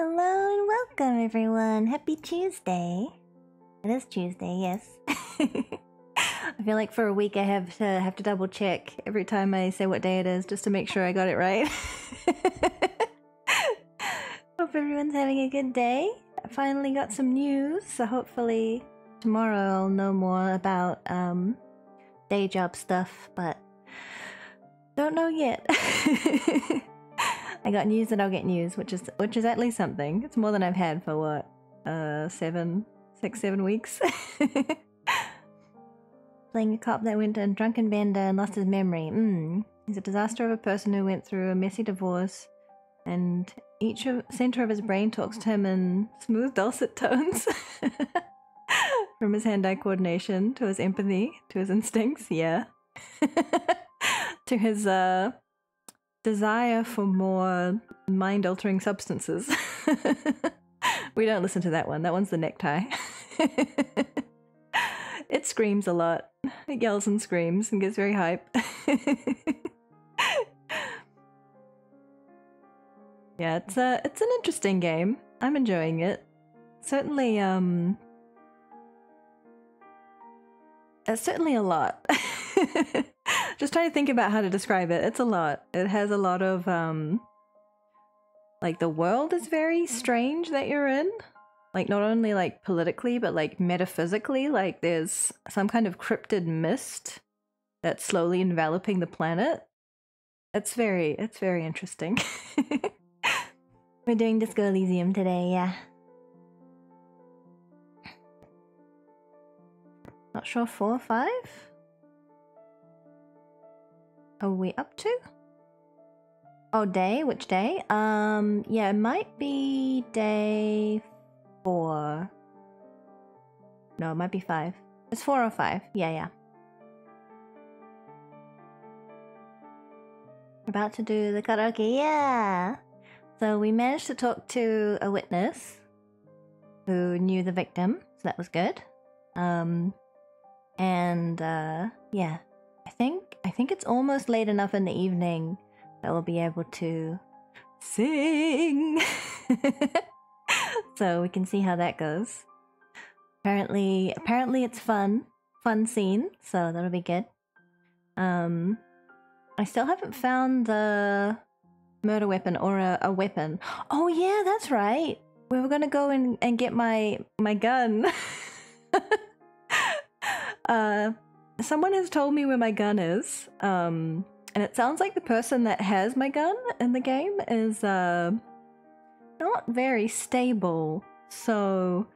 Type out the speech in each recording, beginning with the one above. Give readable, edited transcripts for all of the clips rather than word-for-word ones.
Hello and welcome everyone. Happy Tuesday. It is Tuesday, yes. I feel like for a week I have to double check every time I say what day it is just to make sure I got it right. Hope everyone's having a good day. I finally got some news, so hopefully tomorrow I'll know more about day job stuff, but don't know yet. I got news that I'll get news, which is at least something. It's more than I've had for what, 7 weeks. Playing a cop that went to a drunken bender and lost his memory. He's a disaster of a person who went through a messy divorce, and each center of his brain talks to him in smooth dulcet tones. From his hand-eye coordination to his empathy to his instincts, yeah. To his desire for more mind-altering substances. We don't listen to that one. That one's the necktie. It screams a lot. It yells and screams and gets very hype. Yeah, it's an interesting game. I'm enjoying it. Certainly, it's certainly a lot. Just trying to think about how to describe it. It's a lot. It has a lot of, like, the world is very strange that you're in. Like, not only, like, politically, but, like, metaphysically. Like, there's some kind of cryptid mist that's slowly enveloping the planet. It's very interesting. We're doing Disco Elysium today, yeah. Not sure, 4 or 5? Are we up to? Oh, day? Which day? Yeah, it might be day 4. No, it might be 5. It's 4 or 5. Yeah. We're about to do the karaoke, yeah! So we managed to talk to a witness who knew the victim, so that was good. Yeah. I think it's almost late enough in the evening that we'll be able to sing. So we can see how that goes. Apparently it's fun scene, so that'll be good. I still haven't found the murder weapon or a weapon. Oh yeah, that's right. We were gonna go and get my gun. Someone has told me where my gun is, and it sounds like the person that has my gun in the game is not very stable. So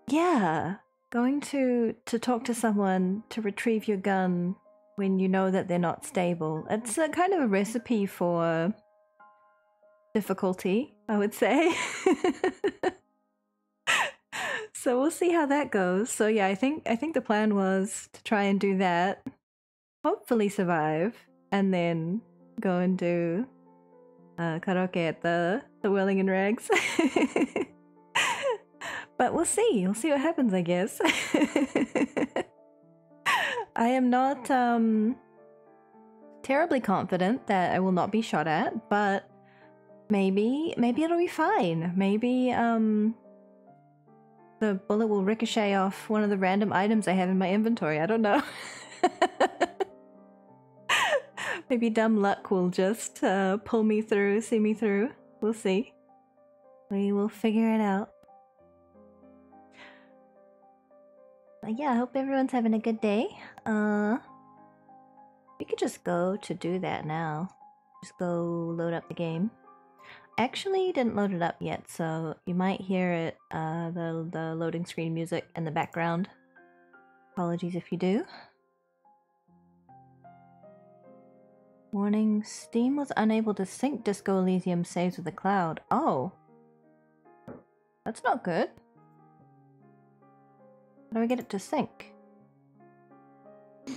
yeah, going to talk to someone to retrieve your gun when you know that they're not stable. It's a kind of a recipe for difficulty, I would say. So we'll see how that goes. So yeah, I think the plan was to try and do that, hopefully survive, and then go and do karaoke at the Whirling in Rags. But we'll see. We'll see what happens, I guess. I am not terribly confident that I will not be shot at, but maybe it'll be fine. Maybe the bullet will ricochet off one of the random items I have in my inventory. I don't know. Maybe dumb luck will just pull me through, see me through. We'll see. We will figure it out. But yeah, I hope everyone's having a good day. We could just go to do that now. Just go load up the game. Actually didn't load it up yet, so you might hear it, the loading screen music in the background. Apologies if you do. Warning, Steam was unable to sync Disco Elysium saves with the cloud. Oh. That's not good. How do I get it to sync? Do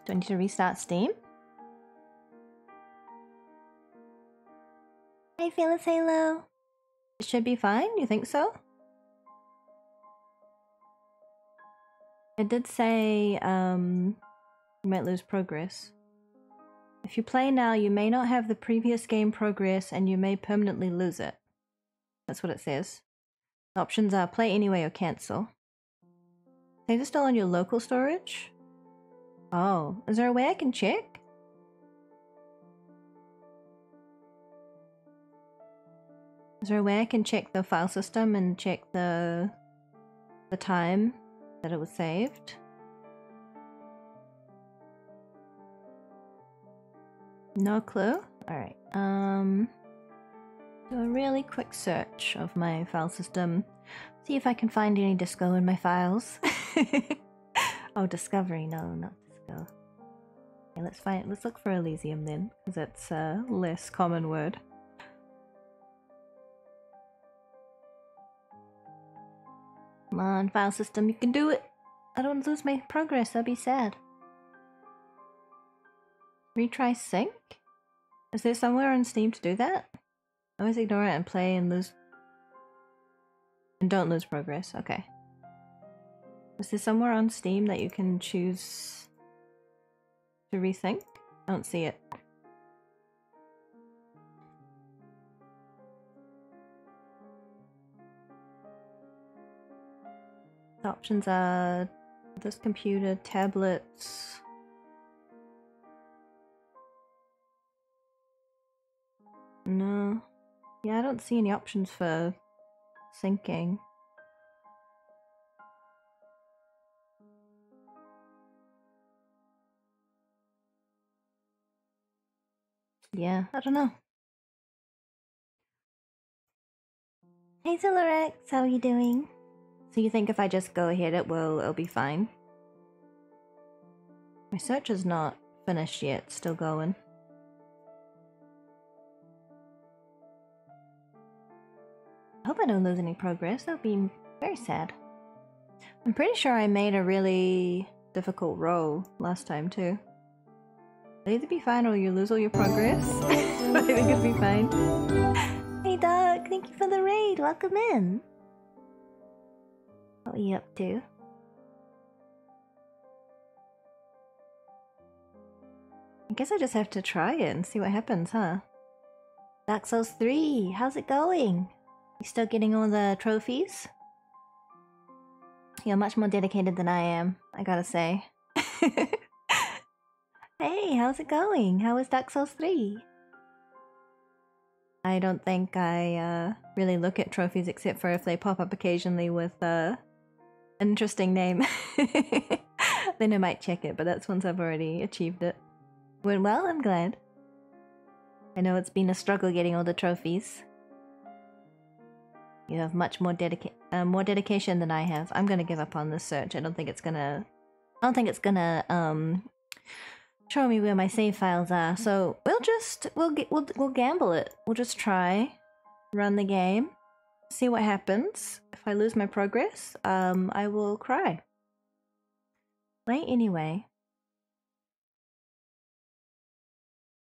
I need to restart Steam? Hey Phyllis Halo! It should be fine, you think so? It did say, you might lose progress. If you play now, you may not have the previous game progress and you may permanently lose it. That's what it says. The options are play anyway or cancel. Saves are still on your local storage? Oh, is there a way I can check? Is there a way I can check the file system and check the time that it was saved? No clue? Alright, do a really quick search of my file system. See if I can find any disco in my files. Oh, discovery, no, not disco. Okay, let's look for Elysium then, because it's a less common word. Come on, file system, you can do it! I don't want to lose my progress, that'd be sad. Retry sync? Is there somewhere on Steam to do that? Always ignore it and play and lose... And don't lose progress, okay. Is there somewhere on Steam that you can choose to resync? I don't see it. The options are this computer, tablets... No. Yeah, I don't see any options for syncing. Yeah, I don't know. Hey Zillarex, how are you doing? So you think if I just go ahead it'll be fine? My search is not finished yet, still going. I hope I don't lose any progress, that would be very sad. I'm pretty sure I made a really difficult roll last time too. It'll either be fine or you lose all your progress. I think it'll be fine. Hey Doug, thank you for the raid, welcome in! What are you up to? I guess I just have to try it and see what happens, huh? Dark Souls 3, how's it going? You still getting all the trophies? You're much more dedicated than I am, I gotta say. Hey, how's it going? How is Dark Souls 3? I don't think I really look at trophies except for if they pop up occasionally with an interesting name. Then I might check it, but that's once I've already achieved it. Went well, I'm glad. I know it's been a struggle getting all the trophies. You have much more dedication than I have. I'm gonna give up on this search. I don't think it's gonna show me where my save files are. So we'll gamble it. We'll just try, run the game, see what happens. If I lose my progress, I will cry. Play anyway.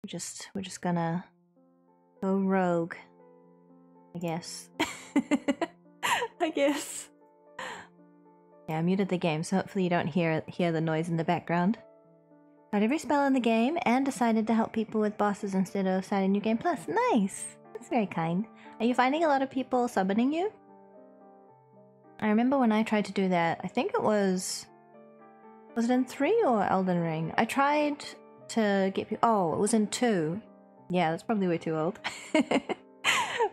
We're just gonna go rogue, I guess. I guess. Yeah, I muted the game, so hopefully you don't hear the noise in the background. Got every spell in the game and decided to help people with bosses instead of starting New Game Plus. Nice! That's very kind. Are you finding a lot of people summoning you? I remember when I tried to do that, I think it was it in 3 or Elden Ring? I tried to get people... Oh, it was in 2. Yeah, that's probably way too old.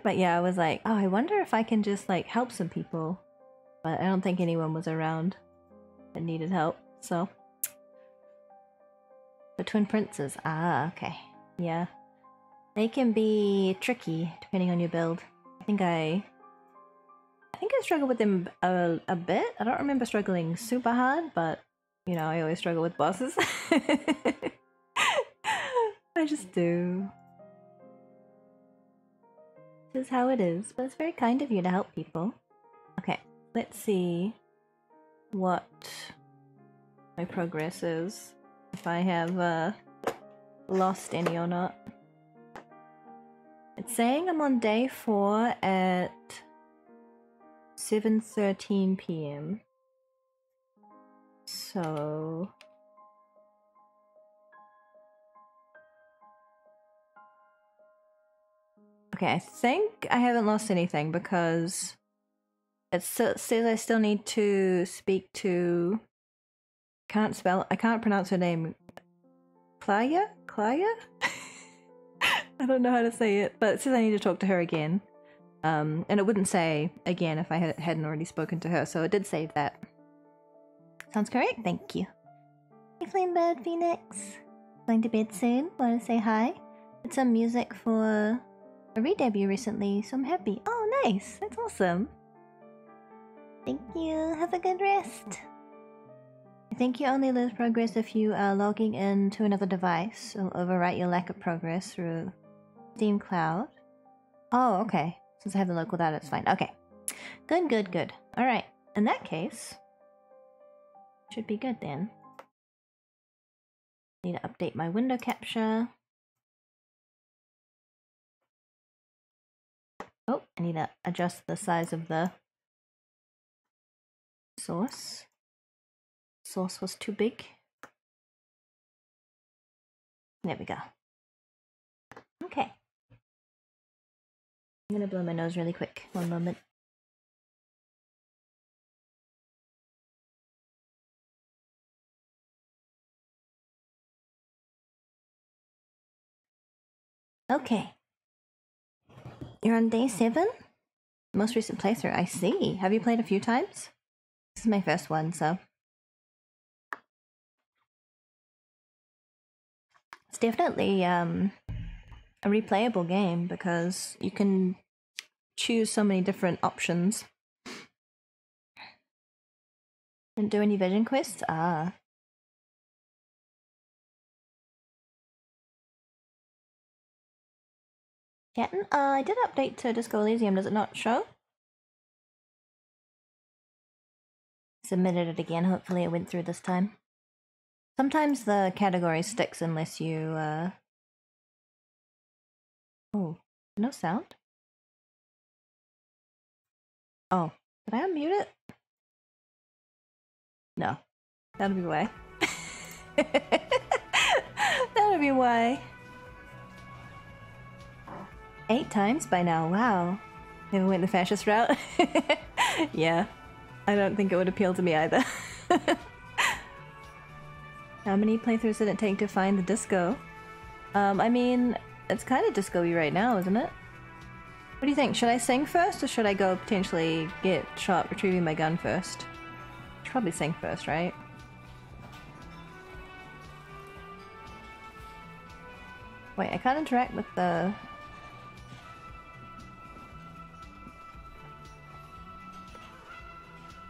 But yeah, I was like, oh, I wonder if I can just like help some people. But I don't think anyone was around that needed help, so... The Twin Princes. Ah, okay. Yeah. They can be tricky, depending on your build. I think I struggled with them a bit. I don't remember struggling super hard, but, you know, I always struggle with bosses. I just do. This is how it is, but it's very kind of you to help people. Okay, let's see what my progress is. If I have lost any or not. It's saying I'm on day 4 at 7:13 PM. So Okay, I think I haven't lost anything because it says I still need to speak to... I can't pronounce her name. Klaya? Klaya? I don't know how to say it, but it says I need to talk to her again. And it wouldn't say again if I hadn't already spoken to her, so it did save that. Sounds correct, thank you. Hey Flamebird Phoenix. Going to bed soon, wanna say hi? Did some music for a re-debut recently, so I'm happy. Oh nice, that's awesome. Thank you, have a good rest. I think you only lose progress if you are logging in to another device. It'll overwrite your lack of progress through Steam Cloud. Oh, okay. Since I have the local data, it's fine. Okay. Good, good, good. Alright. In that case, should be good then. Need to update my window capture. Oh, I need to adjust the size of the source. Source was too big. There we go. Okay. I'm gonna blow my nose really quick. One moment. Okay. You're on day 7? Most recent playthrough, I see. Have you played a few times? This is my first one, so... It's definitely a replayable game because you can choose so many different options. Didn't do any vision quests? Ah. Chatting? I did update to Disco Elysium, does it not show? Submitted it again, hopefully it went through this time. Sometimes the category sticks unless you, Oh, no sound? Oh, did I unmute it? No. That'll be why. That'll be why. 8 times by now, wow. Never went the fascist route? Yeah. I don't think it would appeal to me either. How many playthroughs did it take to find the disco? I mean, it's kind of disco-y right now, isn't it? What do you think? Should I sing first, or should I go potentially get shot retrieving my gun first? Should probably sing first, right? Wait, I can't interact with the...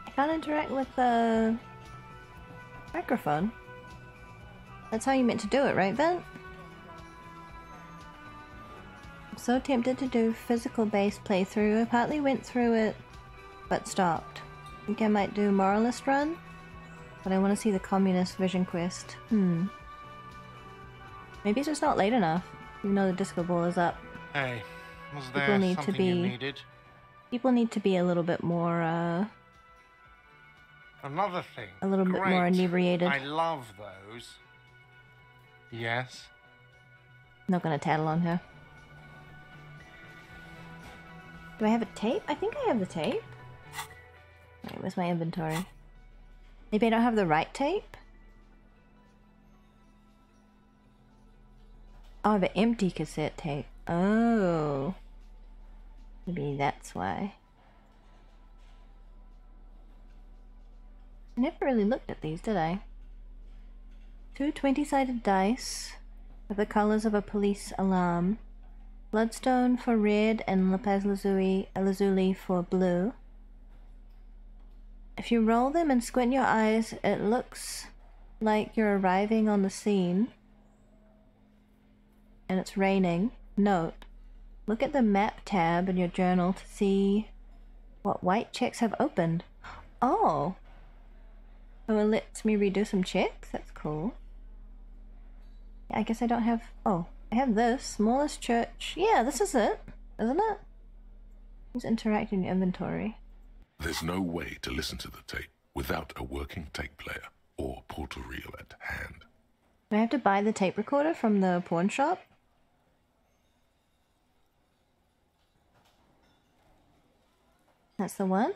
I can't interact with the... microphone. That's how you meant to do it, right, Vent? I'm so tempted to do physical-based playthrough. I partly went through it, but stopped. I think I might do Moralist Run, but I want to see the Communist Vision Quest. Maybe it's just not late enough, even though the disco ball is up. Hey, was there something you needed? People need to be a little bit more, Another thing. A little bit more inebriated. I love those. Yes. Not gonna tattle on her. Do I have a tape? I think I have the tape. Wait, where's my inventory? Maybe I don't have the right tape? Oh, I have an empty cassette tape. Oh. Maybe that's why. I never really looked at these, did I? 2 20-sided dice with the colors of a police alarm. Bloodstone for red and lapis lazuli for blue. If you roll them and squint your eyes, it looks like you're arriving on the scene. And it's raining. Note, look at the map tab in your journal to see what white checks have opened. Oh! Oh, it lets me redo some checks? That's cool. Yeah, I guess I don't have... Oh, I have this. Smallest church. Yeah, this is it. Isn't it? Use interact in your inventory. There's no way to listen to the tape without a working tape player or portal reel at hand. Do I have to buy the tape recorder from the pawn shop? That's the one?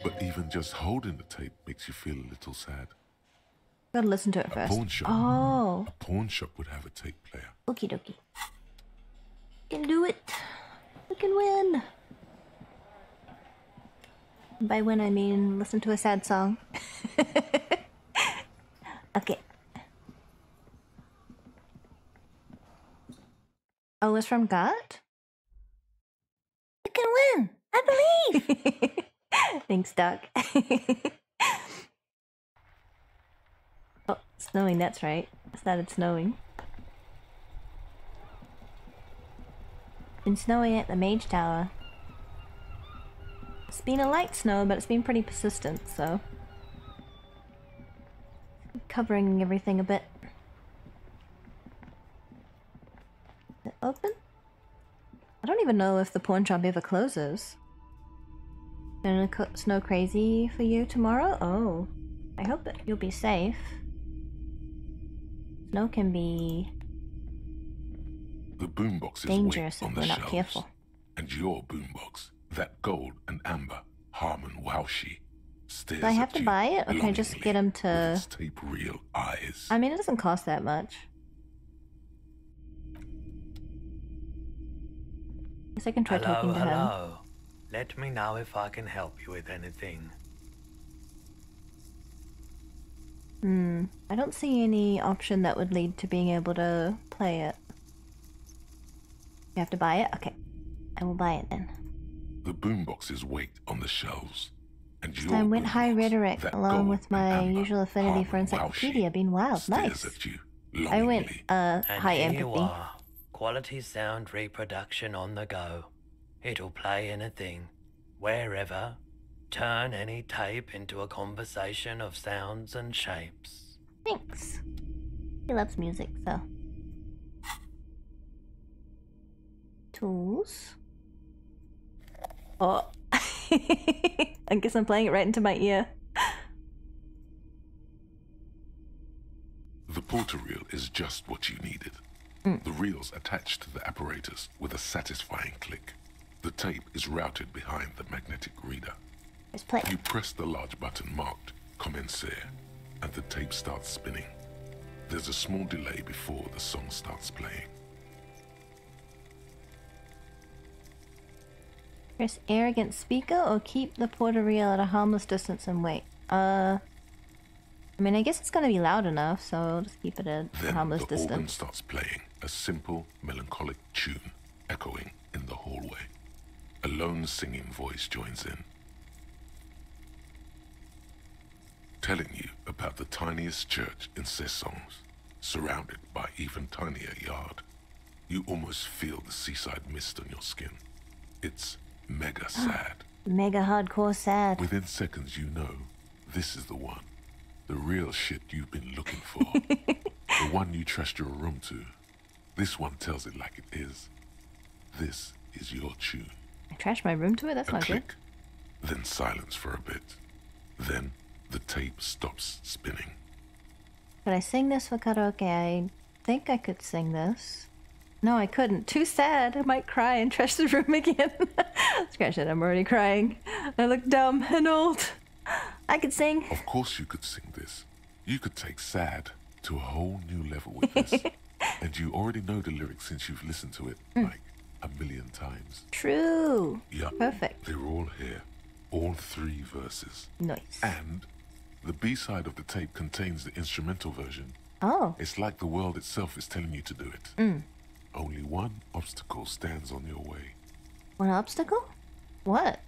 But even just holding the tape makes you feel a little sad. Gotta listen to it first. Pawn shop. Oh. A pawn shop would have a tape player. Okie dokie. We can do it. We can win. By win, I mean listen to a sad song. Okay. Oh, it's from God? We can win! I believe! Thanks, Doc. Oh, snowing, that's right. It started snowing. Been snowing at the Mage Tower. It's been a light snow, but it's been pretty persistent, so... covering everything a bit. Is it open? I don't even know if the pawn shop ever closes. Gonna snow crazy for you tomorrow? Oh. I hope that you'll be safe. Snow can be... The boombox is dangerous on if the we're not shelves. careful. And your boombox, that gold and amber Harmon Waushi, stares Do I have at to you buy it, or can I just longingly get him with to... its tape reel eyes. I mean, it doesn't cost that much. Guess I can try talking to him. Hello. Let me know if I can help you with anything. I don't see any option that would lead to being able to play it. You have to buy it? Okay. I will buy it then. The boomboxes wait on the shelves. And This your time went high boombox, rhetoric, that along gold with and my amber usual affinity for Harmon encyclopedia Waushi, being wild. stares Nice. at you I went, longingly. And high here empathy. you are. Quality sound reproduction on the go. It'll play anything, wherever. Turn any tape into a conversation of sounds and shapes. Thanks. He loves music, so. Tools. Oh. I guess I'm playing it right into my ear. The porter reel is just what you needed. The reel's attached to the apparatus with a satisfying click. The tape is routed behind the magnetic reader. Let's play. You press the large button marked Commencer, and the tape starts spinning. There's a small delay before the song starts playing. Press air against speaker or keep the porter reel at a harmless distance and wait. I mean, I guess it's gonna be loud enough, so I'll just keep it at a Then harmless the organ distance. starts playing a simple, melancholic tune echoing in the hallway. A lone singing voice joins in, telling you about the tiniest church in Sessons, surrounded by even tinier yard. You almost feel the seaside mist on your skin. It's mega sad. Mega hardcore sad. Within seconds you know, this is the one. The real shit you've been looking for. The one you trust your room to. This one tells it like it is. This is your tune. I trashed my room to it? That's A not good. click, then silence for a bit. Then the tape stops spinning. Could I sing this for karaoke? I think I could sing this. No, I couldn't. Too sad. I might cry and trash the room again. Scratch it, I'm already crying. I look dumb and old. I could sing. Of course you could sing this. You could take sad to a whole new level with this. And you already know the lyrics since you've listened to it like a million times. True. Yup. Perfect. They're all here. All 3 verses. Nice. And the B-side of the tape contains the instrumental version. Oh. It's like the world itself is telling you to do it. Only one obstacle stands on your way. One obstacle? What?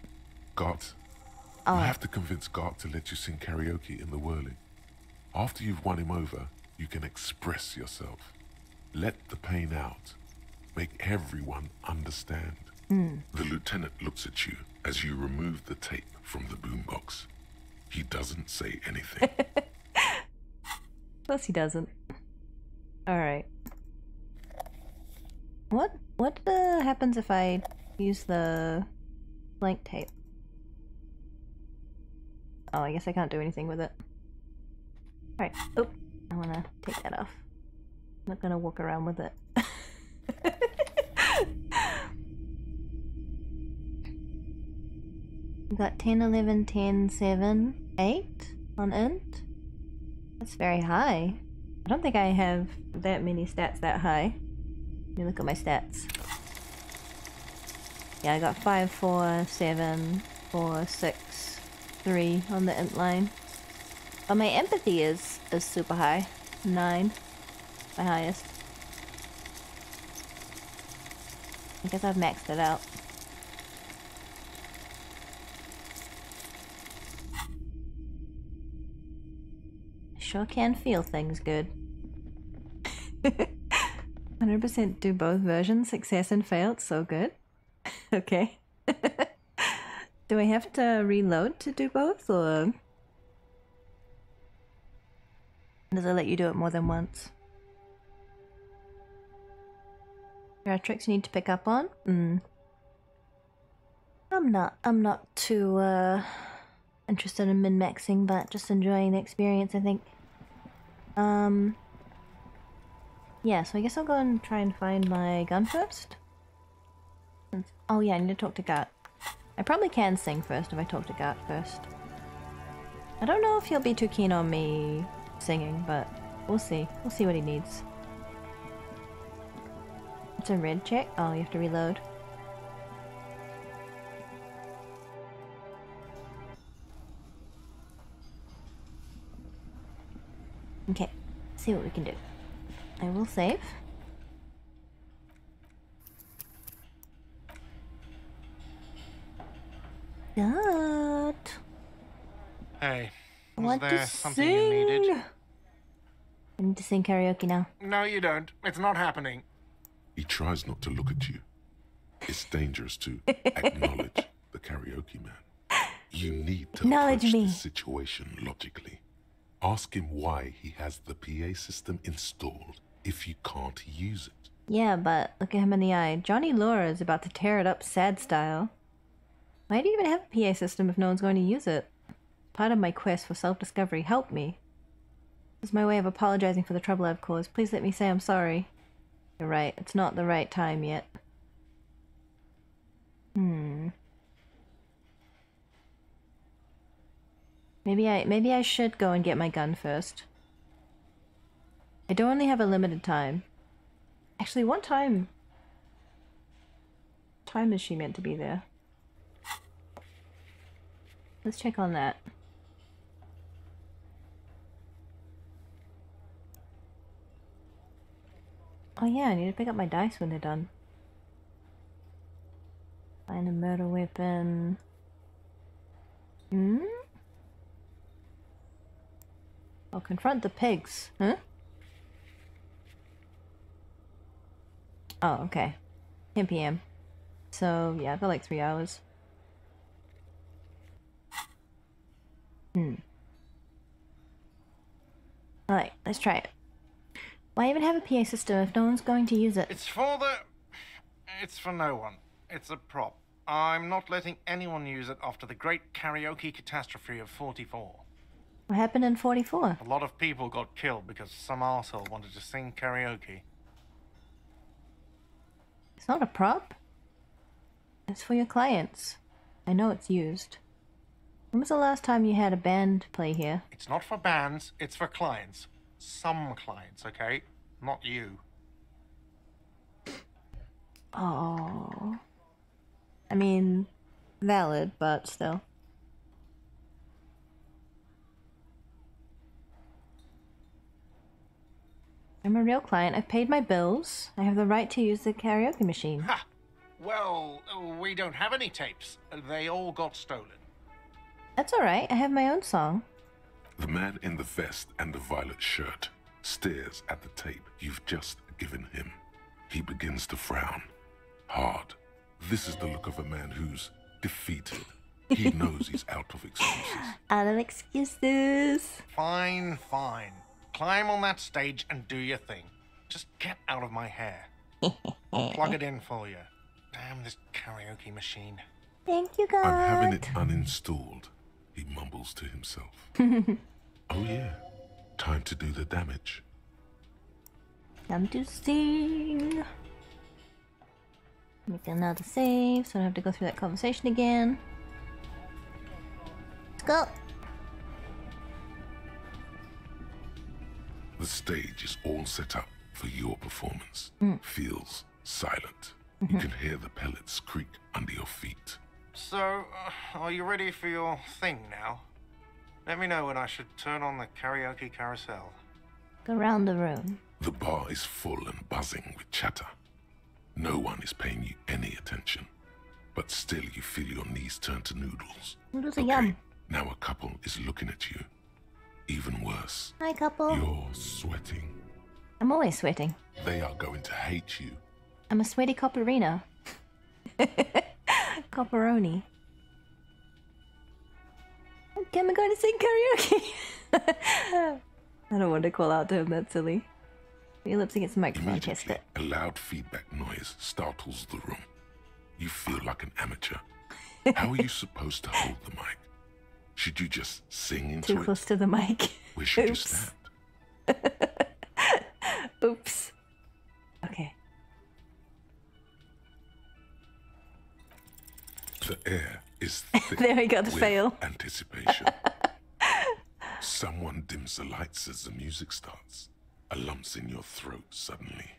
Gart. Oh. You have to convince Gart to let you sing karaoke in the whirling. After you've won him over, you can express yourself. Let the pain out. Make everyone understand. The lieutenant looks at you as you remove the tape from the boombox. He doesn't say anything. Plus he doesn't. Alright. What happens if I use the blank tape? Oh, I guess I can't do anything with it. Alright. Oh, I wanna take that off. I'm not gonna walk around with it. We got 10, 11, 10, 7, 8 on int. That's very high. I don't think I have that many stats that high. Let me look at my stats. Yeah, I got 5, 4, 7, 4, 6, 3 on the int line. But my empathy is super high. 9. My highest. I guess I've maxed it out. Sure can feel things good. 100% do both versions, success and fail, it's so good. Okay. Do I have to reload to do both, or does it let you do it more than once? There are tricks you need to pick up on? I'm not too interested in min-maxing, but just enjoying the experience, I think. Yeah, so I guess I'll go and try and find my gun first. Oh yeah, I need to talk to Gart. I probably can sing first if I talk to Gart first. I don't know if he'll be too keen on me singing, but we'll see. We'll see what he needs. It's a red check? Oh, you have to reload. Okay, see what we can do. I will save. Gart. Hey, I was want there to something sing. you needed? I need to sing karaoke now. No, you don't. It's not happening. He tries not to look at you. It's dangerous to acknowledge the karaoke man. You need to Acknowledge approach me. this situation logically. Ask him why he has the PA system installed if you can't use it. Yeah, but look at him in the eye. Johnny Laura is about to tear it up sad style. Why do you even have a PA system if no one's going to use it? Part of my quest for self-discovery. Help me. This is my way of apologizing for the trouble I've caused. Please let me say I'm sorry. You're right. It's not the right time yet. Maybe I should go and get my gun first. I do only have a limited time. Actually, what time is she meant to be there? Let's check on that. Oh yeah, I need to pick up my dice when they're done. Find a murder weapon. I'll confront the pigs. Huh? Oh, okay. 10 p.m. So, yeah, I've got like 3 hours. Alright, let's try it. Why even have a PA system if no one's going to use it? It's for no one. It's a prop. I'm not letting anyone use it after the great karaoke catastrophe of 44. What happened in 44? A lot of people got killed because some arsehole wanted to sing karaoke. It's not a prop. It's for your clients. I know it's used. When was the last time you had a band play here? It's not for bands, it's for clients. Some clients, okay? Not you. Oh. I mean, valid, but still. I'm a real client. I've paid my bills. I have the right to use the karaoke machine. Ha! Well, we don't have any tapes. They all got stolen. That's alright. I have my own song. The man in the vest and the violet shirt stares at the tape you've just given him. He begins to frown. Hard. This is the look of a man who's defeated. He knows he's out of excuses. Out of excuses. Fine, fine. Climb on that stage and do your thing. Just get out of my hair. I'll plug it in for you. Damn this karaoke machine. Thank you, God. I'm having it uninstalled, he mumbles to himself. Oh yeah, time to do the damage. Time to sing. Make another save so I don't have to go through that conversation again. go. The stage is all set up for your performance. Feels silent. You can hear the pellets creak under your feet. So, are you ready for your thing now? Let me know when I should turn on the karaoke carousel. Go round the room. The bar is full and buzzing with chatter. No one is paying you any attention. But still you feel your knees turn to noodles. Noodles are yum. Now a couple is looking at you. Even worse. Hi, couple. You're sweating. I'm always sweating. They are going to hate you. I'm a sweaty copperina. Copperoni. Okay, am I going to sing karaoke? I don't want to call out to him, that's silly. Put your lips against the microphone, test Immediately, it. a loud feedback noise startles the room. You feel like an amateur. How are you supposed to hold the mic? Should you just sing into Too it? close to the mic. Where should you Oops. stand? Oops. Okay. The air is thick There we go, the with fail. anticipation. Someone dims the lights as the music starts. A lump's in your throat suddenly.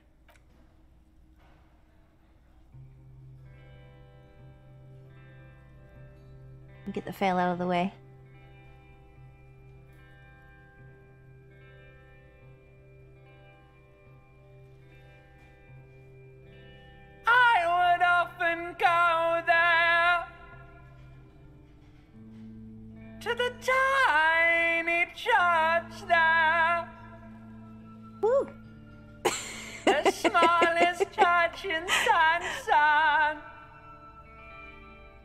Get the fail out of the way. I would often go there to the tiny church there, Woo! the smallest church in Sunshine.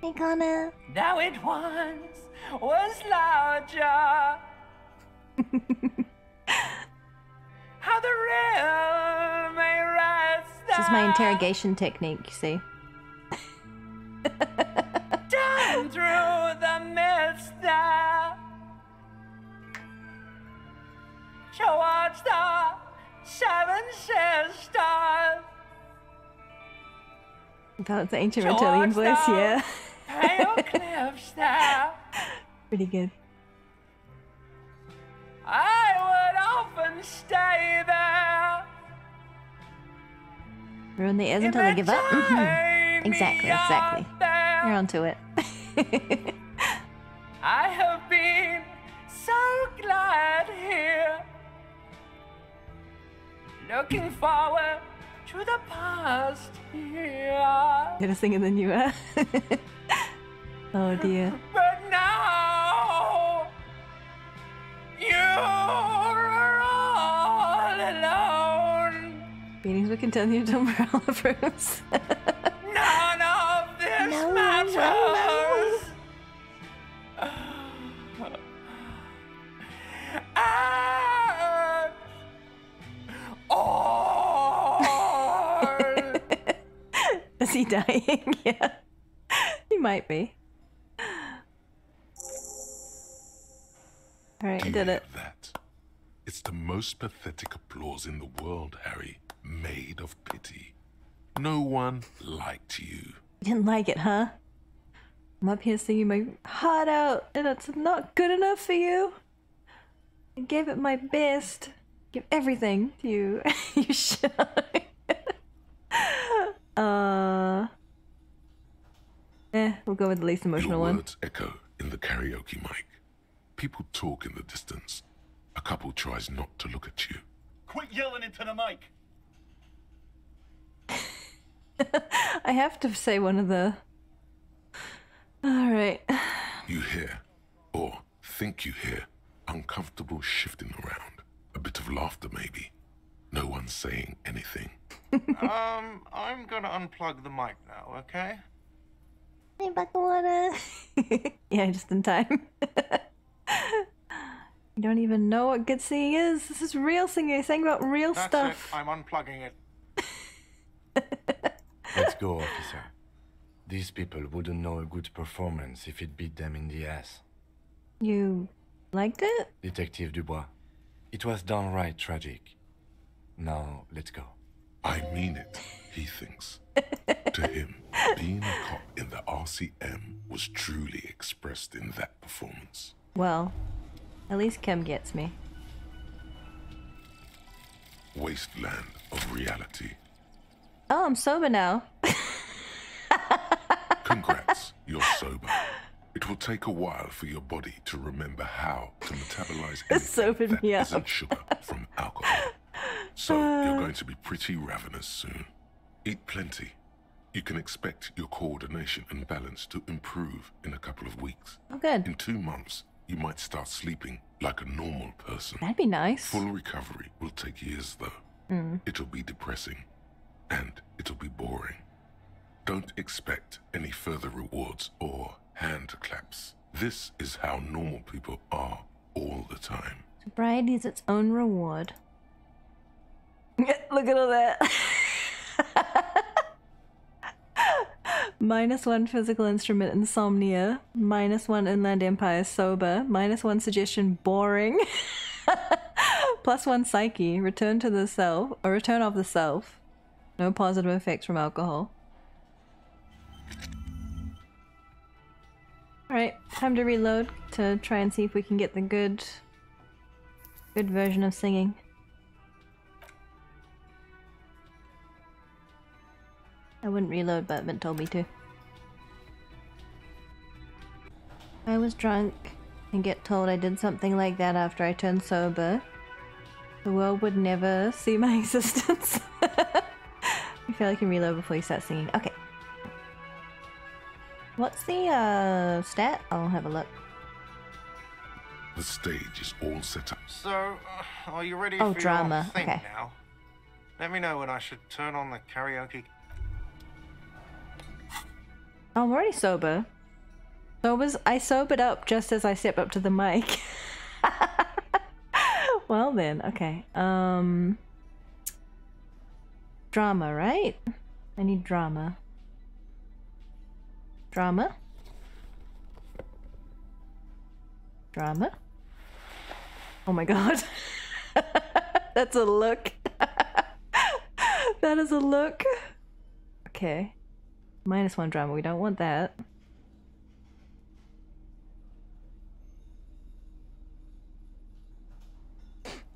Hey, Connor. Now it once was larger. How the real may rest This is my there. interrogation technique, you see. Down through the mist there, towards the seven sisters, That was the ancient reptilian voice, yeah. pale cliffs there. Pretty good. I would often stay there. Ruin the airs in until they the give up? tiny Exactly, yard exactly. there. You're onto it. I have been so glad here, looking forward to the past year. Gotta sing in the new air. Oh dear. But now you're all alone. Meetings will continue until morale improves. None of this No, matters. And all. Is he dying? Yeah. He might be. Alright, Do I you did hear it. that? It's the most pathetic applause in the world, Harry. Made of pity. No one liked you. You didn't like it, huh? I'm up here singing my heart out, and it's not good enough for you. I gave it my best. Give everything to you. You should. We'll go with the least emotional Your one. words echo in the karaoke mic. People talk in the distance. A couple tries not to look at you. Quit yelling into the mic. I have to say one of the. Alright. You hear, or think you hear, uncomfortable shifting around. A bit of laughter, maybe. No one's saying anything. I'm gonna unplug the mic now, okay? Hey, Bucklewater. Yeah, just in time. You don't even know what good singing is. This is real singing. I sang about real That's stuff. it. I'm unplugging it. Let's go, officer. These people wouldn't know a good performance if it beat them in the ass. You liked it? Detective Dubois, it was downright tragic. Now, let's go. I mean it, he thinks. To him, being a cop in the RCM was truly expressed in that performance. Well, at least Kim gets me. Wasteland of reality. Oh, I'm sober now. Congrats, you're sober. It will take a while for your body to remember how to metabolize Sobered anything me that up. isn't sugar from alcohol. So you're going to be pretty ravenous soon. Eat plenty. You can expect your coordination and balance to improve in a couple of weeks. Oh, good. In 2 months, you might start sleeping like a normal person. That'd be nice. Full recovery will take years, though. It'll be depressing, and it'll be boring. Don't expect any further rewards or hand claps. This is how normal people are all the time. Sobriety is its own reward. Look at all that. -1 physical instrument insomnia. -1 inland empire sober. -1 suggestion boring. +1 psyche. Return to the self. Or return of the self. No positive effects from alcohol. Alright, time to reload to try and see if we can get the good version of singing. I wouldn't reload, but Mint told me to. I was drunk and get told I did something like that after I turned sober. The world would never see my existence. I feel like I can reload before you start singing. Okay. What's the stat? I'll have a look. The stage is all set up. So, are you ready Oh, for drama. your thing Okay. now? Let me know when I should turn on the karaoke. Oh, I'm already sober. I sobered up just as I stepped up to the mic. Well then, okay. Drama, right? I need drama. Drama? Drama? Oh my god. That's a look. That is a look. Okay. -1 drama, we don't want that.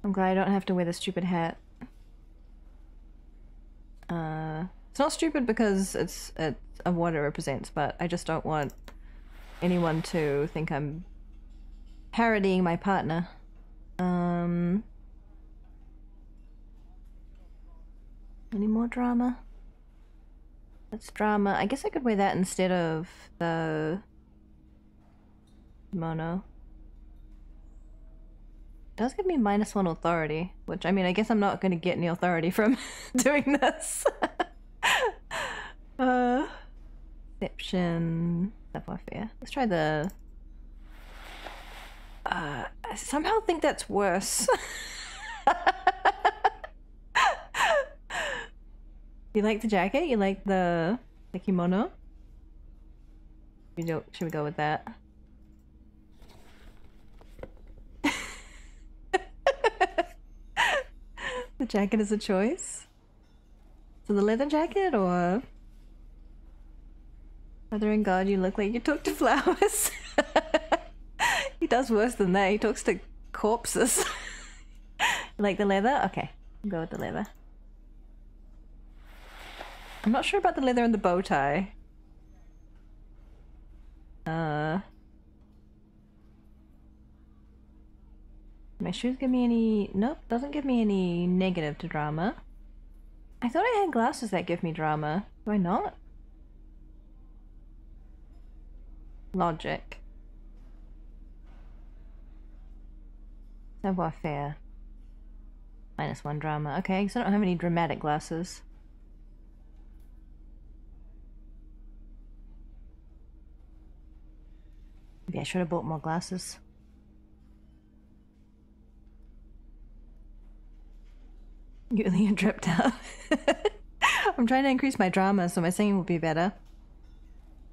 I'm glad I don't have to wear the stupid hat. It's not stupid because it's of what it represents, but I just don't want anyone to think I'm parodying my partner. Any more drama? That's drama. I guess I could wear that instead of the kimono. It does give me -1 authority, which, I mean, I guess I'm not going to get any authority from doing this. Deception. Savoir-faire. Let's try the... I somehow think that's worse. You like the jacket? You like the kimono? Should we go with that? The jacket is a choice? So the leather jacket or... Mother in God, you look like you talk to flowers. He does worse than that. He talks to corpses. You like the leather? Okay, I'll go with the leather. I'm not sure about the leather and the bow tie. My shoes give me any... Nope, doesn't give me any negative to drama. I thought I had glasses that give me drama. Do I not? Logic. Savoir-faire. -1 drama. Okay, so I don't have any dramatic glasses. Maybe I should have bought more glasses. Yulia dripped out. I'm trying to increase my drama so my singing will be better.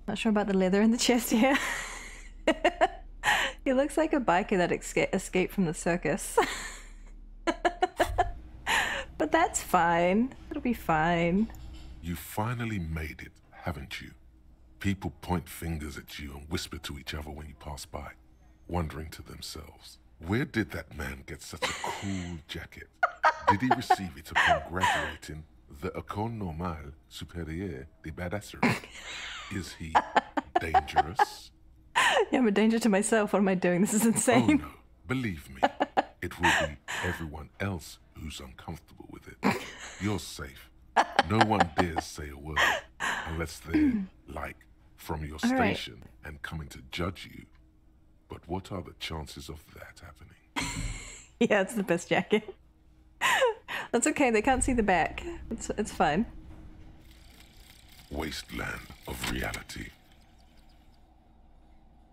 Not sure about the leather in the chest here. He looks like a biker that escaped from the circus. But that's fine. It'll be fine. You finally made it, haven't you? People point fingers at you and whisper to each other when you pass by, wondering to themselves, where did that man get such a cool jacket? Did he receive it upon graduating the École Normale Supérieure de Badasserie? Is he dangerous? Yeah, I'm a danger to myself. What am I doing? This is Oh insane. no, believe me, it will be everyone else who's uncomfortable with it. You're safe. No one dares say a word unless they're, like, from your All right. station and coming to judge you. But what are the chances of that happening? Yeah, it's the best jacket. That's okay. They can't see the back. It's fine. Wasteland of reality.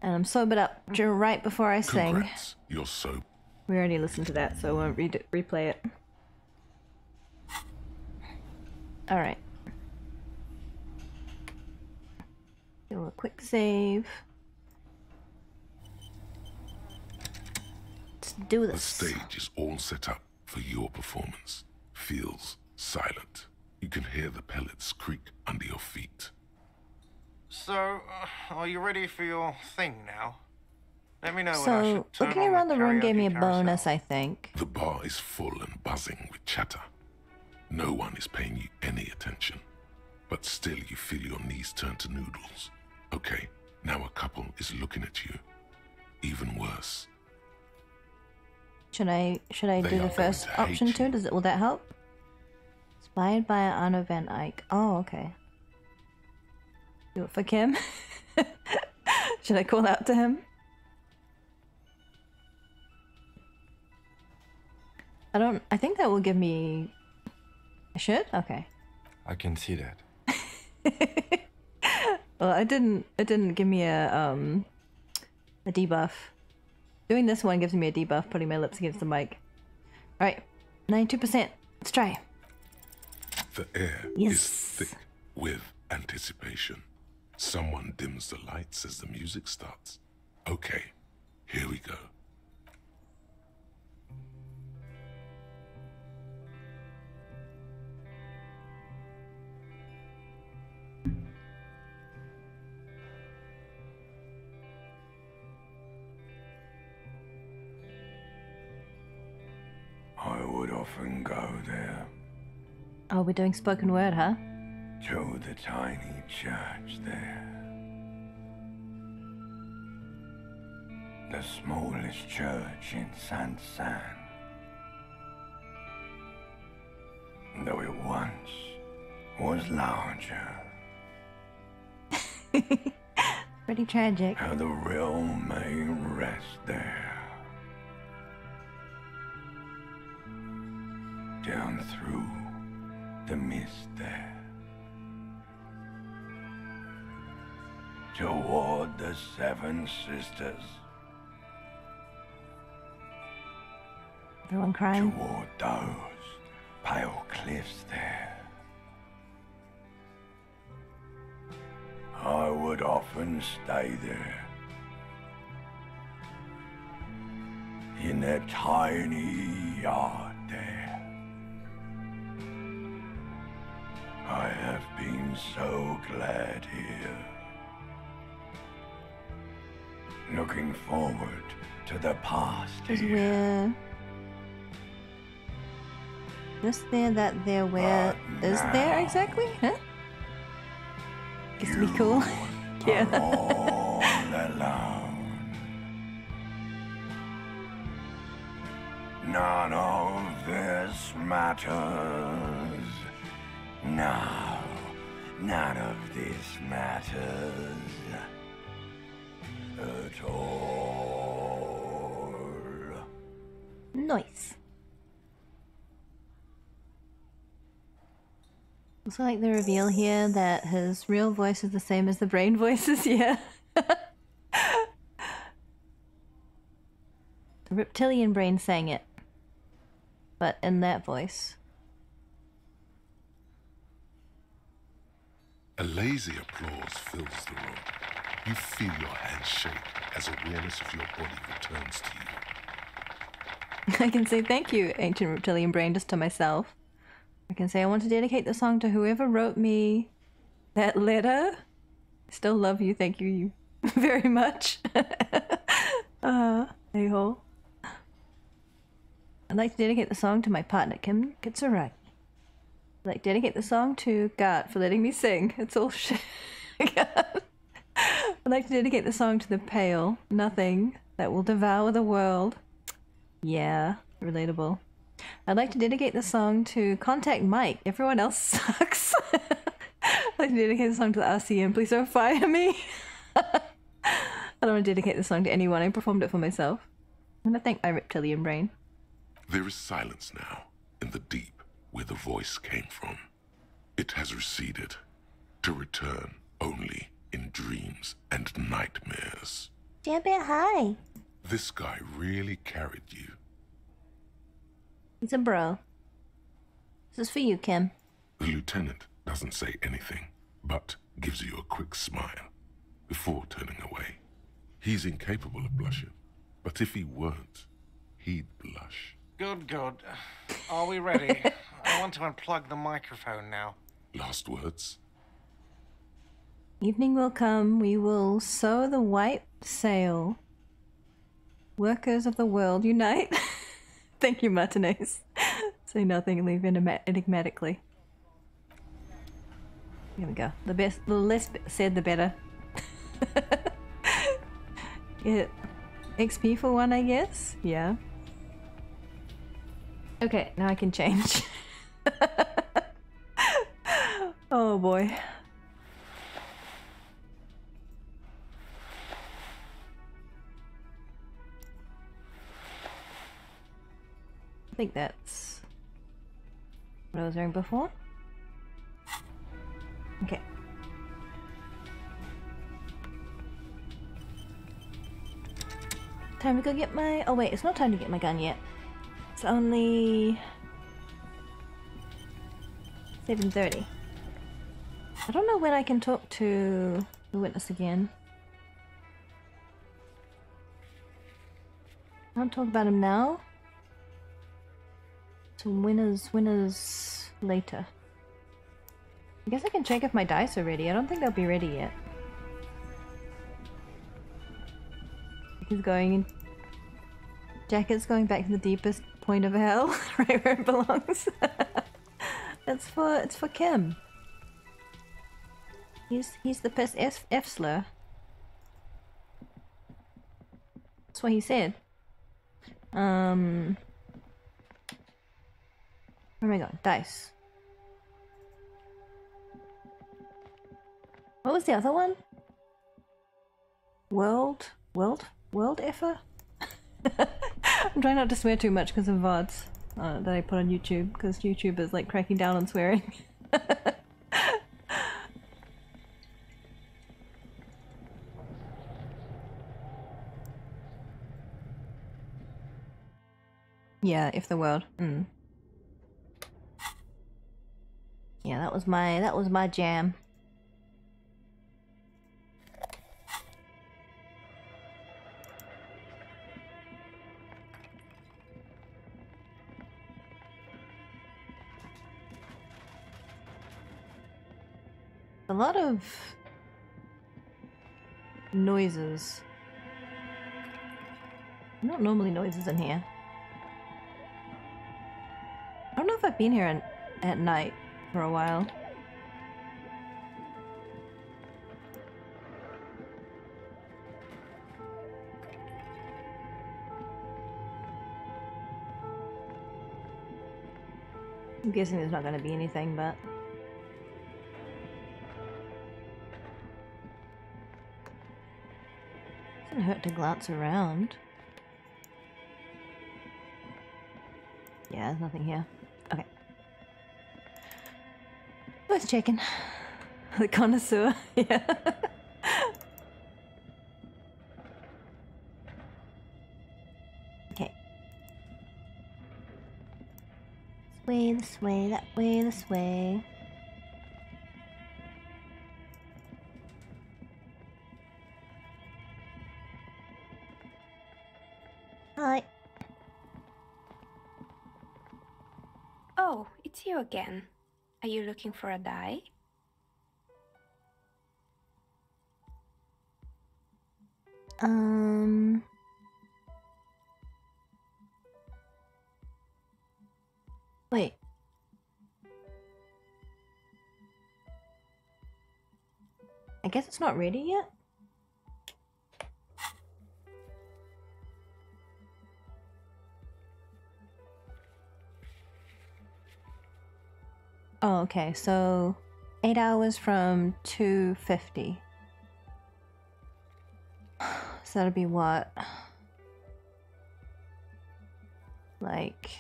And I'm sobered up right before I sing. Congrats, you're so... We already listened to that, so I won't replay it. Alright. Do a quick save. Let's do The this. stage is all set up for your performance. Feels silent. You can hear the pellets creak under your feet. So, are you ready for your thing now? Let me know when I So, should turn looking on around the room gave me a karaoke bonus, carousel. I think. The bar is full and buzzing with chatter. No one is paying you any attention. But still you feel your knees turn to noodles. Okay, now a couple is looking at you. Even worse. Should I They do are the first going to hate option too? you. Will that help? Inspired by Anna Van Eyck. Oh, okay. Do it for Kim? Should I call out to him? I think that will give me... I should? Okay. I can see that. Well, it didn't give me a debuff. Doing this one gives me a debuff, putting my lips against the mic. Alright, 92%. Let's try. The air Yes. is thick with anticipation. Someone dims the lights as the music starts. Okay, here we go. I would often go there Oh, we're doing spoken word, huh? to the tiny church there. The smallest church in Saint-Saëns. Though it once was larger. Pretty tragic. How the real may rest there. Down through the mist there. Toward the Seven Sisters. Everyone crying. Toward those pale cliffs there. I would often stay there. In that tiny yard there. I have been so glad here. Looking forward to the past Is here. where... This there, that there, where... But Is there now exactly? Huh? Gets to be cool. Yeah. All alone. None of this matters. No, none of this matters at all. Nice. Also like the reveal here that his real voice is the same as the brain voices, yeah. The reptilian brain sang it. But in that voice. A lazy applause fills the room. You feel your hands shake as awareness of your body returns to you. I can say thank you, ancient reptilian brain, just to myself. I can say I want to dedicate the song to whoever wrote me that letter Still love you, thank you very much. A-hole. I'd like to dedicate the song to my partner, Kim Kitsuragi. I'd like to dedicate the song to Gart for letting me sing. It's all shit. I'd like to dedicate the song to the pale, nothing that will devour the world. Yeah, relatable. I'd like to dedicate the song to Contact Mike. Everyone else sucks. I'd like to dedicate the song to the RCM. Please don't fire me. I don't want to dedicate the song to anyone. I performed it for myself. I'm gonna thank my reptilian brain. There is silence now in the deep where the voice came from. It has receded to return only in dreams and nightmares. Jambit, hi. This guy really carried you. He's a bro. This is for you, Kim. The lieutenant doesn't say anything, but gives you a quick smile before turning away. He's incapable of blushing, but if he weren't, he'd blush. Good, good. Are we ready? I want to unplug the microphone now. Last words? Evening will come, we will sow the white sail. Workers of the world unite. Thank you, Martinez. Say nothing and leave enigmatically. Here we go. The less said, the better. Yeah. XP for one, I guess? Yeah. Okay, now I can change. Oh boy. I think that's what I was wearing before. Okay. Time to go get my... Oh wait, it's not time to get my gun yet. It's only 7:30. I don't know when I can talk to the witness again. I don't talk about him now. So winners later. I guess I can check if my dice are ready. I don't think they'll be ready yet. He's going in. Jacket's going back to the deepest point of hell, right where it belongs. It's for Kim. He's the best F slur. That's what he said. Where am I going? Dice. What was the other one? World effer? I'm trying not to swear too much because of VODs that I put on YouTube, because YouTube is like cracking down on swearing. Yeah, if the world. Yeah, that was my jam. A lot of noises. Not normally noises in here. I don't know if I've been here at night for a while. I'm guessing there's not going to be anything, but... Doesn't hurt to glance around. Yeah, there's nothing here. Okay. Worth checking. The connoisseur, yeah. Okay. This way, that way, this way. Hi. Oh, it's you again. Are you looking for a die? Wait. I guess it's not ready yet? Oh, okay, so 8 hours from 2:50. So that'd be what? Like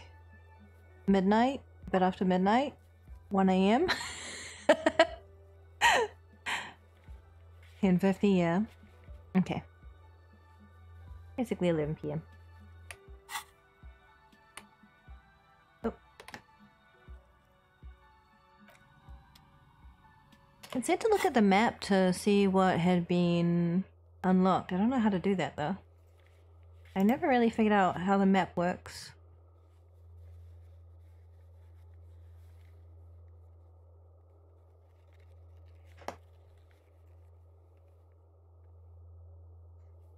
midnight? A bit after midnight? 1 a.m.? 10:50, yeah. Okay. Basically 11 p.m. Oh. It said to look at the map to see what had been unlocked. I don't know how to do that though. I never really figured out how the map works.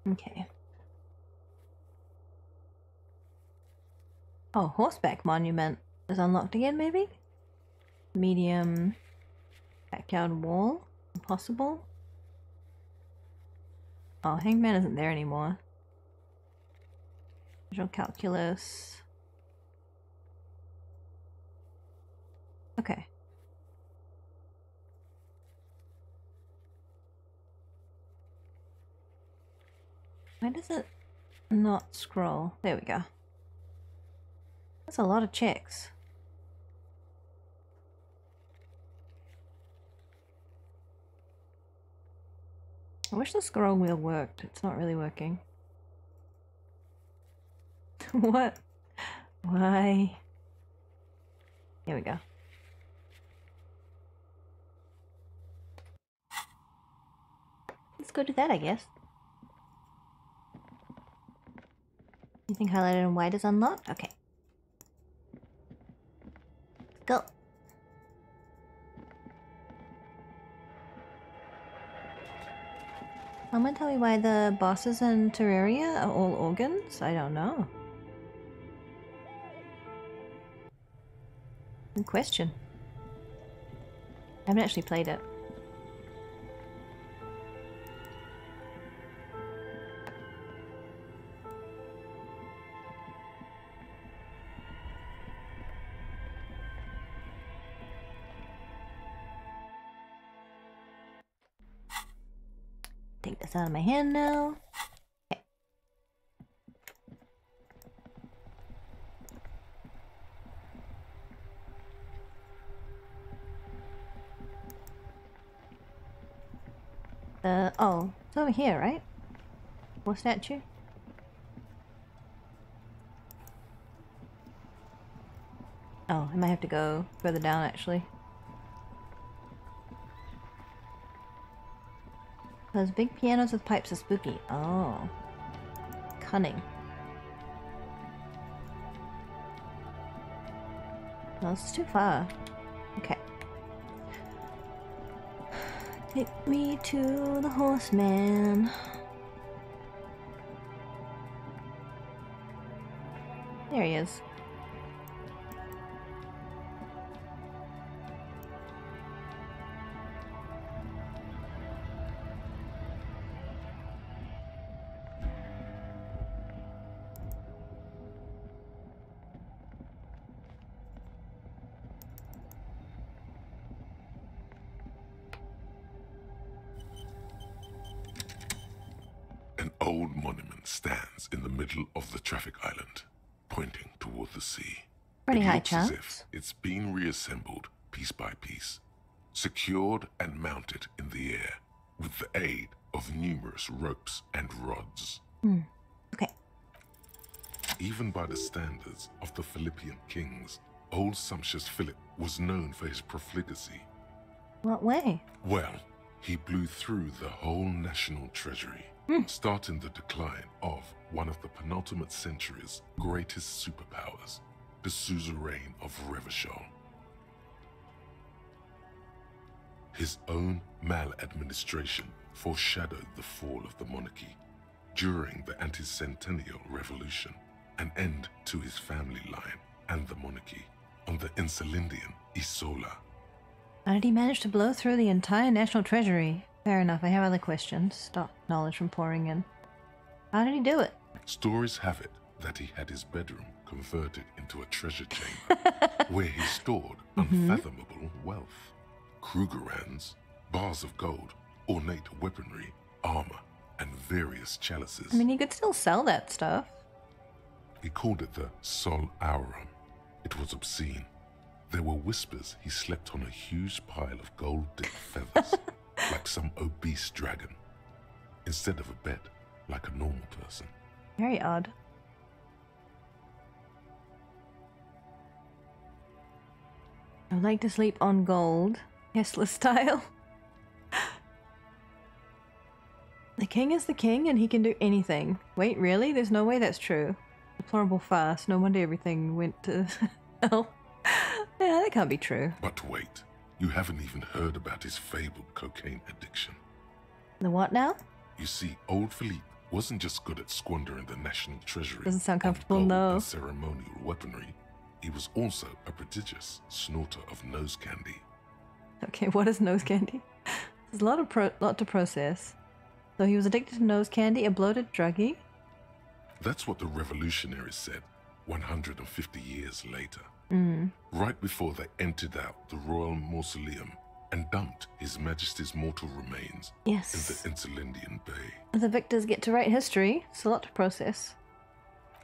Okay. Oh, horseback monument is unlocked again, maybe? Medium backyard wall? Impossible? Oh, hangman isn't there anymore. Visual calculus. Okay. Why does it not scroll? There we go. That's a lot of checks. I wish the scroll wheel worked. It's not really working. What? Why? Here we go. Let's go do that, I guess. Anything highlighted in white is unlocked? Okay. Go. Someone tell me why the bosses in Terraria are all organs? I don't know. Good question. I haven't actually played it. Take this out of my hand now. Okay. Oh, it's over here, right? What statue? Oh, I might have to go further down actually. Those big pianos with pipes are spooky. Oh. Cunning. No, this is too far. Okay. Take me to the horseman. There he is. An old monument stands in the middle of the traffic island, pointing toward the sea. Pretty It high looks as chance. if it's been reassembled piece by piece, secured and mounted in the air with the aid of numerous ropes and rods. Okay. Even by the standards of the Philippian kings, old sumptuous Philip was known for his profligacy. What way? Well, he blew through the whole national treasury, starting the decline of one of the penultimate century's greatest superpowers, the suzerain of Revachol. His own maladministration foreshadowed the fall of the monarchy, during the anti-centennial revolution, an end to his family line and the monarchy on the Insulindian Isola. How did he manage to blow through the entire national treasury? Fair enough, I have other questions. Stop knowledge from pouring in. How did he do it? Stories have it that he had his bedroom converted into a treasure chamber where he stored unfathomable wealth. Krugerrands, bars of gold, ornate weaponry, armor, and various chalices. I mean, he could still sell that stuff. He called it the Sol Aurum. It was obscene. There were whispers he slept on a huge pile of gold-dipped feathers, like some obese dragon, instead of a bed, like a normal person. Very odd. I like to sleep on gold, Hessler style. The king is the king and he can do anything. Wait, really? There's no way that's true. Deplorable farce. No wonder everything went to hell. Yeah, that can't be true. But wait, you haven't even heard about his fabled cocaine addiction. The what now? You see, old Philippe wasn't just good at squandering the national treasury. Doesn't sound comfortable, on gold no. and ceremonial weaponry. He was also a prodigious snorter of nose candy. Okay, what is nose candy? There's a lot to process. So he was addicted to nose candy, a bloated druggie. That's what the revolutionaries said 150 years later. Right before they emptied out the royal mausoleum and dumped His Majesty's mortal remains Yes. in the Insulindian Bay. The victors get to write history. It's a lot to process.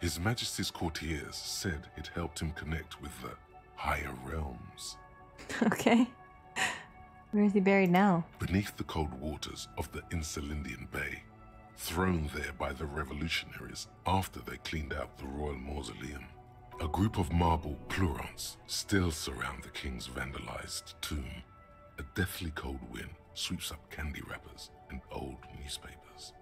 His Majesty's courtiers said it helped him connect with the higher realms. Okay. Where is he buried now? Beneath the cold waters of the Insulindian Bay, thrown there by the revolutionaries after they cleaned out the royal mausoleum. A group of marble pleurons still surround the king's vandalized tomb. A deathly cold wind sweeps up candy wrappers and old newspapers.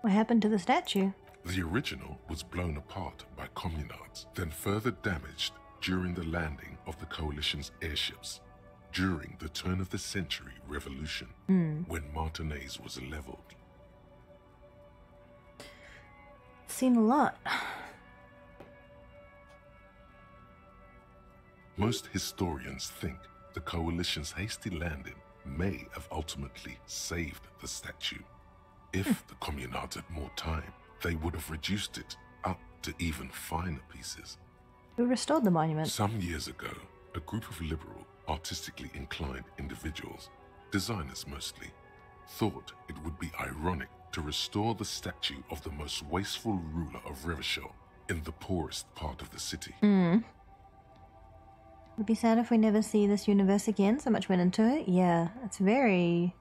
What happened to the statue? The original was blown apart by communards, then further damaged during the landing of the coalition's airships during the turn-of-the-century revolution when Martinaise was leveled. Seen a lot. Most historians think the coalition's hasty landing may have ultimately saved the statue. If the communards had more time, they would have reduced it up to even finer pieces. Who restored the monument? Some years ago, a group of liberal, artistically inclined individuals, designers mostly, thought it would be ironic to restore the statue of the most wasteful ruler of Revachol in the poorest part of the city. It'd be sad if we never see this universe again. So much went into it. Yeah, it's very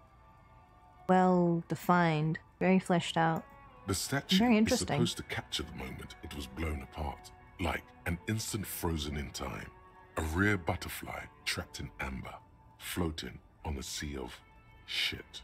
well defined, very fleshed out. The statue Very is interesting. supposed to capture the moment it was blown apart, like an instant frozen in time, a rare butterfly trapped in amber, floating on a sea of shit.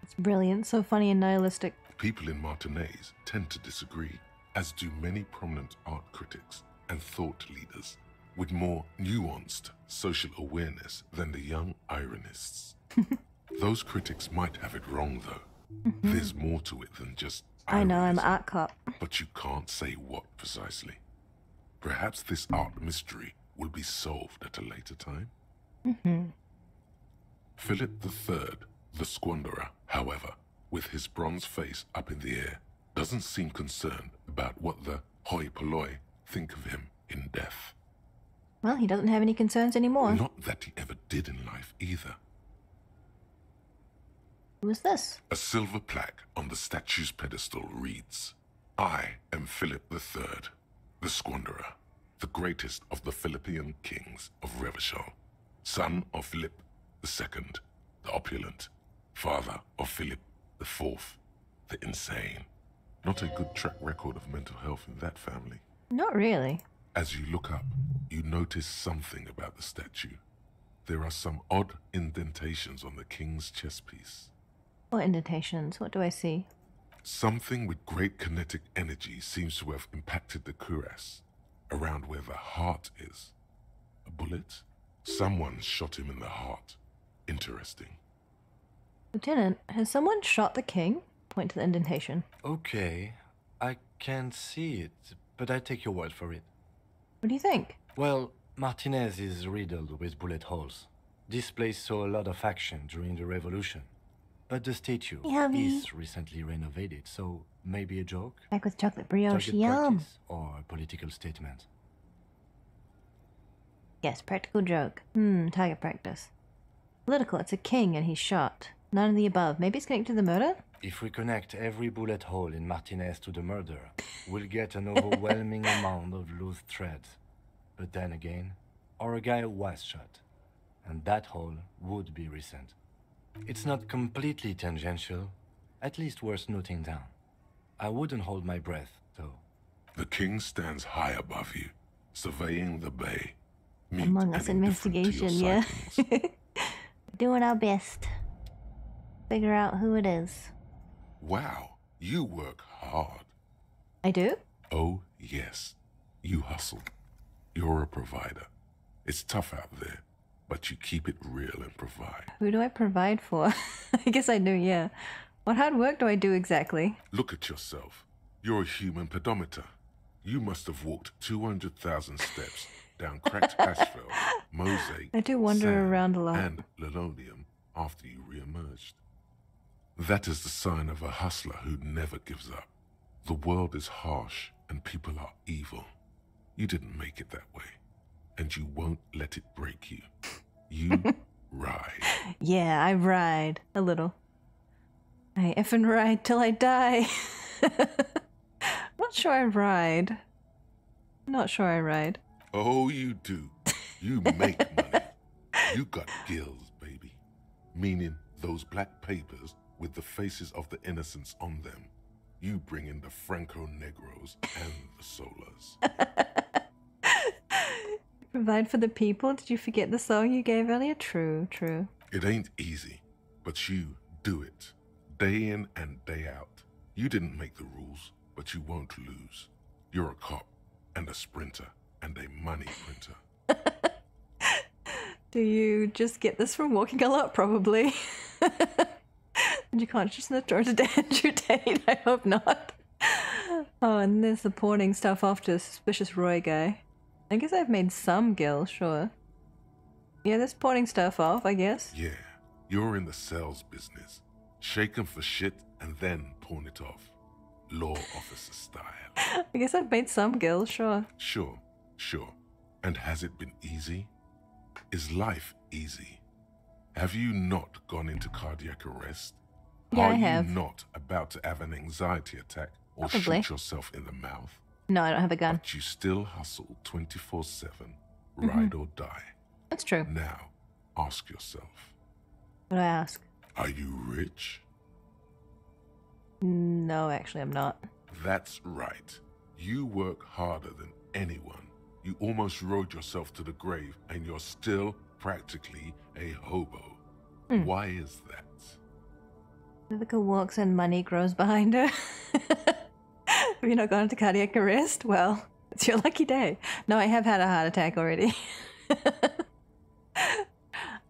It's brilliant, so funny and nihilistic. People in Martinaise tend to disagree, as do many prominent art critics and thought leaders with more nuanced social awareness than the young ironists. Those critics might have it wrong, though. There's more to it than just I know, I'm an ironism, art cop. but you can't say what precisely. Perhaps this art mystery will be solved at a later time. Philip III, the Squanderer, however, with his bronze face up in the air, doesn't seem concerned about what the hoi polloi think of him in death. Well, he doesn't have any concerns anymore. Not that he ever did in life either. Who is this? A silver plaque on the statue's pedestal reads, "I am Philip III, the Squanderer, the greatest of the Philippian kings of Revachol, son of Philip II, the opulent, father of Philip IV, the insane." Not a good track record of mental health in that family. Not really. As you look up, you notice something about the statue. There are some odd indentations on the king's chest piece. What indentations? What do I see? Something with great kinetic energy seems to have impacted the cuirass, around where the heart is. A bullet? Someone shot him in the heart. Interesting. Lieutenant, has someone shot the king? Point to the indentation. Okay, I can't see it, but I take your word for it. What do you think? Well, Martinez is riddled with bullet holes. This place saw a lot of action during the revolution. But the statue is recently renovated, so maybe a joke? Back with chocolate brioche, Target yum. practice or a political statement? Yes, practical joke. Target practice. Political, it's a king and he's shot. None of the above. Maybe it's connected to the murder? If we connect every bullet hole in Martinez to the murder, we'll get an overwhelming amount of loose threads. But then again, our guy was shot, and that hole would be recent. It's not completely tangential, at least worth noting down. I wouldn't hold my breath, though. The king stands high above you, surveying the bay. Mute Among and us indifferent to your investigation, yeah. sightings. Doing our best. Figure out who it is. Wow, you work hard. I do? Oh, yes. You hustle. You're a provider. It's tough out there, but you keep it real and provide. Who do I provide for? I guess I do, yeah. What hard work do I do exactly? Look at yourself. You're a human pedometer. You must have walked 200,000 steps down cracked asphalt, mosaic, I do wander sand, around a lot. and linoleum after you re-emerged. That is the sign of a hustler who never gives up. The world is harsh and people are evil. You didn't make it that way, and you won't let it break you. You ride. Yeah, I ride. A little. I effing ride till I die. Not sure I ride. Not sure I ride. Oh, you do. You make money. You got gills, baby. Meaning those black papers with the faces of the innocents on them. You bring in the Franco Negros and the Solas. Provide for the people? Did you forget the song you gave earlier? True, true. It ain't easy, but you do it. Day in and day out. You didn't make the rules, but you won't lose. You're a cop and a sprinter and a money printer. Do you just get this from walking a lot? Probably. Did your consciousness turn to Andrew Tate? I hope not. Oh, and there's the pawning stuff off to the Suspicious Roy guy. I guess I've made some gills, sure. Yeah, there's pawning stuff off, I guess. Yeah, you're in the sales business. Shake 'em for shit and then pawn it off. Law officer style. I guess I've made some gills, sure. Sure. And has it been easy? Is life easy? Have you not gone into cardiac arrest? Yeah, Are I have. you not about to have an anxiety attack or Probably. shoot yourself in the mouth? No, I don't have a gun. But you still hustle 24/7, ride or die. That's true. Now, ask yourself, What do I ask? are you rich? No, actually, I'm not. That's right. You work harder than anyone. You almost rode yourself to the grave and you're still practically a hobo. Why is that? Vivica walks and money grows behind her. Have you not gone into cardiac arrest? Well, it's your lucky day. No, I have had a heart attack already. I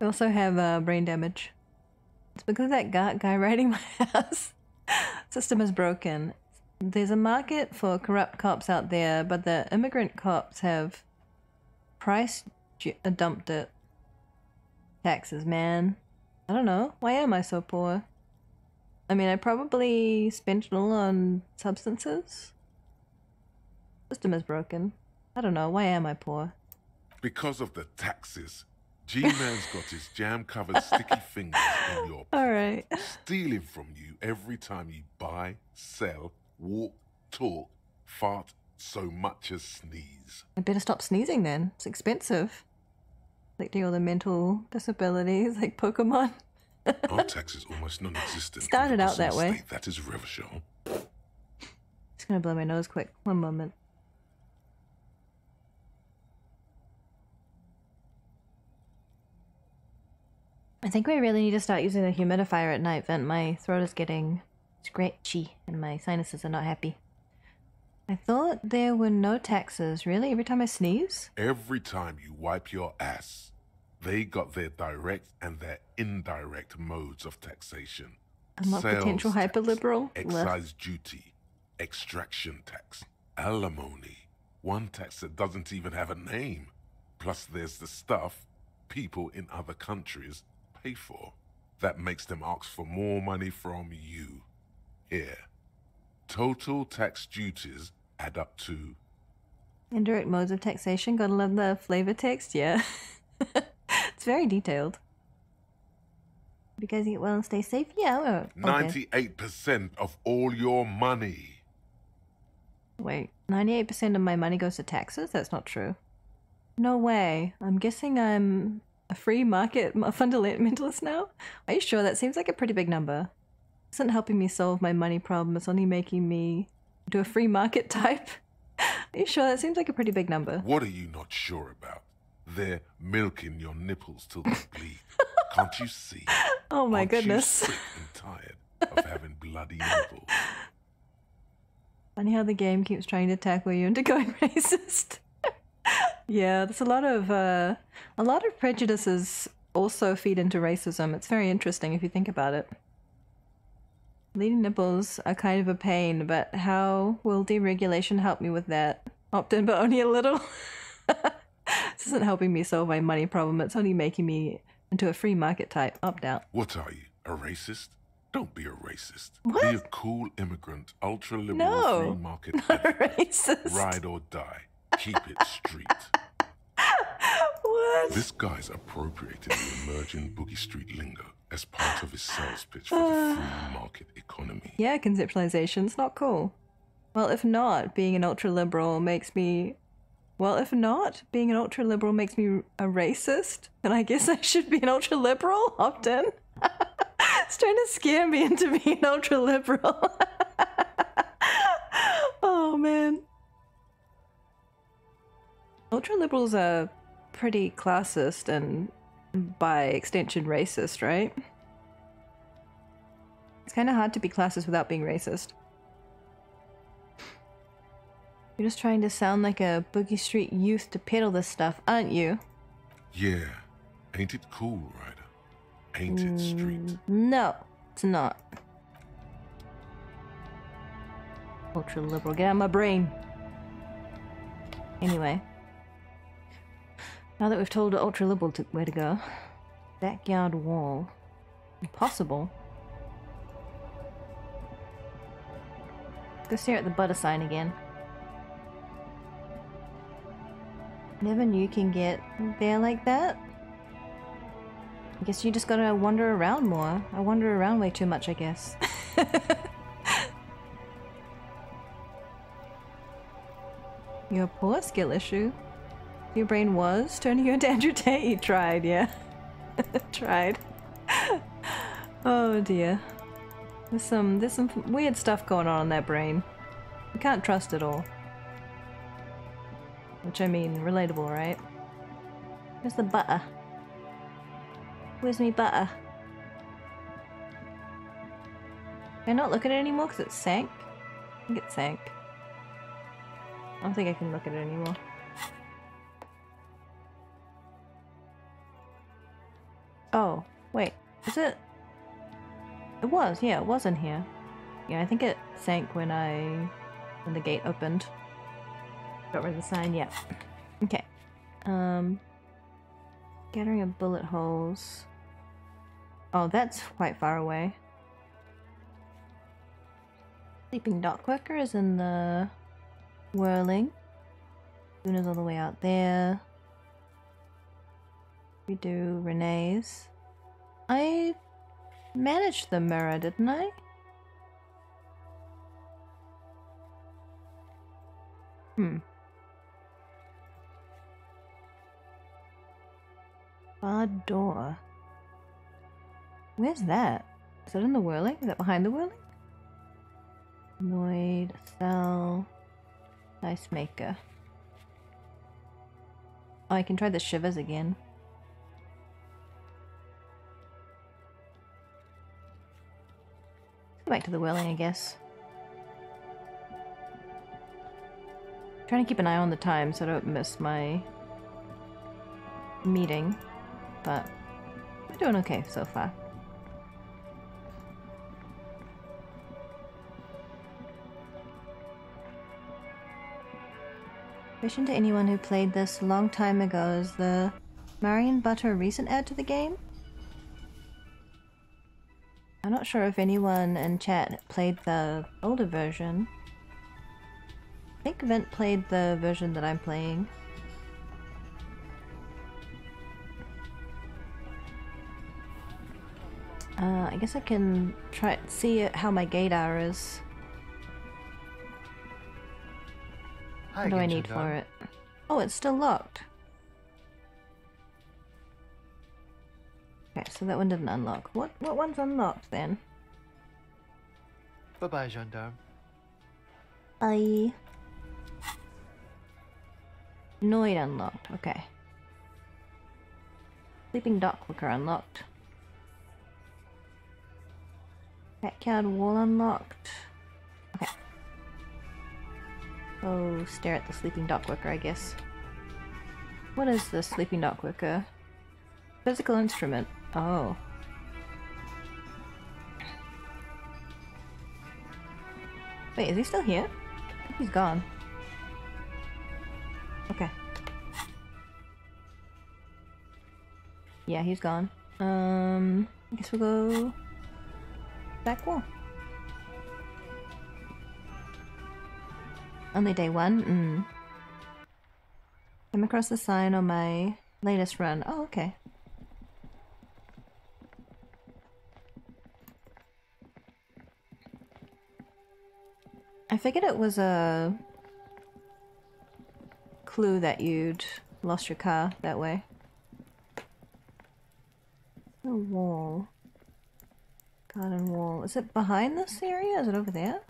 also have brain damage. It's because of that guy raiding my house. System is broken. There's a market for corrupt cops out there, but the immigrant cops have dumped it. Taxes, man. I don't know. Why am I so poor? I mean, I probably spent it all on substances. System is broken. I don't know. Why am I poor? Because of the taxes. G-Man's got his jam-covered sticky fingers in your Alright. stealing from you every time you buy, sell, walk, talk, fart, so much as sneeze. I better stop sneezing then. It's expensive. Like all the mental disabilities, like Pokemon. Our tax is almost non-existent. Started out that way. That is Revachol. Just gonna blow my nose quick. One moment. I think we really need to start using the humidifier at night, Vent. My throat is getting scratchy and my sinuses are not happy. I thought there were no taxes. Really? Every time I sneeze? Every time you wipe your ass. They got their direct and their indirect modes of taxation. Unlock potential Sales tax, hyperliberal. excise duty, extraction tax, alimony. One tax that doesn't even have a name. Plus there's the stuff people in other countries pay for. That makes them ask for more money from you. Here. Total tax duties add up to... Indirect modes of taxation. Gotta love the flavor text, yeah. It's very detailed. You guys get well and stay safe? Yeah, okay. 98% of all your money. Wait, 98% of my money goes to taxes? That's not true. No way. I'm guessing I'm a free market fundamentalist now? Are you sure? That seems like a pretty big number. It isn't helping me solve my money problem, it's only making me do a free market type. Are you sure? That seems like a pretty big number. What are you not sure about? They're milking your nipples till they bleed. Can't you see? Oh my Aren't goodness. you sick and tired of having bloody nipples? Funny how the game keeps trying to tackle you into going racist. Yeah, there's a lot of prejudices also feed into racism. It's very interesting if you think about it. Bleeding nipples are kind of a pain, but how will deregulation help me with that? Opt in, but only a little. This isn't helping me solve my money problem. It's only making me into a free market type. Opt out. What are you, a racist? Don't be a racist. What? Be a cool immigrant, ultra-liberal No, free market not a advocate. racist. Ride or die. Keep it street. What? This guy's appropriated the emerging Boogie Street lingo as part of his sales pitch for the free market economy. Yeah, conceptualization's not cool. Well, if not, being an ultra-liberal makes me... Well, if not, being an ultra-liberal makes me a racist, then I guess I should be an ultra-liberal? Opt in? It's trying to scare me into being ultra-liberal. Oh, man. Ultra-liberals are pretty classist and, by extension, racist, right? It's kind of hard to be classist without being racist. You're just trying to sound like a Boogie Street youth to peddle this stuff, aren't you? Yeah. Ain't it cool, Ryder? Ain't it street? No, it's not. Ultra liberal, get out of my brain. Anyway. Now that we've told the ultra liberal where to go. Backyard wall. Impossible. Go stare at the butter sign again. Never knew you can get there like that. I guess you just gotta wander around more. I wander around way too much, I guess. Your poor skill issue. Your brain was turning you into Andrew Tate. You tried, yeah. Tried. Oh dear. There's some weird stuff going on in that brain. You can't trust it all. Which I mean, relatable, right? Where's the butter? Where's me butter? Can I not look at it anymore because it sank? I think it sank. I don't think I can look at it anymore. Oh, wait. Is it? It was, yeah, it was in here. Yeah, I think it sank when the gate opened. Got rid of the sign, yeah. Okay. Gathering of bullet holes. Oh, that's quite far away. Sleeping dock worker is in the whirling. Luna's all the way out there. We do Renee's. I managed the mirror, didn't I? Bar door. Where's that? Is that in the whirling? Is that behind the whirling? Noid, cell, ice maker. Oh, I can try the shivers again. Let's go back to the whirling, I guess. Trying to keep an eye on the time so I don't miss my meeting. but we're doing okay so far. Question to anyone who played this a long time ago, is the Marion Butter a recent add to the game? I'm not sure if anyone in chat played the older version. I think Vint played the version that I'm playing. I guess I can try see how my gaydar is. What do I need for it? Oh, it's still locked. Okay, so that one didn't unlock. What one's unlocked then? Bye-bye, gendarme. Bye. Noid unlocked. Okay. Sleeping Dockworker unlocked. Backyard wall unlocked. Okay. Oh, stare at the sleeping dockworker, I guess. What is this sleeping dockworker? Physical instrument. Oh. Wait, is he still here? I think he's gone. Okay. Yeah, he's gone. I guess we'll go back wall. Only day one? Came across the sign on my latest run. Oh, okay. I figured it was a clue that you'd lost your car that way. A wall. Garden wall. Is it behind this area? Is it over there?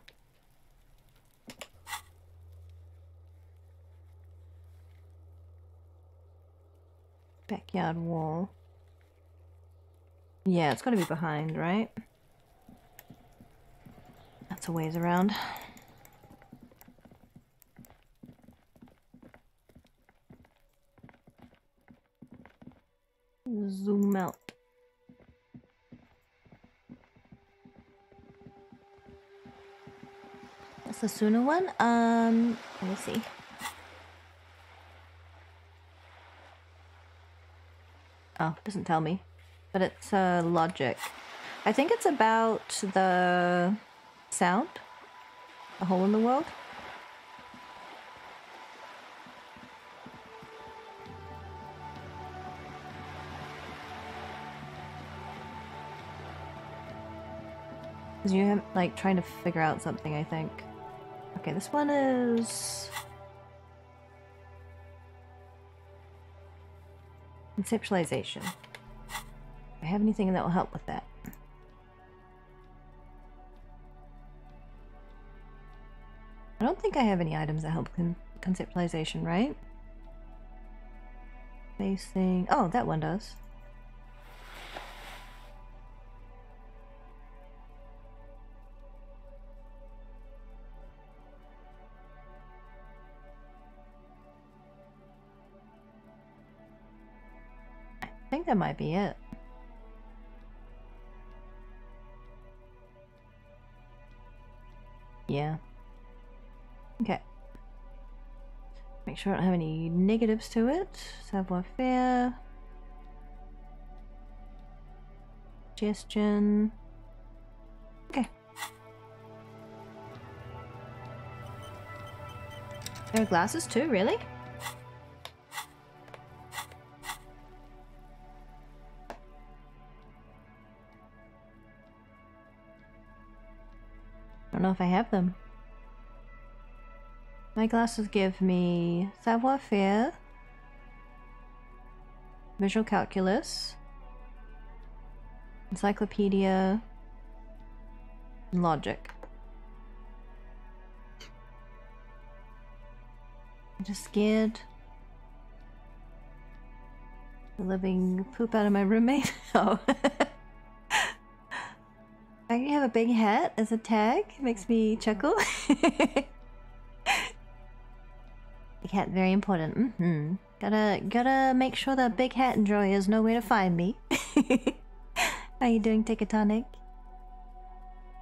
Backyard wall. Yeah, it's gotta be behind, right? That's a ways around. Zoom out. That's the sooner one. Let me see. Oh, it doesn't tell me. But it's logic. I think it's about the sound. A hole in the world. Because you have, like, trying to figure out something, I think. Okay, this one is... conceptualization. Do I have anything that will help with that? I don't think I have any items that help conceptualization, right? Facing... oh, that one does. I think that might be it. Yeah. Okay. Make sure I don't have any negatives to it. Savoir-faire. Suggestion. Okay. There are glasses too, really? I don't know if I have them. My glasses give me savoir-faire, visual calculus, encyclopedia, and logic. I'm just scared. The living poop out of my roommate. Oh. I have a big hat as a tag. It makes me chuckle. Big hat, very important. Mm-hmm. Gotta make sure that big hat enjoyers know where to find me. How you doing, Tikatonic?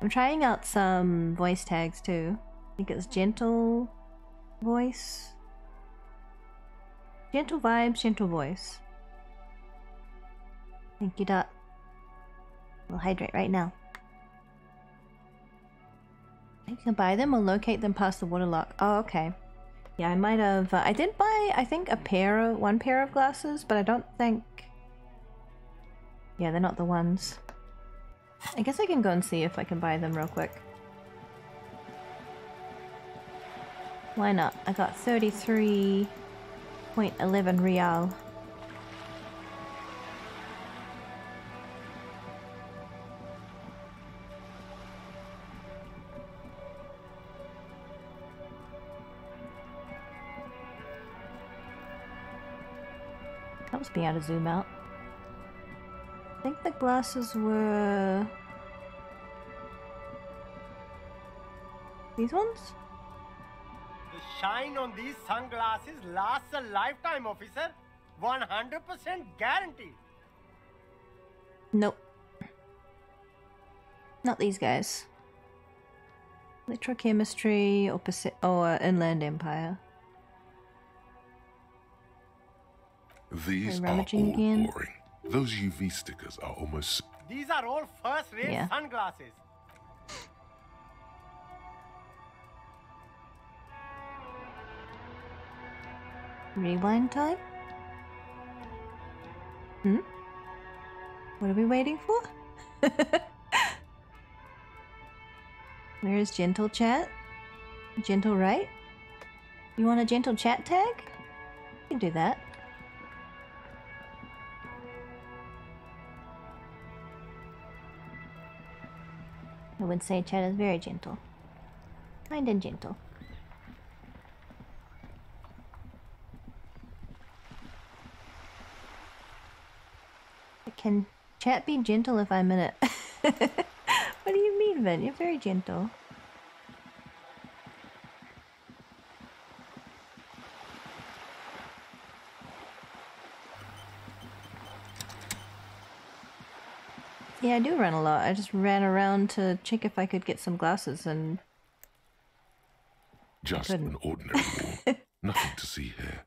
I'm trying out some voice tags too. I think it's gentle voice. Gentle vibes, gentle voice. Thank you, Dot. We'll hydrate right now. You can buy them or locate them past the waterlock. Oh, okay. Yeah, I might have. I did buy, I think, one pair of glasses, but I don't think. Yeah, they're not the ones. I guess I can go and see if I can buy them real quick. Why not? I got 33.11 real. Helps me out to zoom out. I think the glasses were these ones? The shine on these sunglasses lasts a lifetime, officer. 100% guaranteed. Nope. Not these guys. Electrochemistry or Inland Empire. These are all again. boring. Those UV stickers are almost... These are all first-rate sunglasses. Rewind time? Hmm? What are we waiting for? Where is gentle chat? Gentle right? You want a gentle chat tag? You can do that. I would say chat is very gentle. Kind and gentle. Can chat be gentle if I'm in it? What do you mean, Vin? You're very gentle. Yeah, I do run a lot. I just ran around to check if I could get some glasses and... Just an ordinary wall. Nothing to see here.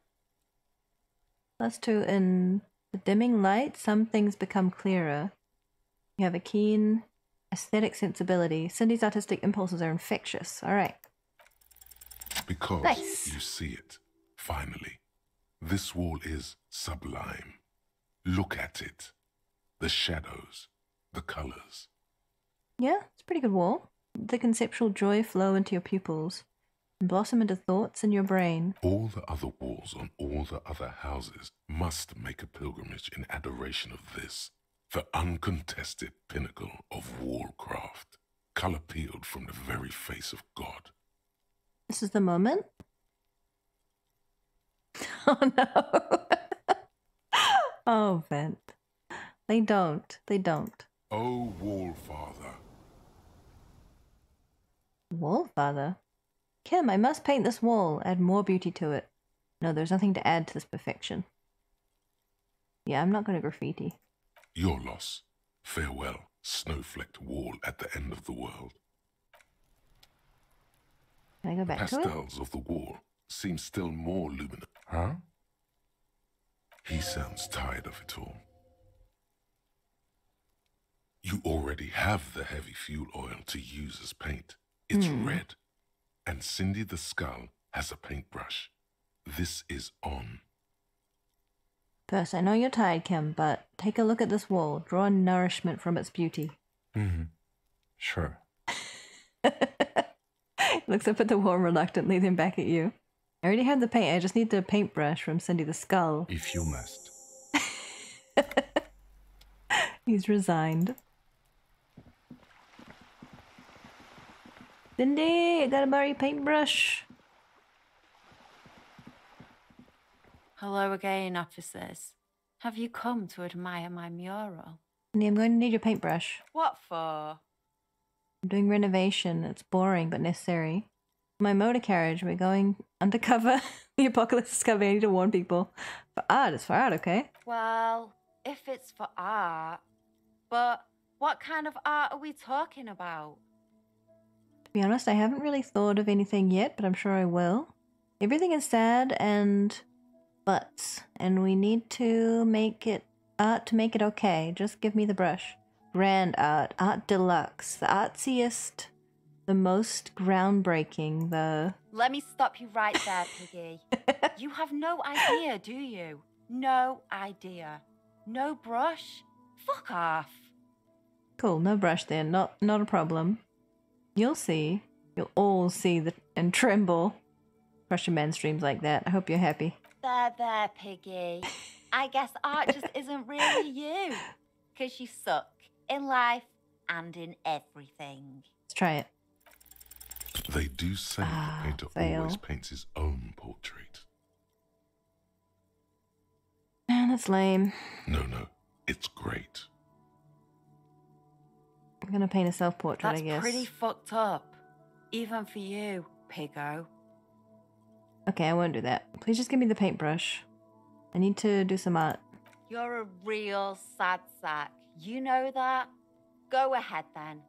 +2 in the dimming light, some things become clearer. You have a keen aesthetic sensibility. Cindy's artistic impulses are infectious. Alright. Because nice. You see it. Finally. This wall is sublime. Look at it. The shadows. The colors. Yeah, it's a pretty good wall. The conceptual joy flow into your pupils and blossom into thoughts in your brain. All the other walls on all the other houses must make a pilgrimage in adoration of this, the uncontested pinnacle of wallcraft, color peeled from the very face of God. This is the moment? Oh no. Oh, Vent. They don't. They don't. Oh, Wallfather. Wallfather? Kim, I must paint this wall, add more beauty to it. No, there's nothing to add to this perfection. Yeah, I'm not going to graffiti. Your loss. Farewell, snow-flecked wall at the end of the world. Can I go back to it? Pastels of the wall seem still more luminous. Huh? He sounds tired of it all. You already have the heavy fuel oil to use as paint. It's red. And Cindy the Skull has a paintbrush. This is on. First, I know you're tired, Kim, but take a look at this wall. Draw nourishment from its beauty. Sure. Looks up at the wall reluctantly, then back at you. I already have the paint. I just need the paintbrush from Cindy the Skull. If you must. He's resigned. Cindy, I gotta borrow your paintbrush. Hello again, officers. Have you come to admire my mural? Cindy, I'm going to need your paintbrush. What for? I'm doing renovation. It's boring but necessary. My motor carriage. We're going undercover. The apocalypse is coming. I need to warn people. For art, it's for art, okay? Well, if it's for art, but what kind of art are we talking about? To be honest, I haven't really thought of anything yet, but I'm sure I will. Everything is sad and butts, and we need to make it art to make it okay. Just give me the brush. Grand art, art deluxe, the artsiest, the most groundbreaking, the... Let me stop you right there, Piggy. You have no idea, do you? No idea. No brush? Fuck off. Cool, no brush then, not a problem. You'll see. You'll all see and tremble. Russian man streams like that. I hope you're happy. There, Piggy. I guess art just isn't really you. 'Cause you suck in life and in everything. Let's try it. They do say the painter fail. always paints his own portrait. Man, that's lame. No, it's great. I'm gonna paint a self-portrait, I guess. That's pretty fucked up. Even for you, Piggo. Okay, I won't do that. Please just give me the paintbrush. I need to do some art. You're a real sad sack. You know that? Go ahead then.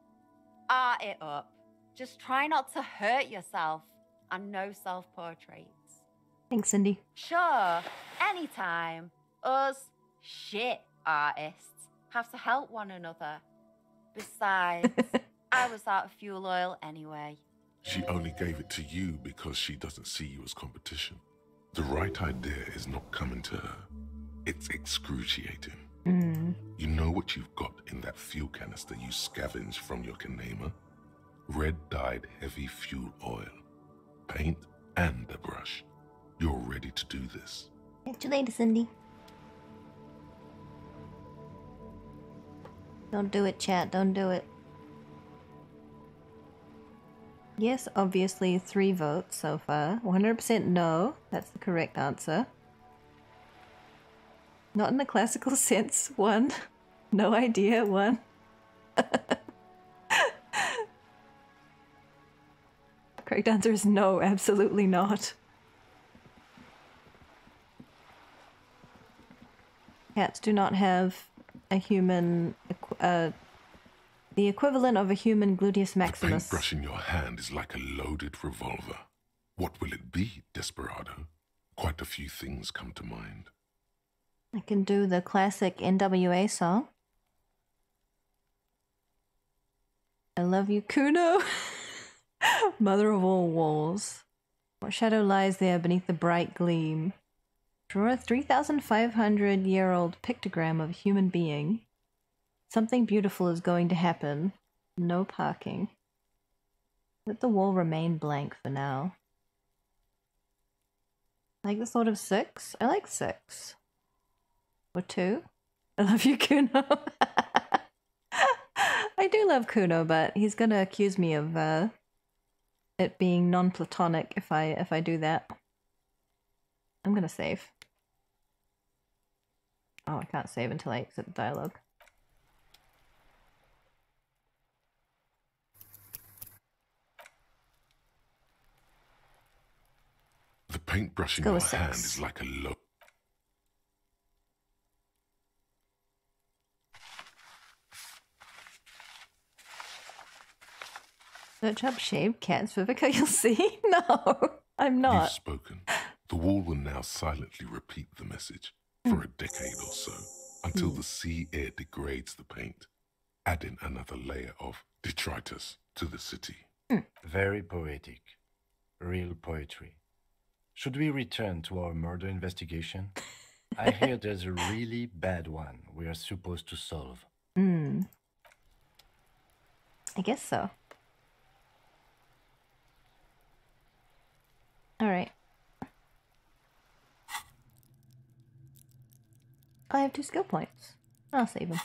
Art it up. Just try not to hurt yourself. And no self-portraits. Thanks, Cindy. Sure, anytime. Us shit artists have to help one another. Besides, I was out of fuel oil anyway. She only gave it to you because she doesn't see you as competition. The right idea is not coming to her. It's excruciating. You know what you've got in that fuel canister you scavenged from your Kanema? Red-dyed heavy fuel oil, paint, and a brush. You're ready to do this. Catch you later, Cindy. Don't do it, chat. Don't do it. Yes, obviously 3 votes so far. 100% no. That's the correct answer. Not in the classical sense. 1. No idea. 1. Correct answer is no, absolutely not. Cats do not have a human, the equivalent of a human gluteus maximus. The paintbrush in your hand is like a loaded revolver. What will it be, Desperado? Quite a few things come to mind. I can do the classic NWA song. I love you, Kuno. Mother of all walls. What shadow lies there beneath the bright gleam? Draw a 3,500-year-old pictogram of a human being. Something beautiful is going to happen. No parking. Let the wall remain blank for now. Like the thought of 6? I like 6. Or 2? I love you, Kuno. I do love Kuno, but he's gonna accuse me of it being non-platonic if I do that. I'm gonna save. Oh, I can't save until I exit the dialogue. The paintbrush in your hand is like a load. Search up shaved cats, Vivica, you'll see. No, I'm not. You've spoken. The wall will now silently repeat the message for a decade or so, until the sea air degrades the paint, adding another layer of detritus to the city. Very poetic. Real poetry. Should we return to our murder investigation? I hear there's a really bad one we are supposed to solve. I guess so. Alright. I have 2 skill points. I'll save them.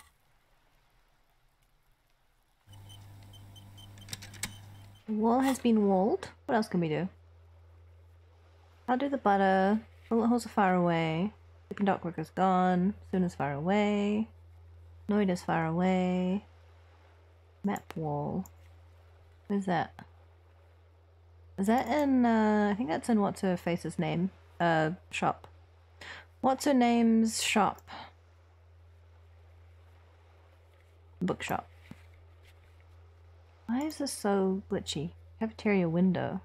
The wall has been walled. What else can we do? I'll do the butter. Bullet holes are far away. Sleeping dock worker's gone. Soon is far away. Noid is far away. Map wall. Where's that? Is that in, I think that's in What's Her Face's name? Shop. What's Her Name's shop? Bookshop. Why is this so glitchy? Cafeteria window.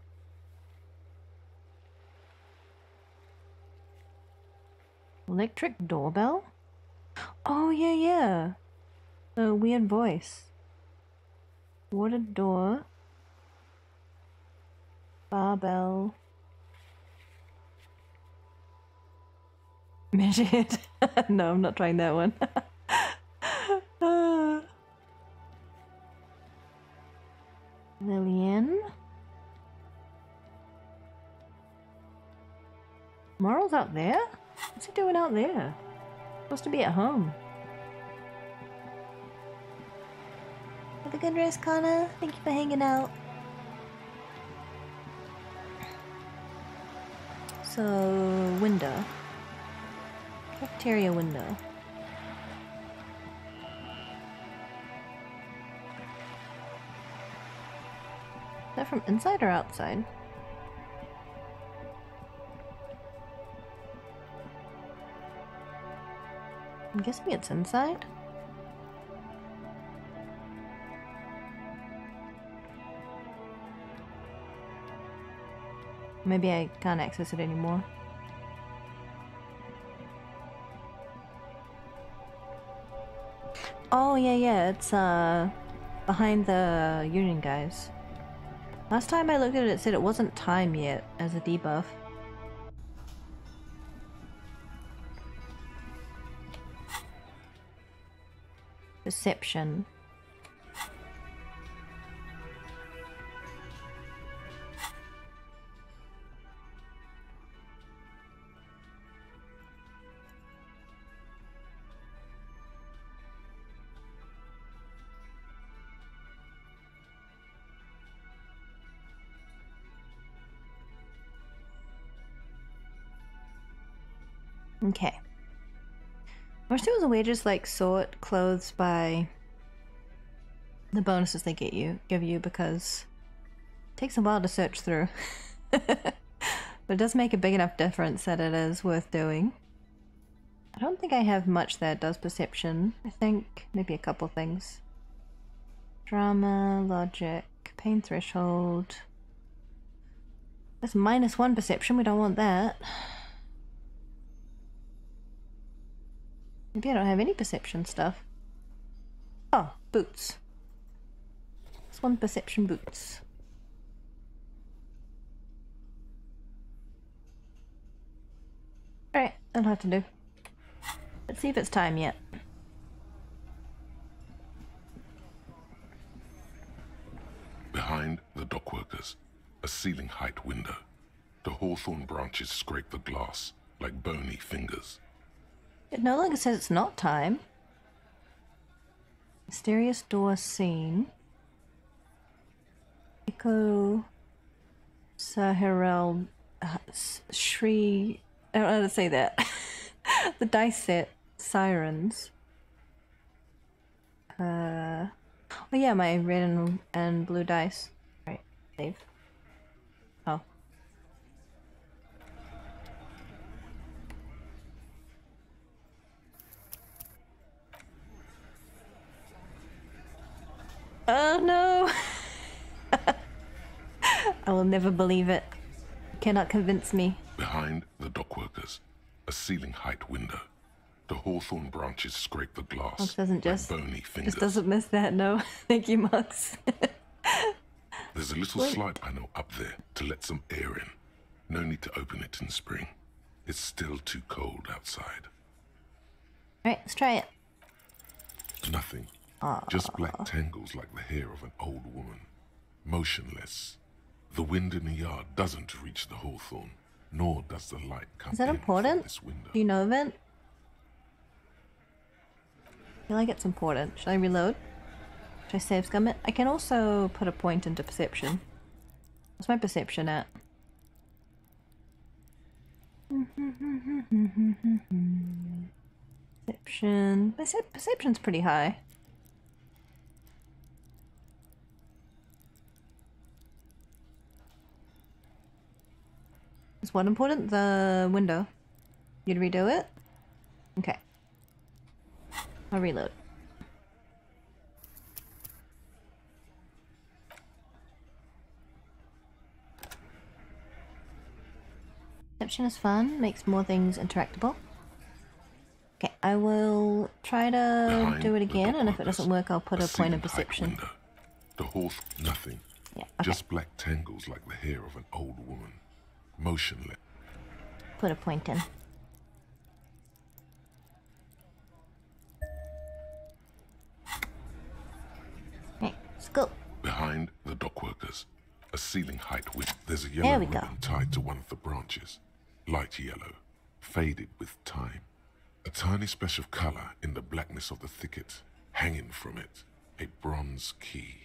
Electric doorbell? Oh, yeah, yeah. The weird voice. Water door. Barbell. Measured. No, I'm not trying that one. Lillian. Moral's out there? What's he doing out there? Supposed to be at home. Have a good rest, Connor. Thank you for hanging out. So, window. Cafeteria window. Is that from inside or outside? I'm guessing it's inside. Maybe I can't access it anymore. Oh yeah, yeah, it's behind the Union guys. Last time I looked at it, it said it wasn't time yet as a debuff. Perception. Okay. I wish there was a way to just like sort clothes by the bonuses they give you, because it takes a while to search through. But it does make a big enough difference that it is worth doing. I don't think I have much that does perception. I think maybe a couple things. Drama, logic, pain threshold. That's -1 perception, we don't want that. Maybe I don't have any perception stuff. Oh, boots. It's 1 perception boots. Alright, that'll have to do. Let's see if it's time yet. Behind the dockworkers, a ceiling height window. The hawthorn branches scrape the glass like bony fingers. It no longer says it's not time. Mysterious door seen. Echo Sahirel Shri. I don't know how to say that. The dice set. Sirens. Oh yeah, my red and blue dice. Right, save. Oh. Oh no! I will never believe it. You cannot convince me. Behind the dockworkers, a ceiling height window. The hawthorn branches scrape the glass Mox doesn't like bony fingers. just doesn't miss that, no. Thank you, Mox. There's a little slide panel up there to let some air in. No need to open it in spring. It's still too cold outside. Alright, let's try it. Nothing. Just black tangles like the hair of an old woman. Motionless. The wind in the yard doesn't reach the hawthorn, nor does the light come Is that in important? from this window. Do you know of it? I feel like it's important. Should I reload? Should I save scum it? I can also put a point into perception. What's my perception at? Perception. Perception's pretty high. Is what important? The window. You'd redo it? Okay. I'll reload. Perception is fun, makes more things interactable. Okay, I will try to do it again, and if it doesn't work, I'll put a point of perception. Window. The Hawth, nothing. Yeah, okay. Just black tangles like the hair of an old woman. Motionless. Put a point in. Okay, let's go. Behind the dockworkers, a ceiling height with there's a yellow ribbon go. tied to one of the branches. Light yellow, faded with time. A tiny splash of color in the blackness of the thicket. Hanging from it, a bronze key.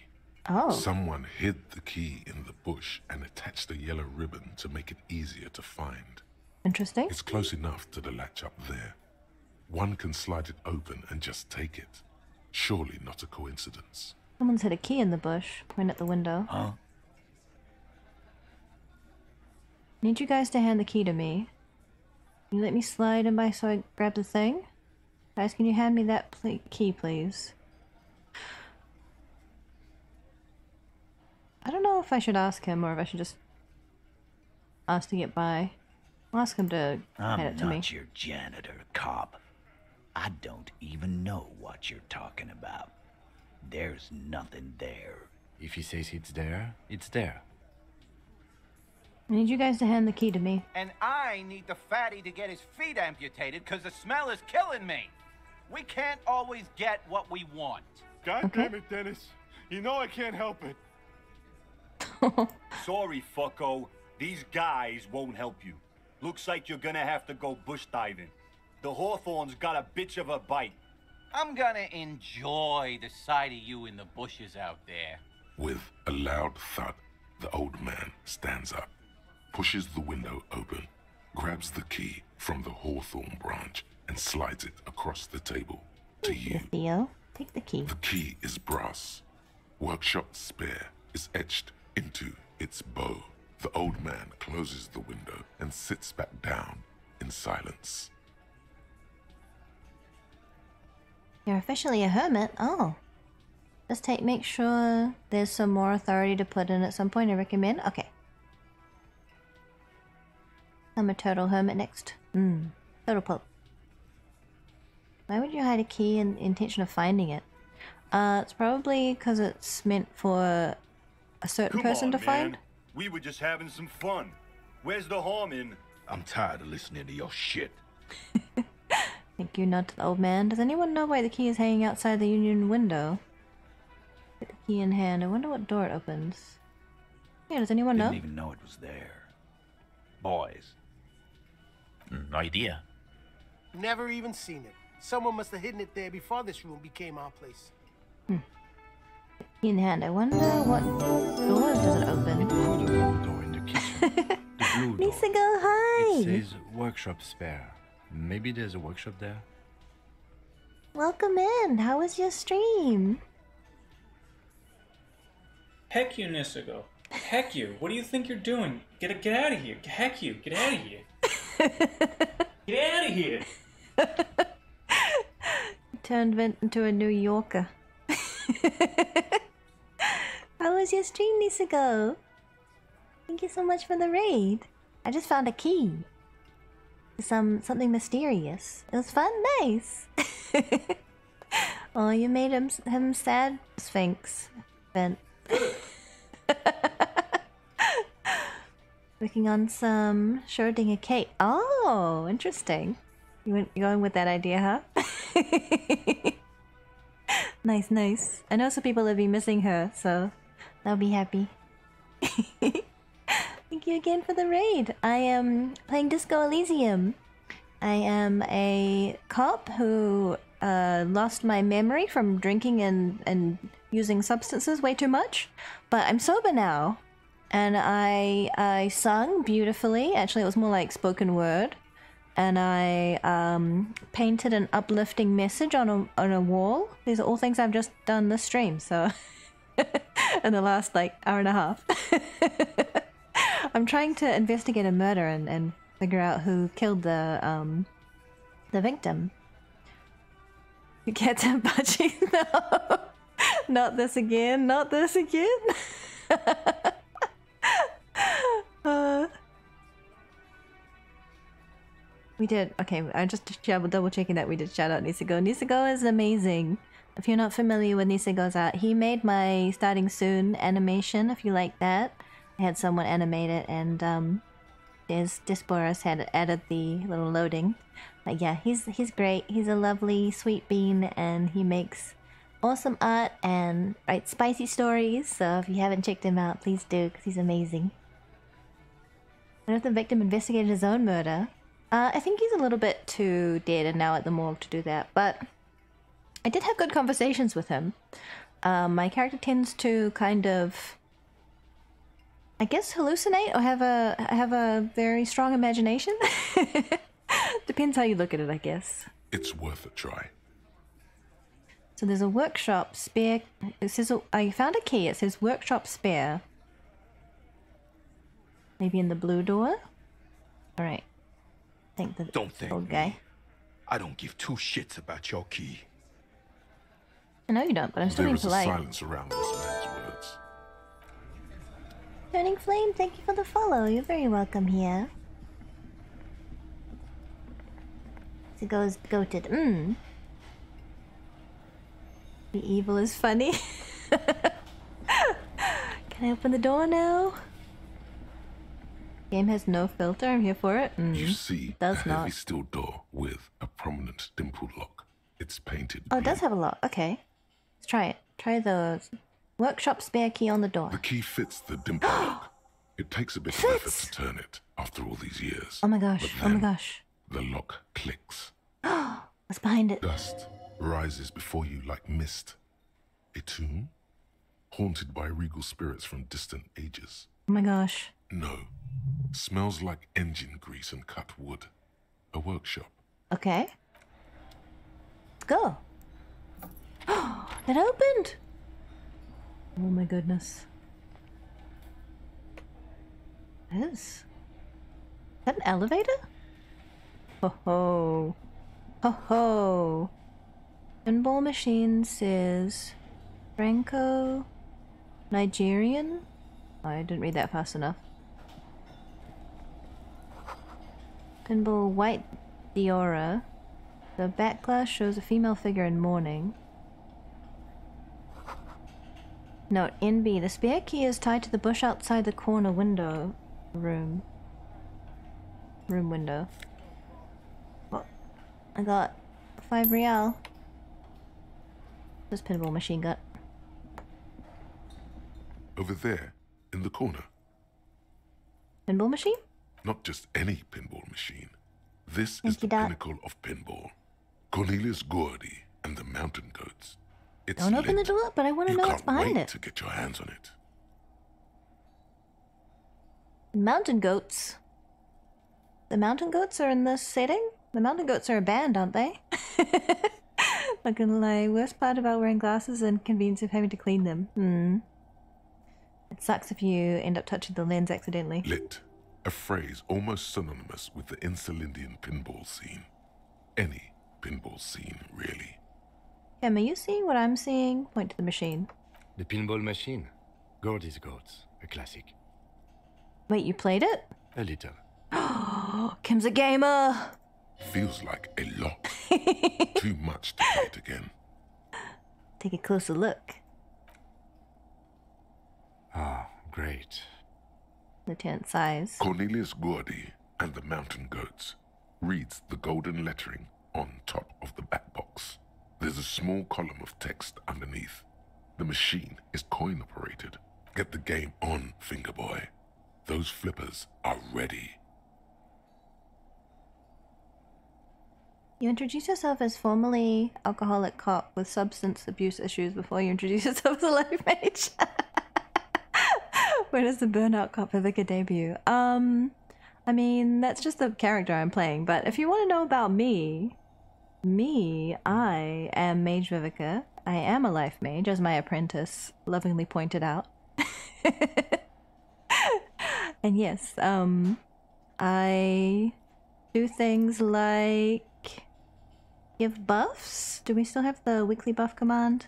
Oh. Someone hid the key in the bush and attached a yellow ribbon to make it easier to find. Interesting. It's close enough to the latch up there. One can slide it open and just take it. Surely not a coincidence. Someone's hid a key in the bush. Point at the window. Huh? Need you guys to hand the key to me. Can you let me slide in by so I grab the thing? Guys, can you hand me that key, please? I don't know if I should ask him or if I should just ask to get by. I'll ask him to hand it to me. I'm not your janitor, cop. I don't even know what you're talking about. There's nothing there. If he says it's there, it's there. I need you guys to hand the key to me. And I need the fatty to get his feet amputated because the smell is killing me. We can't always get what we want. God damn it, Dennis. You know I can't help it. Sorry, fucko. These guys won't help you. Looks like you're gonna have to go bush diving. The Hawthorne's got a bitch of a bite. I'm gonna enjoy the sight of you in the bushes out there. With a loud thud, the old man stands up, pushes the window open, grabs the key from the hawthorn branch, and slides it across the table to you. Theo, take the key. The key is brass. Workshop spare is etched into its bow. The old man closes the window and sits back down in silence. You're officially a hermit. Oh. Just make sure there's some more authority to put in at some point, I recommend. Okay. I'm a turtle hermit next. Turtle pulp. Why would you hide a key in the intention of finding it? It's probably because it's meant for a certain person to find. We were just having some fun. Where's the harm in? I'm tired of listening to your shit. Thank you, nod to the old man. Does anyone know why the key is hanging outside the union window? Get the key in hand. I wonder what door it opens. Yeah, does anyone know? Didn't even know it was there. Boys. No idea. Never even seen it. Someone must have hidden it there before this room became our place. Key in hand. I wonder what doors does it open? It could open the door in the kitchen. The blue door. Lisa, go hi! It says workshop spare. Maybe there's a workshop there? Welcome in. How was your stream? Heck you, Nisigo. Heck you. What do you think you're doing? Get out of here. Heck you. Get out of here. Get out of here. Turned Vint into a New Yorker. How was your stream, Nisigo? Thank you so much for the raid. I just found a key. Something mysterious. It was fun, nice. Oh, you made him sad, Sphinx. Vent. Working on some Schrodinger cake. Oh, interesting. You going with that idea, huh? Nice, nice. I know some people have been missing her, so they'll be happy. Thank you again for the raid. I am playing Disco Elysium. I am a cop who lost my memory from drinking and using substances way too much, but I'm sober now. And I sung beautifully. Actually, it was more like spoken word. And I painted an uplifting message on a wall. These are all things I've just done this stream, so in the last like hour and a half. I'm trying to investigate a murder and figure out who killed the victim. You get to budgie. No. Not this again. Not this again. We did. Okay, I just double checking that we did shout out Nisego. Nisego is amazing. If you're not familiar with Nisego's art, he made my starting soon animation. If you like that, I had someone animate it, and there's Disporus had added the little loading. But yeah, he's great. He's a lovely sweet bean, and he makes awesome art and writes spicy stories. So if you haven't checked him out, please do, because he's amazing. What if the victim investigated his own murder? I think he's a little bit too dead and now at the morgue to do that, but I did have good conversations with him. My character tends to kind of, I guess, hallucinate or have a very strong imagination. Depends how you look at it, I guess. It's worth a try. So there's a workshop spare. It says I found a key. It says workshop spare. Maybe in the blue door. All right. Don't thank old guy. I don't give two shits about your key. I know you don't, but I'm still being polite. There is a silence around this man's words. Turning Flame, thank you for the follow. You're very welcome here. So goes goated. The evil is funny. Can I open the door now? Game has no filter. I'm here for it. You see it does a not. heavy steel door with a prominent dimpled lock. It's painted Oh, blue. it does have a lock. Okay. Let's try it. Try those. Workshop spare key on the door. The key fits the dimple lock. It takes a bit of effort to turn it after all these years. Oh my gosh. But Oh my then gosh. The lock clicks. What's behind it? Dust rises before you like mist. A tomb? Haunted by regal spirits from distant ages. Oh my gosh. No. Smells like engine grease and cut wood. A workshop. Okay. Let's go. It opened! Oh my goodness. It is. Is that an elevator? Ho ho. Ho ho. Pinball machine says Franco Nigerian? Oh, I didn't read that fast enough. Pinball white Diora. The back glass shows a female figure in mourning. Note, NB, the spare key is tied to the bush outside the corner window room. Room window. Oh, I got 5 real. This pinball machine got. Over there, in the corner. Pinball machine? Not just any pinball machine. This Thank is the you, Dad. pinnacle of pinball. Cornelius Gordy and the Mountain Goats. It's Don't open the lit. door, but I want to You know what's can't behind wait it. to get your hands on it. Mountain goats. The mountain goats are in this setting? The mountain goats are a band, aren't they? Not gonna lie, worst part about wearing glasses and convenience of having to clean them. It sucks if you end up touching the lens accidentally. Lit. A phrase almost synonymous with the Insulindian pinball scene. Any pinball scene, really. Em, are you seeing what I'm seeing? Point to the machine. The pinball machine. Gordy's Goats. A classic. Wait, you played it? A little. Kim's a gamer! Feels like a lot. Too much to play it again. Take a closer look. Ah, great. Lieutenant sighs. Cornelius Gordy and the Mountain Goats reads the golden lettering on top of the back box. There's a small column of text underneath. The machine is coin operated. Get the game on, Fingerboy. Those flippers are ready. You introduce yourself as formerly alcoholic cop with substance abuse issues before you introduce yourself as a life mage. Where does the burnout cop Vivica debut? I mean, that's just the character I'm playing, but if you want to know about me, I am Mage Vivica. I am a life mage, as my apprentice lovingly pointed out. And yes, I do things like give buffs. Do we still have the weekly buff command?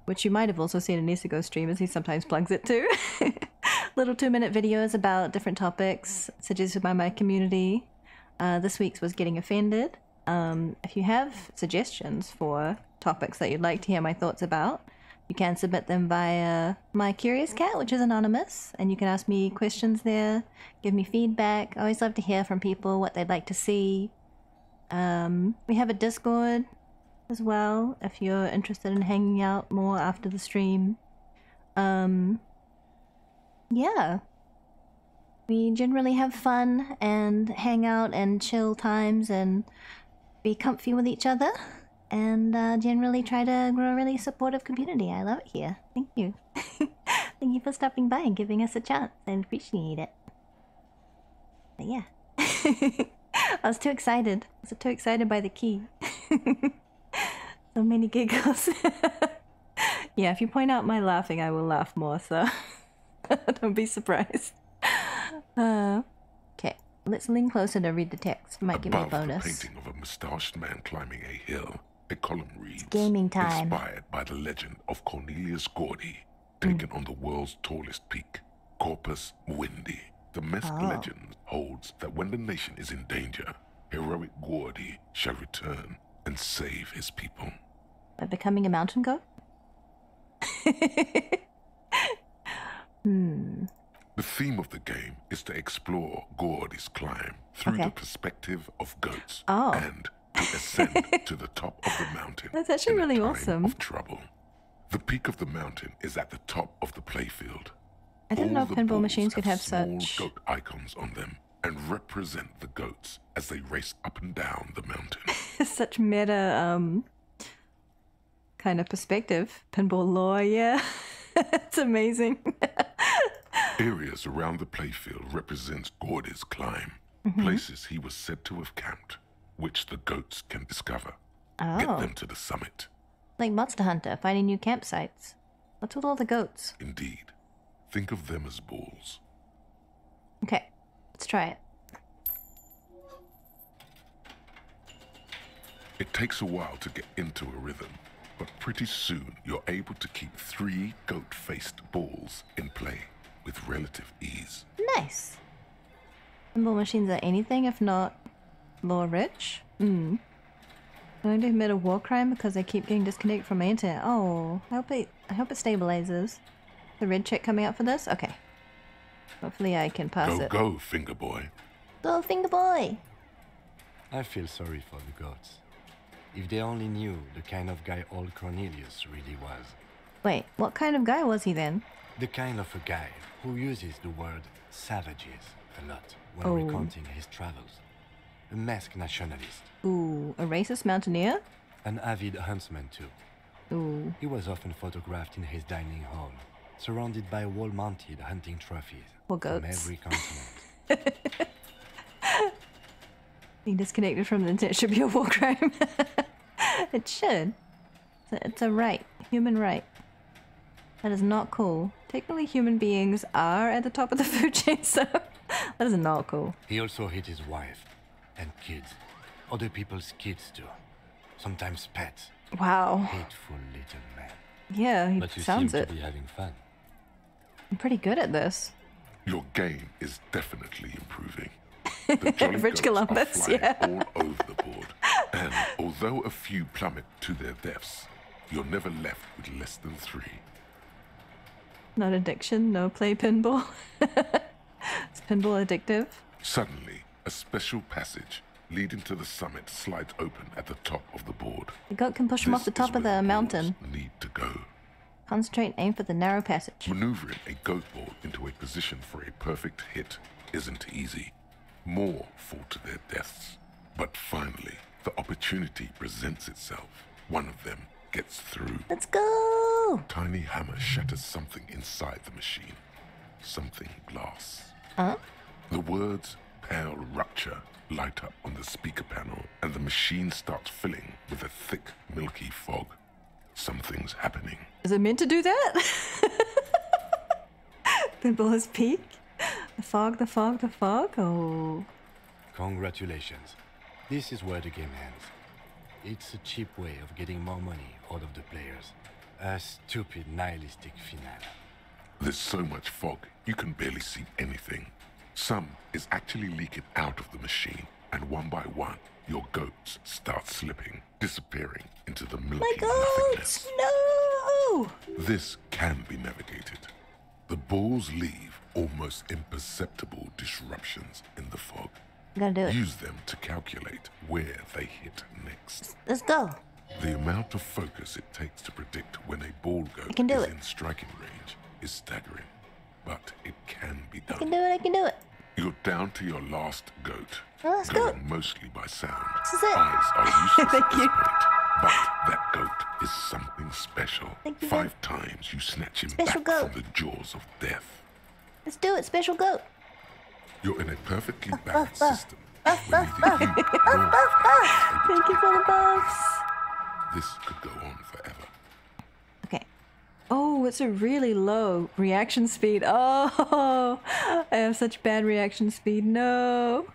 Which you might have also seen in Isago stream, as he sometimes plugs it too. Little 2-minute videos about different topics suggested by my community. This week's was getting offended. If you have suggestions for topics that you'd like to hear my thoughts about, you can submit them via my Curious Cat, which is anonymous, and you can ask me questions there, give me feedback. I always love to hear from people what they'd like to see. We have a Discord as well, if you're interested in hanging out more after the stream. Yeah. We generally have fun and hang out and chill times and be comfy with each other, and generally try to grow a really supportive community. I love it here. Thank you. Thank you for stopping by and giving us a chance. I appreciate it. But yeah. I was too excited. I was too excited by the key. So many giggles. Yeah, if you point out my laughing, I will laugh more, so don't be surprised. Okay, let's lean closer to read the text. Might give me a bonus. The painting of a moustached man climbing a hill, a column reads, it's gaming time. Inspired by the legend of Cornelius Gordy, taken on the world's tallest peak, Corpus Mundi. The Mesk legend holds that when the nation is in danger, heroic Gordy shall return and save his people. By becoming a mountain goat? The theme of the game is to explore Gordy's climb through the perspective of goats and to ascend to the top of the mountain. That's actually really awesome. Of trouble. The peak of the mountain is at the top of the playfield. I didn't know pinball machines could have small such goat icons on them and represent the goats as they race up and down the mountain. such meta kind of perspective. Pinball lore, yeah. It's amazing. Areas around the playfield represents Gordy's climb, places he was said to have camped, which the goats can discover. Get them to the summit. Like Monster Hunter, finding new campsites. What's with all the goats? Indeed. Think of them as balls. Okay, let's try it. It takes a while to get into a rhythm, but pretty soon you're able to keep 3 goat-faced balls in play with relative ease. Nice. Pinball machines are anything if not lore-rich. I'm going to commit a war crime because I keep getting disconnected from my internet. Oh, I hope it stabilizes. The red check coming up for this? Okay. Hopefully I can pass it. Go, finger boy. Go, finger boy! I feel sorry for the goats. If they only knew the kind of guy old Cornelius really was. Wait, what kind of guy was he then? The kind of a guy who uses the word savages a lot when recounting his travels. A masked nationalist. Ooh, a racist mountaineer? An avid huntsman too. Ooh. He was often photographed in his dining hall, surrounded by wall-mounted hunting trophies from every continent. Being disconnected from the internet should be a war crime. It should. It's a right. Human right. That is not cool. Technically, human beings are at the top of the food chain, so that is not cool. He also hit his wife and kids. Other people's kids too. Sometimes pets. Wow. Hateful little man. Yeah, he but you sounds seem it. to be having fun. I'm pretty good at this. Your game is definitely improving. The Jolly Rich Goats Columbus, are flying yeah. all over the board. And although a few plummet to their deaths, you're never left with less than 3. Not addiction, no play pinball. Is pinball addictive? Suddenly, a special passage leading to the summit slides open at the top of the board. The goat can push him off the top of the mountain. Need to go. Concentrate and aim for the narrow passage. Maneuvering a goat ball into a position for a perfect hit isn't easy. More fall to their deaths. But finally, the opportunity presents itself. One of them gets through. Let's go! Tiny hammer shatters something inside the machine. Something glass. Huh? The words "pale rupture" light up on the speaker panel, and the machine starts filling with a thick, milky fog. Something's happening. Is it meant to do that? Pinball's Peak? The fog, the fog, the fog? Oh. Congratulations. This is where the game ends. It's a cheap way of getting more money out of the players. A stupid nihilistic finale. There's so much fog, you can barely see anything. Some is actually leaking out of the machine, and one by one, your goats start slipping, disappearing into the milky My nothingness. goats! No! This can be navigated. The balls leave almost imperceptible disruptions in the fog. Gotta do it. Use them to calculate where they hit next. Let's go. The amount of focus it takes to predict when a ball goat can do is it. in striking range is staggering, but it can be done. I can do it, I can do it. You're down to your last goat. Last going goat. mostly by sound. This is it. Eyes are useless at Thank this you. point, but that goat is something special. Thank you, 5 times you snatch him Special back goat. from the jaws of death. Let's do it, special goat. You're in a perfectly buff, balanced buff. system. Buff, where buff, neither buff. you Buff, nor buff, buff. is able Thank to you for the buffs. This could go on forever. Okay. Oh, it's a really low reaction speed. Oh, I have such bad reaction speed. No.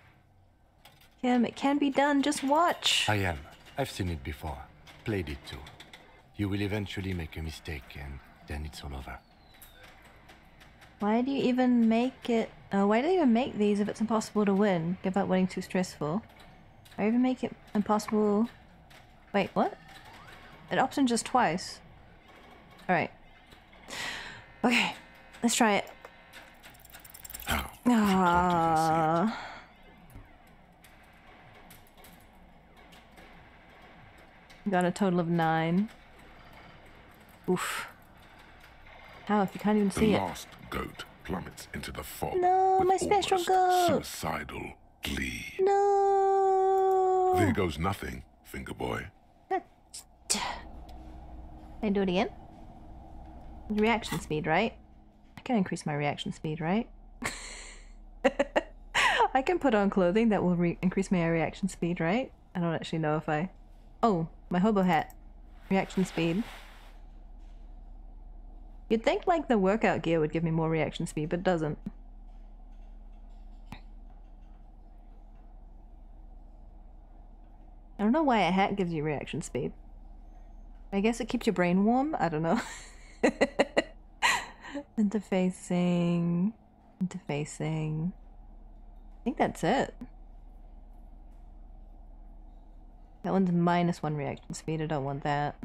Kim, it can be done. Just watch. I am. I've seen it before. Played it too. You will eventually make a mistake and then it's all over. Why do you even make it? Why do you even make these if it's impossible to win? Give up winning too stressful. Why even make it impossible? Wait, what? It opts in just twice. Alright. Okay, let's try it. Ah. Got a total of 9. Oof. How if you can't even The see it? last goat plummets into the fog No, with my special almost goat. suicidal glee. No. There goes nothing, finger boy. Can I do it again? Reaction speed, right? I can increase my reaction speed, right? I can put on clothing that will increase my reaction speed, right? I don't actually know if I... Oh, my hobo hat. Reaction speed. You'd think like the workout gear would give me more reaction speed, but it doesn't. I don't know why a hat gives you reaction speed. I guess it keeps your brain warm? I don't know. Interfacing. Interfacing. I think that's it. That one's -1 reaction speed. I don't want that.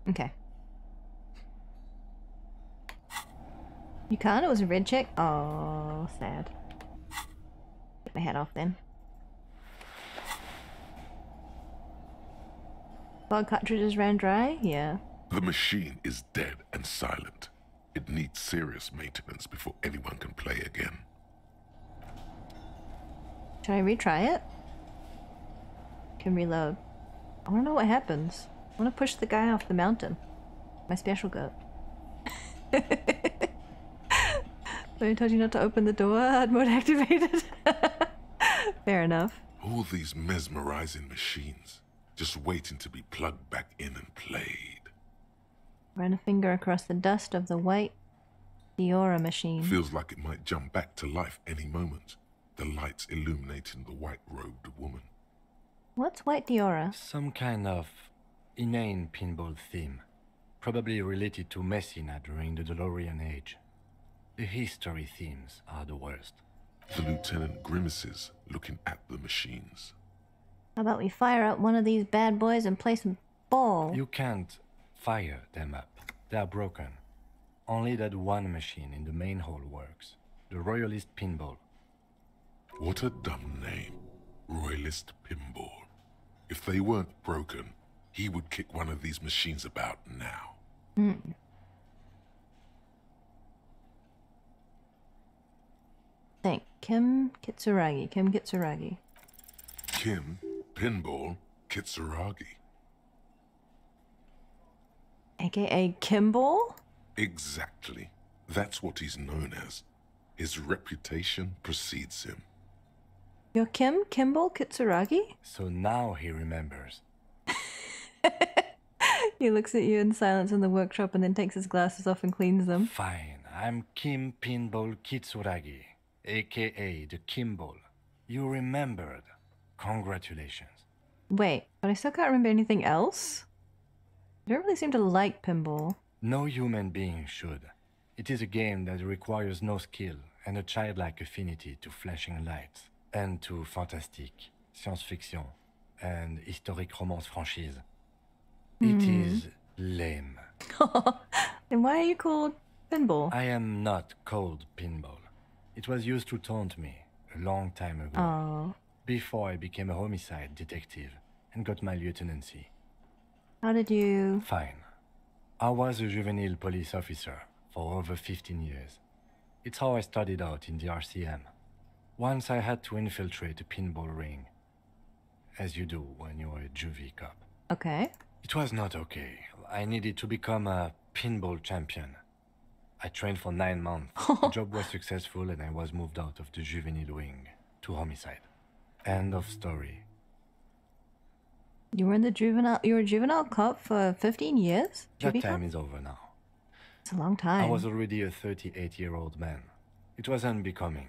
Okay. You can't? It was a red check? Oh, sad. Get my hat off then. Fog cartridges ran dry? Yeah. The machine is dead and silent. It needs serious maintenance before anyone can play again. Should I retry it? Can reload. I wanna know what happens. I wanna push the guy off the mountain. My special goat. So I told you not to open the door, hard mode activated. Fair enough. All these mesmerizing machines, just waiting to be plugged back in and played. Run a finger across the dust of the white Diora machine. Feels like it might jump back to life any moment. The lights illuminating the white-robed woman. What's white Diora? Some kind of inane pinball theme. Probably related to Messina during the DeLorean age. The history themes are the worst. The lieutenant grimaces, looking at the machines. How about we fire up one of these bad boys and play some ball? You can't fire them up. They are broken. Only that one machine in the main hall works. The Royalist Pinball. What a dumb name. Royalist Pinball. If they weren't broken, he would kick one of these machines about now. Think. Kim Kitsuragi. Kim Kitsuragi. Kim Pinball Kitsuragi. AKA Kimball? Exactly. That's what he's known as. His reputation precedes him. You're Kim Kimball Kitsuragi? So now he remembers. He looks at you in silence in the workshop and then takes his glasses off and cleans them. Fine. I'm Kim Pinball Kitsuragi, aka the Kimball. You remembered. Congratulations. Wait, but I still can't remember anything else? You don't really seem to like pinball. No human being should. It is a game that requires no skill and a childlike affinity to flashing lights and to fantastique, science-fiction, and historic romance franchise. It is lame. Then why are you called Pinball? I am not called Pinball. It was used to taunt me a long time ago. Oh. Before I became a homicide detective and got my lieutenancy. How did you... Fine. I was a juvenile police officer for over 15 years. It's how I started out in the RCM. Once I had to infiltrate a pinball ring. As you do when you're a juvie cop. Okay. It was not okay. I needed to become a pinball champion. I trained for 9 months. The job was successful and I was moved out of the juvenile wing to homicide. End of story. You were a juvenile cop for 15 years? That time is over now. It's a long time. I was already a 38-year-old man. It was unbecoming,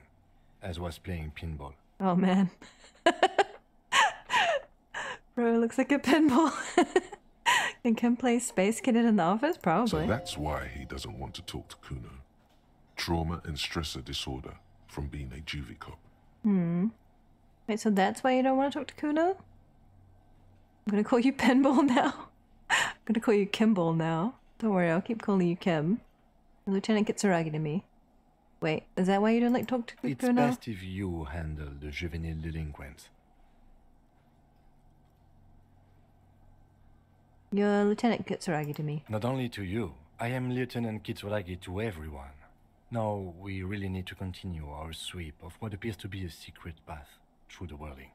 as was playing pinball. Oh man. Bro, looks like a pinball. And can play Space Cadet in the office? Probably. So that's why he doesn't want to talk to Kuno. Trauma and stressor disorder from being a juvie cop. Wait, so that's why you don't want to talk to Kuno? I'm gonna call you Pinball now. I'm gonna call you Kimball now. Don't worry, I'll keep calling you Kim. Lieutenant Kitsuragi to me. Wait, is that why you don't like to talk to It's Kuno? best if you handle the juvenile delinquents. You're Lieutenant Kitsuragi to me. Not only to you, I am Lieutenant Kitsuragi to everyone. Now, we really need to continue our sweep of what appears to be a secret path through the whirling.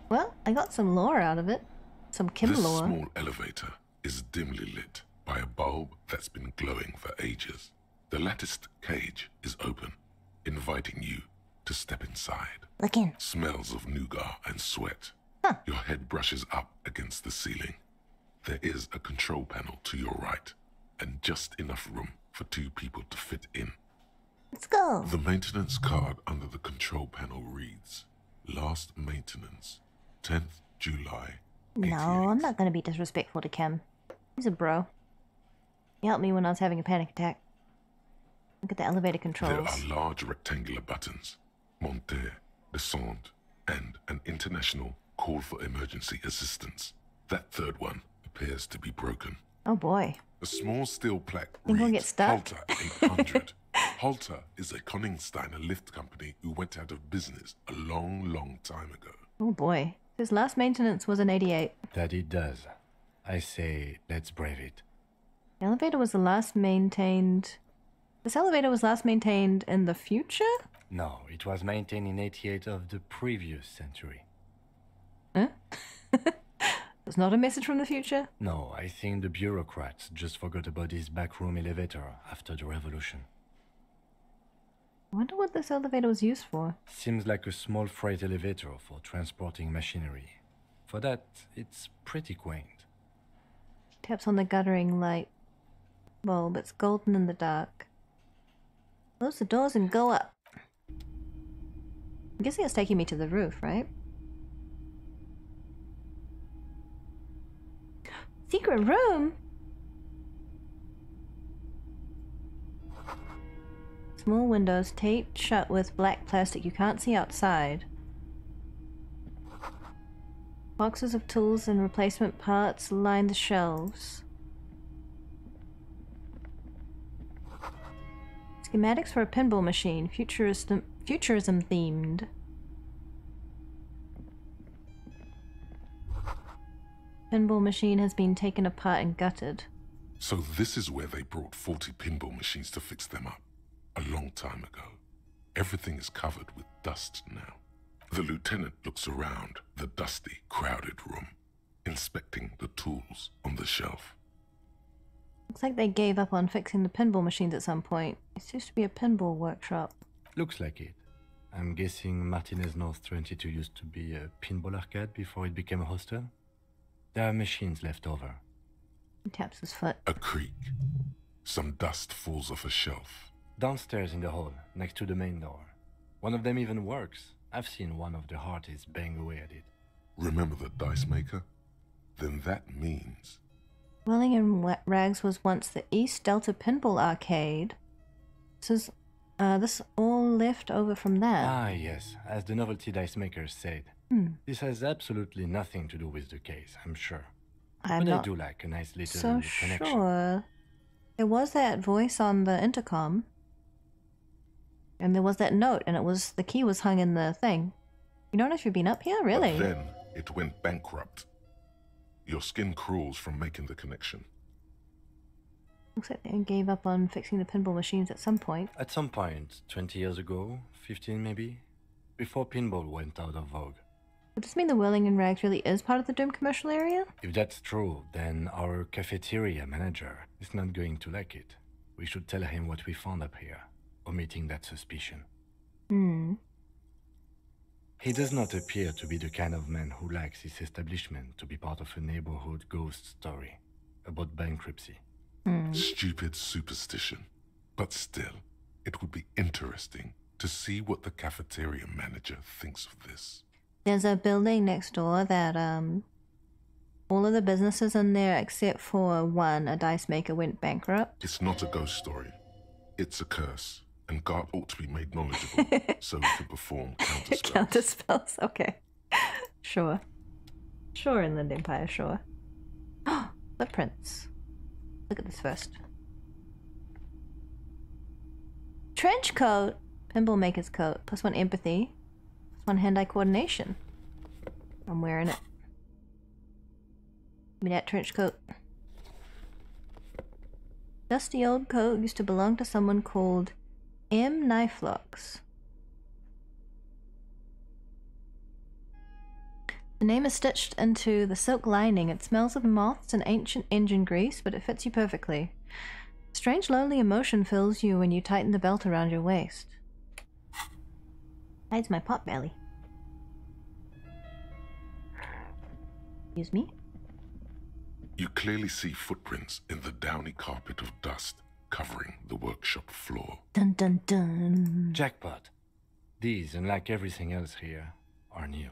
Well, I got some lore out of it. Some Kim This lore. small elevator is dimly lit by a bulb that's been glowing for ages. The latticed cage is open, inviting you to step inside. Look in. Smells of nougat and sweat. Your head brushes up against the ceiling. There is a control panel to your right, and just enough room for 2 people to fit in. Let's go. The maintenance card under the control panel reads, Last maintenance, 10th July. No, I'm not gonna be disrespectful to Kim. He's a bro. He helped me when I was having a panic attack. Look at the elevator controls. There are large rectangular buttons, monter, descend, and an international call for emergency assistance. That third one appears to be broken. Oh boy. A small steel plaque Think we'll get reads stuck? Halter 800. Halter is a Koningsteiner lift company who went out of business a long time ago. Oh boy. His last maintenance was in 88. That it does. I say, let's brave it. The elevator was the last maintained... This elevator was last maintained in the future? No, it was maintained in 88 of the previous century. Huh? It's not a message from the future? No, I think the bureaucrats just forgot about this backroom elevator after the revolution. I wonder what this elevator was used for. Seems like a small freight elevator for transporting machinery. For that, it's pretty quaint. Taps on the guttering light bulb. It's golden in the dark. Close the doors and go up. I'm guessing it's taking me to the roof, right? Secret room? Small windows taped shut with black plastic. You can't see outside. Boxes of tools and replacement parts line the shelves. Schematics for a pinball machine, futurism themed. Pinball machine has been taken apart and gutted. So this is where they brought 40 pinball machines to fix them up. A long time ago. Everything is covered with dust now. The lieutenant looks around the dusty, crowded room, inspecting the tools on the shelf. Looks like they gave up on fixing the pinball machines at some point. It used to be a pinball workshop. Looks like it. I'm guessing Martinez North 22 used to be a pinball arcade before it became a hostel. There are machines left over. He taps his foot. A creak. Some dust falls off a shelf. Downstairs in the hall, next to the main door. One of them even works. I've seen one of the hearties bang away at it. Remember the dice maker? Then that means... Welling and Rags was once the East Delta Pinball Arcade. This all left over from that. Ah, yes, as the novelty dice maker said. This has absolutely nothing to do with the case, I'm sure. I'm but not I do like a nice little so connection. sure. There was that voice on the intercom. And there was that note, and the key was hung in the thing. You don't know if you've been up here, really? But then it went bankrupt. Your skin crawls from making the connection. Looks like they gave up on fixing the pinball machines at some point. At some point, 20 years ago, 15 maybe, before pinball went out of vogue. Would this mean the Whirling and Rags really is part of the doomed commercial area? If that's true, then our cafeteria manager is not going to like it. We should tell him what we found up here, omitting that suspicion. He does not appear to be the kind of man who likes his establishment to be part of a neighborhood ghost story about bankruptcy. Stupid superstition. But still, it would be interesting to see what the cafeteria manager thinks of this. There's a building next door that all of the businesses in there except for one, a dice maker, went bankrupt. It's not a ghost story. It's a curse, and God ought to be made knowledgeable so he can perform counterspells. Counterspells, okay. Sure. Sure, Inland Empire, sure. Footprints. Look at this first. Trench coat. Pinball maker's coat. +1 empathy. +1 hand-eye coordination. I'm wearing it. Give me that trench coat. Dusty old coat used to belong to someone called M. Knifelocks. The name is stitched into the silk lining. It smells of moths and ancient engine grease, but it fits you perfectly. Strange lonely emotion fills you when you tighten the belt around your waist. Hides my pot belly. Excuse me? You clearly see footprints in the downy carpet of dust covering the workshop floor. Dun dun dun. Jackpot. These, unlike everything else here, are new.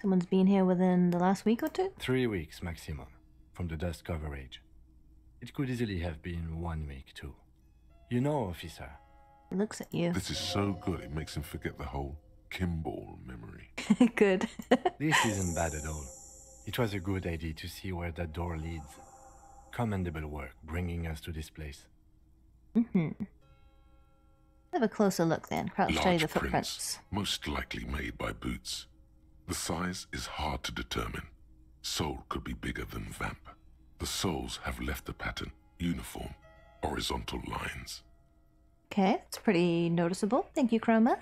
Someone's been here within the last week or two? 3 weeks maximum, from the dust coverage. It could easily have been 1 week too. You know, officer. It looks at you. This is so good it makes him forget the whole Kimball memory. Good. This isn't bad at all. It was a good idea to see where that door leads. Commendable work bringing us to this place. Have a closer look then. Crouch study Large the prints, footprints. most likely made by boots. The size is hard to determine. Sole could be bigger than vamp. The soles have left a pattern, uniform, horizontal lines. Okay, it's pretty noticeable. Thank you, Chroma.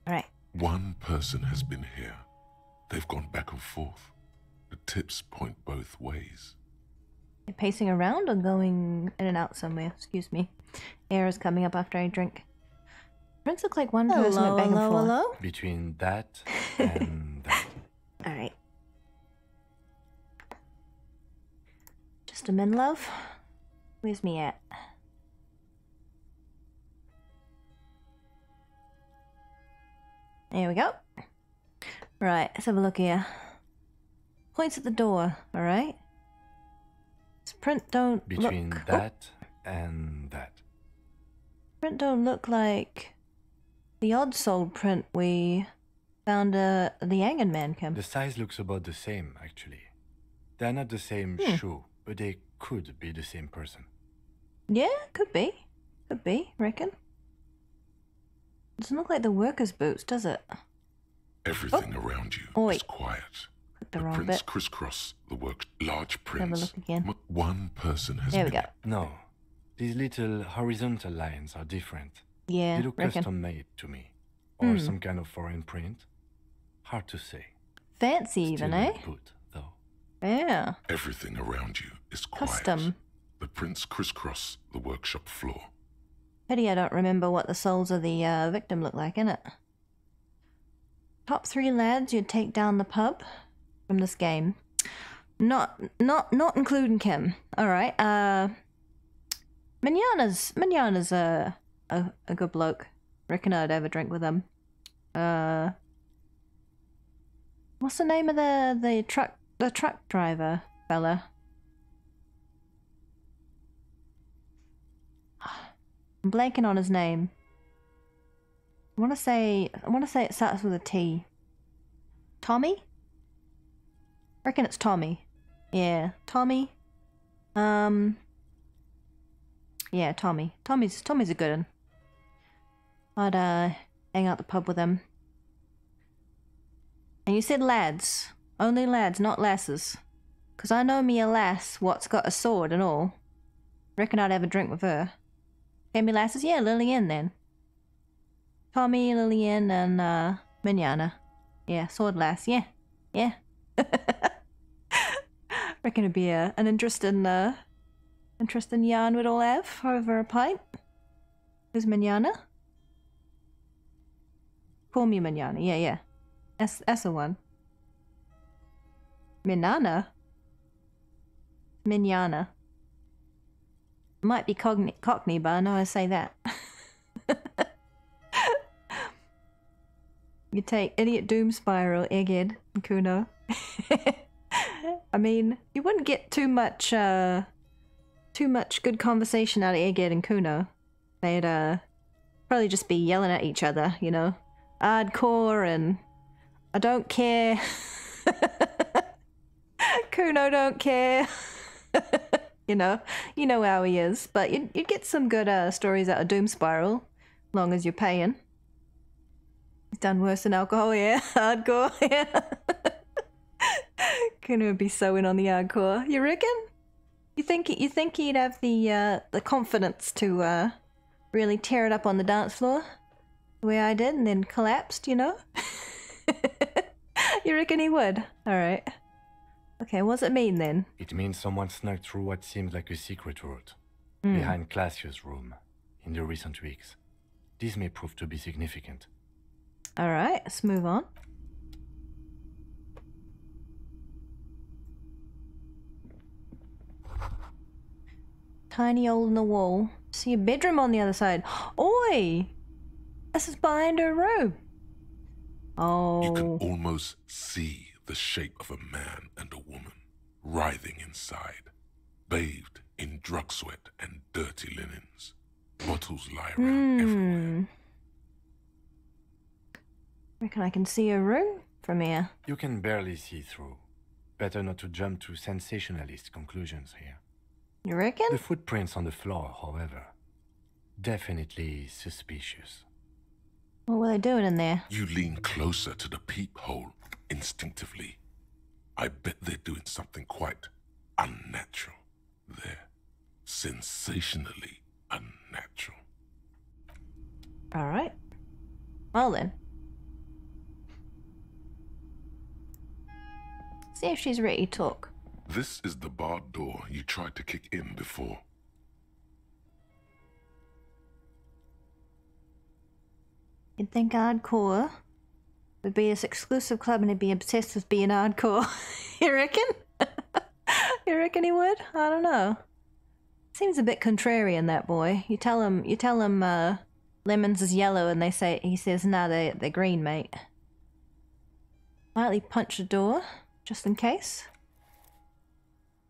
Alright. One person has been here. They've gone back and forth. The tips point both ways. You're pacing around or going in and out somewhere? Excuse me. Air is coming up after I drink. Prints look like one person went back and forth. Hello? Between that and that. Alright. Just a min, love. Where's me at? There we go. Right, let's have a look here. Points at the door, alright? This print don't Between look... that and that. Print don't look like the odd-sold print we found at the Yangan Man camp. The size looks about the same, actually. They're not the same shoe, but they could be the same person. Yeah, could be. Could be, reckon. Doesn't look like the workers' boots, does it? Everything around you is quiet. The The wrong prints bit. crisscross the work. Large Have a prints. look again. One person has There we been go. No, these little horizontal lines are different. Yeah, They look reckon. custom-made to me. Or some kind of foreign print. Hard to say. Fancy even, Still eh? not good, though. Yeah. Everything around you is quiet. Custom. The prints crisscross the workshop floor. Pity I don't remember what the souls of the victim look like, innit? Top 3 lads you'd take down the pub from this game. Not including Kim. Alright, Manana's a good bloke. Reckon I'd have a drink with him. What's the name of the truck driver fella? I'm blanking on his name. I wanna say it starts with a T. Tommy? Reckon it's Tommy. Yeah, Tommy. Yeah, Tommy. Tommy's a good one. I'd hang out the pub with him. And you said lads. Only lads, not lasses. 'Cause I know me a lass what's got a sword and all. Reckon I'd have a drink with her. Can me lasses? Yeah, Lillian then. Tommy, Lillian, and Mignana. Yeah, sword lass. Yeah. Yeah. Reckon it'd be an interesting yarn we'd all have over a pint. Who's Mignana? Call me Mignana. Yeah, yeah. That's the one. Minana? Mignana. Might be Cockney, but I know I say that. You take Idiot Doom Spiral, Egghead, and Kuno. I mean, you wouldn't get too much good conversation out of Egghead and Kuno. They'd probably just be yelling at each other, you know. Hardcore and I don't care. Kuno don't care. You know how he is. But you'd get some good stories out of Doom Spiral, long as you're paying. He's done worse than alcohol, yeah. Hardcore, yeah. Kuno would be so in on the hardcore. You reckon? You think he'd have the confidence to really tear it up on the dance floor the way I did, and then collapsed, you know? You reckon he would? Alright. Okay, what's it mean then? It means someone snuck through what seems like a secret route behind Classius' room in the recent weeks. This may prove to be significant. Alright, let's move on. Tiny hole in the wall. See a bedroom on the other side. Oi! This is behind her room. Oh. You can almost see the shape of a man and a woman writhing inside, bathed in drug sweat and dirty linens. Bottles lie around everywhere. Reckon I can see her room from here. You can barely see through. Better not to jump to sensationalist conclusions here. You reckon? The footprints on the floor, however, definitely suspicious. What were they doing in there? You lean closer to the peephole instinctively. I bet they're doing something quite unnatural there. Sensationally unnatural. Alright. Well then. See if she's ready to talk. This is the barred door you tried to kick in before. You'd think hardcore would be this exclusive club and he'd be obsessed with being hardcore. You reckon? You reckon he would? I don't know. Seems a bit contrarian, that boy. You tell him lemons is yellow and he says, nah, they're green, mate. Lightly punch the door, just in case.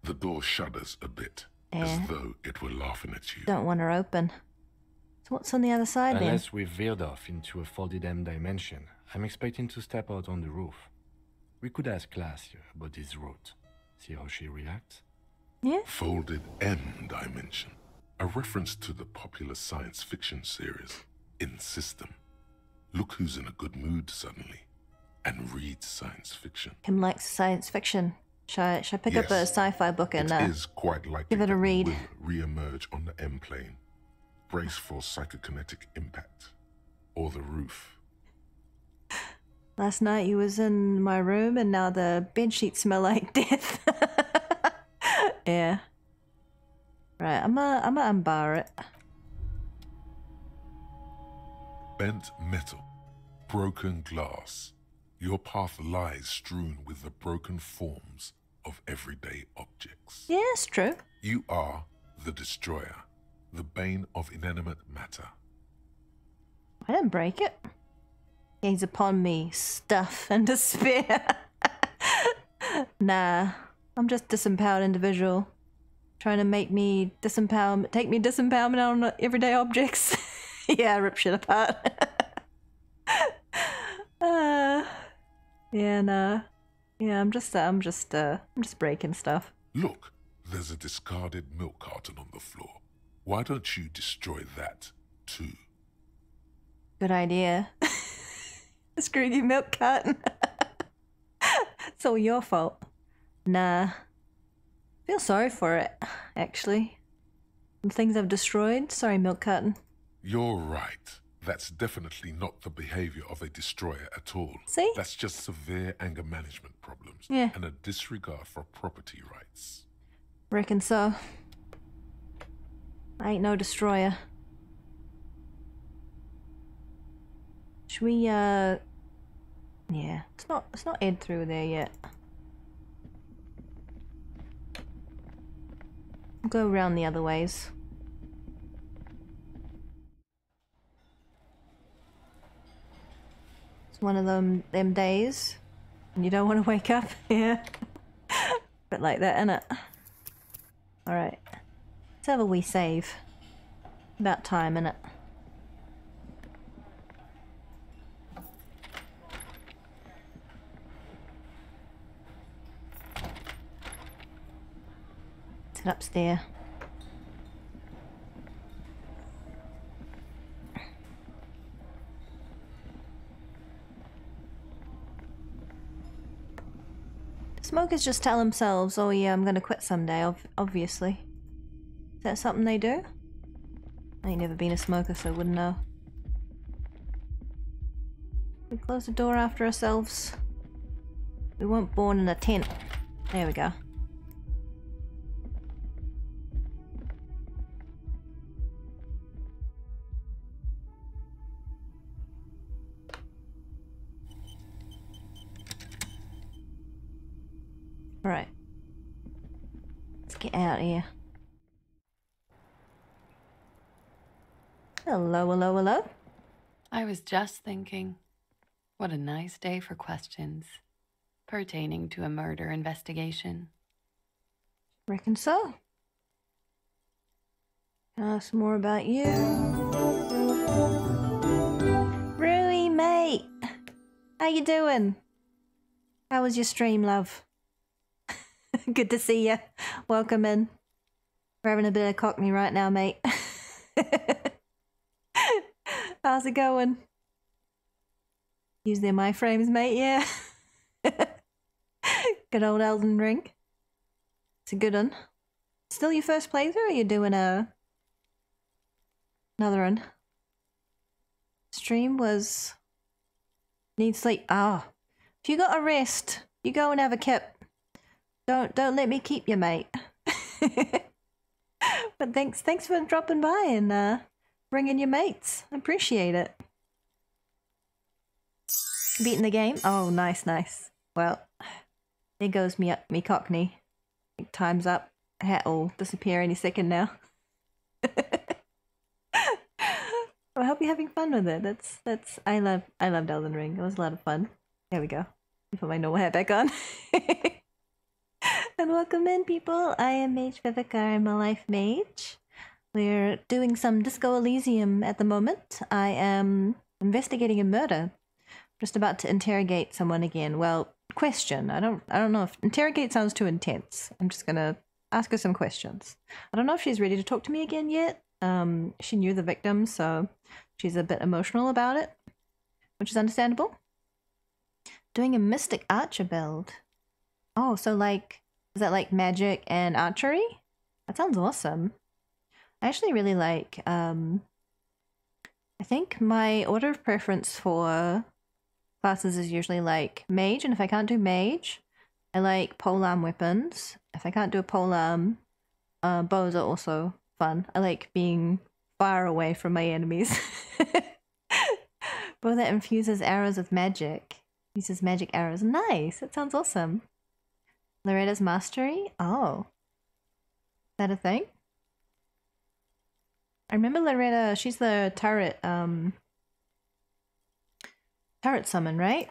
The door shudders a bit, as though it were laughing at you. Don't want her open. So what's on the other side then? Unless we've veered off into a folded M dimension, I'm expecting to step out on the roof. We could ask Classius about this route. See how she reacts? Yeah. Folded M dimension. A reference to the popular science fiction series, In System. Look who's in a good mood suddenly, and reads science fiction. Kim likes science fiction. Should I pick up a sci-fi book and it is quite likely give it a read? Will re-emerge on the M plane. Brace for psychokinetic impact. Or the roof. Last night you was in my room and now the bedsheets smell like death. Yeah. Right, I'm gonna unbar it. Bent metal, broken glass. Your path lies strewn with the broken forms of everyday objects. Yeah, it's true. You are the destroyer, the bane of inanimate matter. I didn't break it. Gaze upon me, stuff and despair. Nah, I'm just disempowered individual. Trying to make me disempower, take me disempowerment on everyday objects. Yeah, rip shit apart. Yeah, nah. Yeah, I'm just breaking stuff. Look, there's a discarded milk carton on the floor. Why don't you destroy that, too? Good idea. Screw you, milk carton. It's all your fault. Nah. Feel sorry for it, actually. The things I've destroyed. Sorry, milk carton. You're right. That's definitely not the behavior of a destroyer at all. See? That's just severe anger management problems. Yeah. And a disregard for property rights. Reckon so. I ain't no destroyer. Should we, yeah. It's not Ed through there yet. Go around the other ways. It's one of them days and you don't want to wake up. Yeah. Bit like that, innit? Alright. Let's have a wee save. About time, innit? Let's head upstairs. Smokers just tell themselves, oh yeah, I'm gonna quit someday, obviously. Is that something they do? I ain't never been a smoker, so I wouldn't know. We close the door after ourselves. We weren't born in a tent. There we go. Right. Let's get out of here. Hello, hello, hello. I was just thinking, what a nice day for questions pertaining to a murder investigation. Reckon so. Can I ask more about you? Rui, mate! How you doing? How was your stream, love? Good to see you. Welcome in. We're having a bit of cockney right now, mate. How's it going? Use them iframes, mate, yeah. Good old Elden Ring. It's a good one. Still your first playthrough, or are you doing another one? Stream was... Need sleep. Ah. If you got a rest, you go and have a kip. Don't let me keep you, mate. But thanks for dropping by and bringing your mates. I appreciate it. Beating the game? Oh, nice. Well, there goes me cockney. Time's up. Hat will disappear any second now. I hope you're having fun with it. I loved Elden Ring. It was a lot of fun. There we go. Put my normal hat back on. And welcome in, people. I am Mage Vivica. I'm a life mage. We're doing some Disco Elysium at the moment. I am investigating a murder. Just about to interrogate someone again. Well, question. I don't know if interrogate sounds too intense. I'm just gonna ask her some questions. I don't know if she's ready to talk to me again yet. She knew the victim, so she's a bit emotional about it, which is understandable. Doing a mystic archer build. Oh, so like, is that like magic and archery? That sounds awesome. I actually really like, I think my order of preference for classes is usually like mage, and if I can't do mage, I like polearm weapons. If I can't do a polearm, bows are also fun. I like being far away from my enemies. Bow that infuses arrows with magic. Uses magic arrows. Nice! That sounds awesome. Loretta's mastery? Oh. Is that a thing? I remember Loretta, she's the turret summon, right?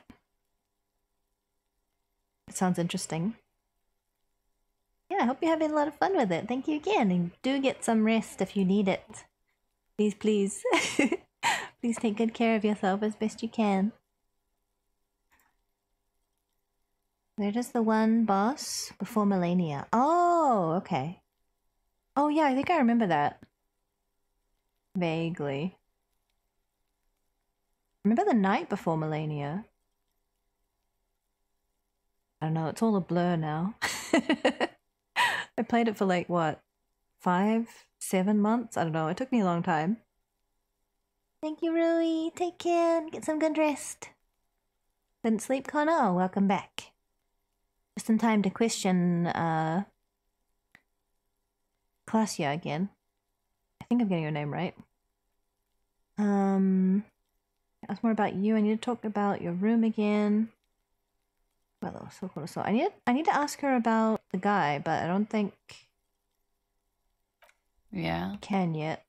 It sounds interesting. Yeah, I hope you're having a lot of fun with it. Thank you again, and do get some rest if you need it. Please, please. Please take good care of yourself as best you can. Where is the one boss before Millennia? Oh, okay. Oh yeah, I think I remember that. Vaguely. Remember the night before Millennia? I don't know, it's all a blur now. I played it for like, what? 5, 7 months? I don't know, it took me a long time. Thank you, Rui. Take care and get some good rest. Couldn't sleep, Connor? Oh, welcome back. Just in time to question, Klassia again. I think I'm getting your name right. Ask more about you. I need to talk about your room again. Well, so cool. So I need to ask her about the guy, but I don't think I can yet.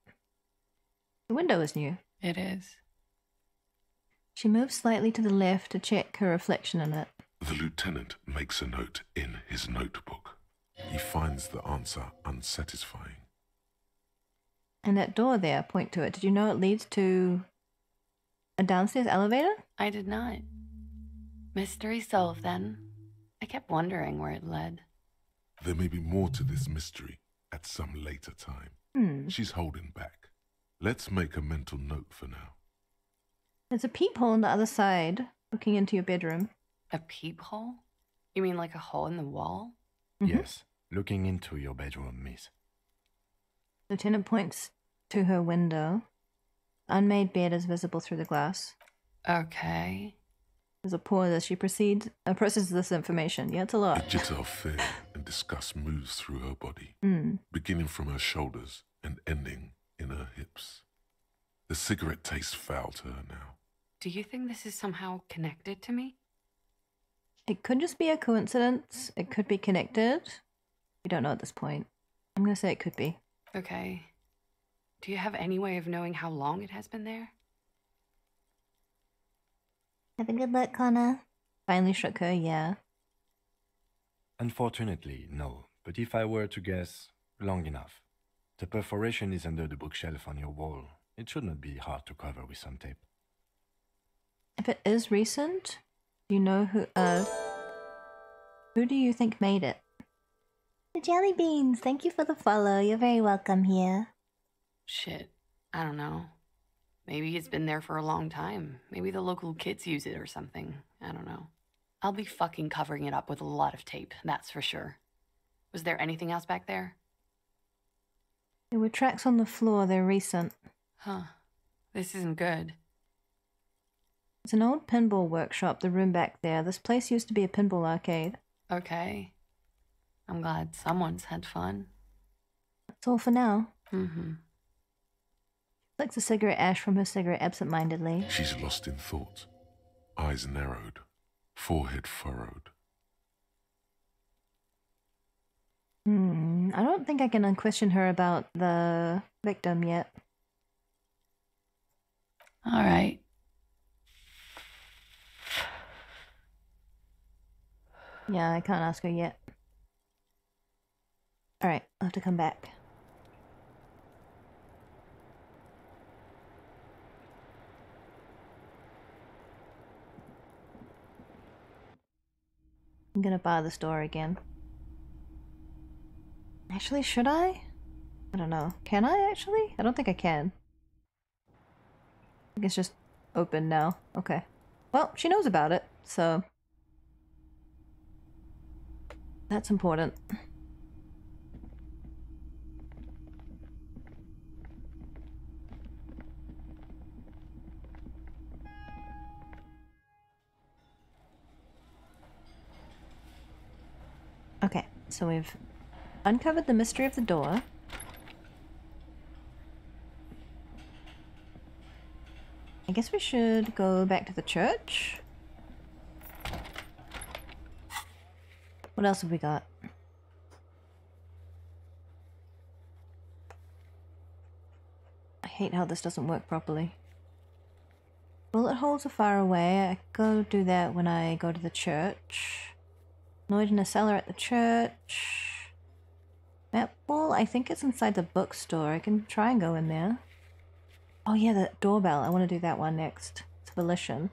The window is new. It is. She moves slightly to the left to check her reflection in it. The lieutenant makes a note in his notebook. He finds the answer unsatisfying. And that door there, point to it. Did you know it leads to a downstairs elevator? I did not. Mystery solved then. I kept wondering where it led. There may be more to this mystery at some later time. She's holding back. Let's make a mental note for now. There's a peephole on the other side, looking into your bedroom. A peephole? You mean like a hole in the wall? Yes, looking into your bedroom, miss. Lieutenant points to her window. Unmade bed is visible through the glass. Okay. There's a pause as she processes this information. Yeah, it's a lot. A jitter of fear and disgust moves through her body, beginning from her shoulders and ending in her hips. The cigarette tastes foul to her now. Do you think this is somehow connected to me? It could just be a coincidence. It could be connected. We don't know at this point. I'm going to say it could be. Okay. Do you have any way of knowing how long it has been there? Have a good luck, Connor. Finally shook her, yeah. Unfortunately, no. But if I were to guess, long enough. The perforation is under the bookshelf on your wall. It should not be hard to cover with some tape. If it is recent, do you know who do you think made it? The Jelly Beans, thank you for the follow. You're very welcome here. Shit, I don't know. Maybe it's been there for a long time. Maybe the local kids use it or something. I don't know. I'll be fucking covering it up with a lot of tape, that's for sure. Was there anything else back there? There were tracks on the floor, they're recent. Huh. This isn't good. It's an old pinball workshop, the room back there. This place used to be a pinball arcade. Okay. I'm glad someone's had fun. That's all for now. Mm-hmm. Flicks a cigarette ash from her cigarette absent-mindedly. She's lost in thought. Eyes narrowed. Forehead furrowed. I don't think I can unquestion her about the victim yet. All right. Yeah, I can't ask her yet. Alright, I'll have to come back. I'm gonna bar the store again. Actually, should I? I don't know. Can I actually? I don't think I can. I think it's just open now. Okay. Well, she knows about it, so that's important. So we've uncovered the mystery of the door. I guess we should go back to the church. What else have we got? I hate how this doesn't work properly. Bullet holes are far away. I go do that when I go to the church. Noid in a cellar at the church. Map wall, I think it's inside the bookstore. I can try and go in there. Oh yeah, the doorbell. I want to do that one next. It's volition.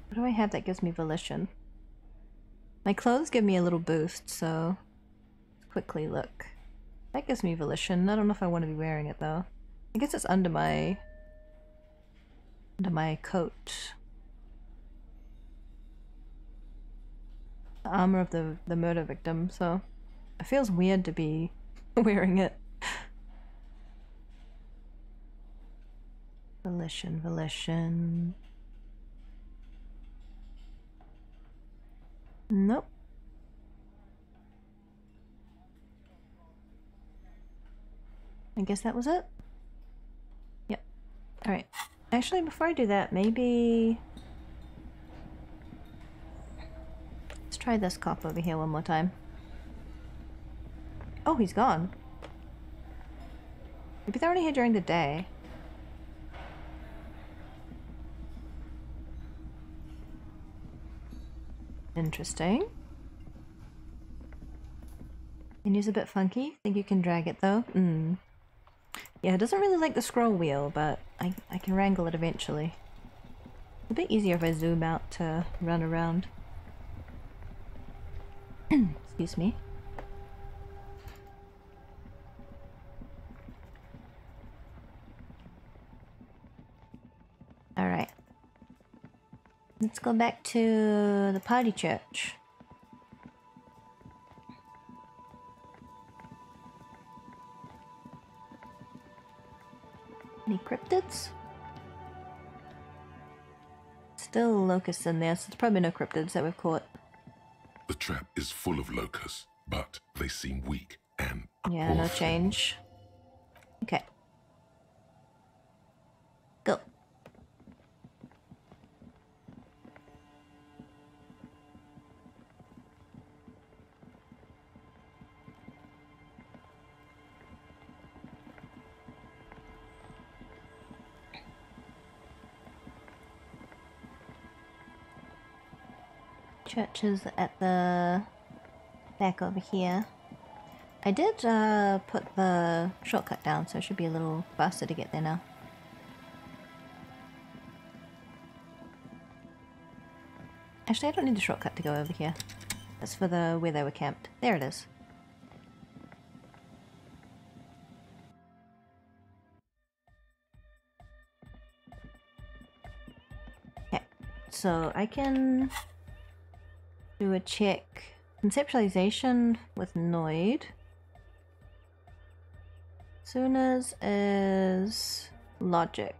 What do I have that gives me volition? My clothes give me a little boost, so let's quickly look. That gives me volition. I don't know if I want to be wearing it though. I guess it's under my coat. The armor of the murder victim, so it feels weird to be wearing it. Volition. Nope. I guess that was it? Yep. Alright. Actually, before I do that, maybe... let's try this cop over here one more time. Oh, he's gone. Maybe they're only here during the day. Interesting. Menu's a bit funky. Think you can drag it though? Yeah, it doesn't really like the scroll wheel, but I can wrangle it eventually. It's a bit easier if I zoom out to run around. Excuse me. Alright. Let's go back to the party church. Any cryptids? Still locusts in there, so there's probably no cryptids that we've caught. The trap is full of locusts, but they seem weak and yeah, no change. Okay. Go. Church is at the back over here. I did put the shortcut down, so it should be a little faster to get there now. Actually, I don't need the shortcut to go over here. That's for the where they were camped. There it is. Okay, so I can do a check. Conceptualization with Noid. Sooners is logic.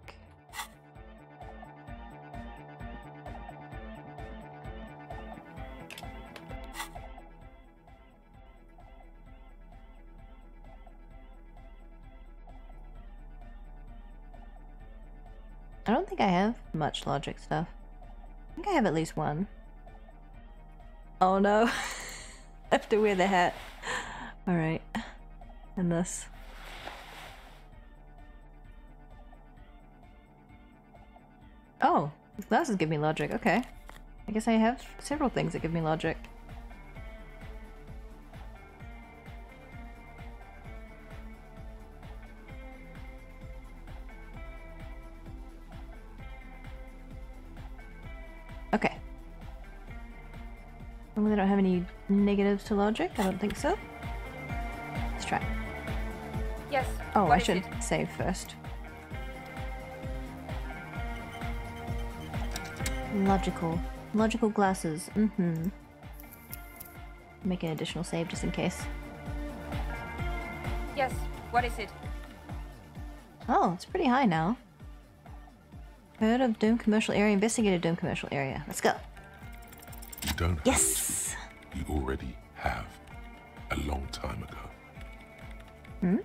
I don't think I have much logic stuff. I think I have at least one. Oh no. I have to wear the hat. Alright. And this. Oh, these glasses give me logic. Okay. I guess I have several things that give me logic. Okay. They don't have any negatives to logic? I don't think so. Let's try. Yes. Oh, I should save first. Logical glasses. Make an additional save just in case. Yes. What is it? Oh, it's pretty high now. Heard of Doom Commercial Area, investigated Doom Commercial Area. Let's go. You don't. Yes! You already have, a long time ago. Hmm?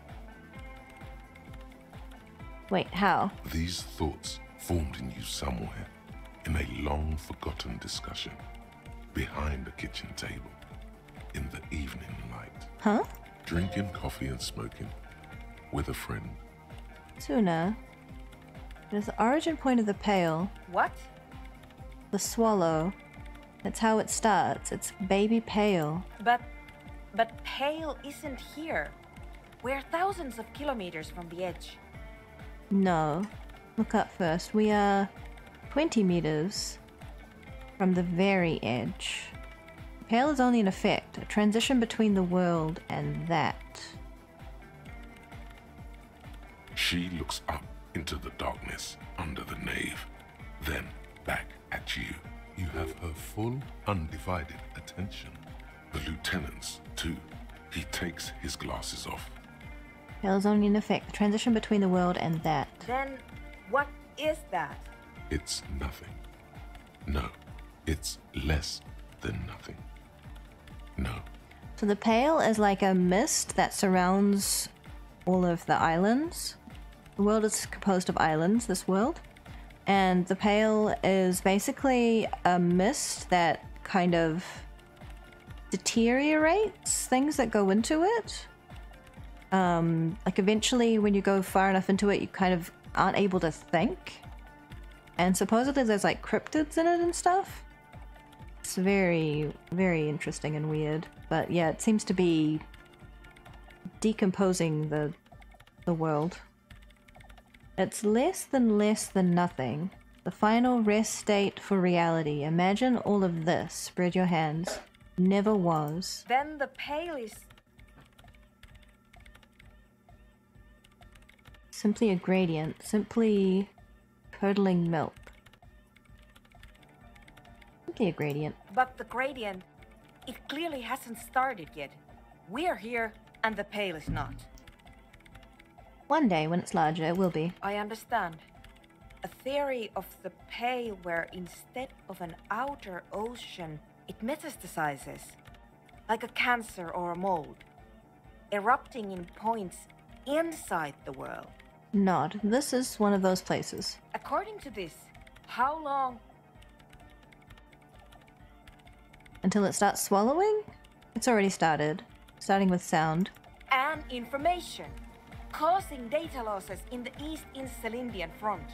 Wait, how? These thoughts formed in you somewhere, in a long-forgotten discussion, behind a kitchen table, in the evening light. Huh? Drinking coffee and smoking, with a friend. Suna. It is the origin point of the Pale. What? The swallow. That's how it starts. It's baby Pale. But Pale isn't here. We're thousands of kilometers from the edge. No. Look up first. We are 20 meters from the very edge. Pale is only an effect, a transition between the world and that. She looks up into the darkness under the nave, then back at you. You have her full, undivided attention. The lieutenant's, too. He takes his glasses off. Pale is only an effect, a transition between the world and that. Then, what is that? It's nothing. No, it's less than nothing. No. So the Pale is like a mist that surrounds all of the islands. The world is composed of islands, this world. And the Pale is basically a mist that kind of deteriorates things that go into it. Like eventually when you go far enough into it, you kind of aren't able to think. And supposedly there's like cryptids in it and stuff. It's very, very interesting and weird. But yeah, it seems to be decomposing the world. It's less than nothing. The final rest state for reality. Imagine all of this. Spread your hands. Never was. Then the Pale is... Simply a gradient. Simply curdling milk. Simply a gradient. But the gradient, it clearly hasn't started yet. We're here, and the Pale is not. One day, when it's larger, it will be. I understand. A theory of the Pale where instead of an outer ocean, it metastasizes. Like a cancer or a mold. Erupting in points inside the world. Nod. This is one of those places. According to this, how long... Until it starts swallowing? It's already started. Starting with sound. And information. Causing data losses in the East Insulindian front.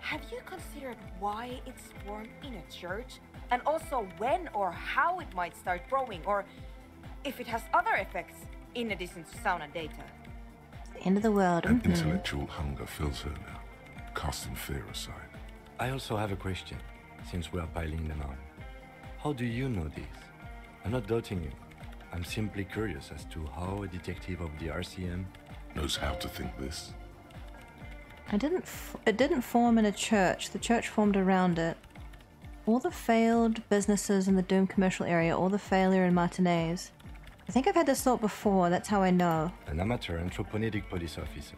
Have you considered why it's formed in a church? And also when or how it might start growing, or if it has other effects in addition to sound and data? The end of the world. An intellectual hunger fills her now, casting fear aside. I also have a question, since we are piling them on. How do you know this? I'm not doubting you. I'm simply curious as to how a detective of the RCM knows how to think this. It didn't form in a church. The church formed around it. All the failed businesses in the doomed commercial area, all the failure in Martinez. I think I've had this thought before, that's how I know. An amateur anthropomedic police officer.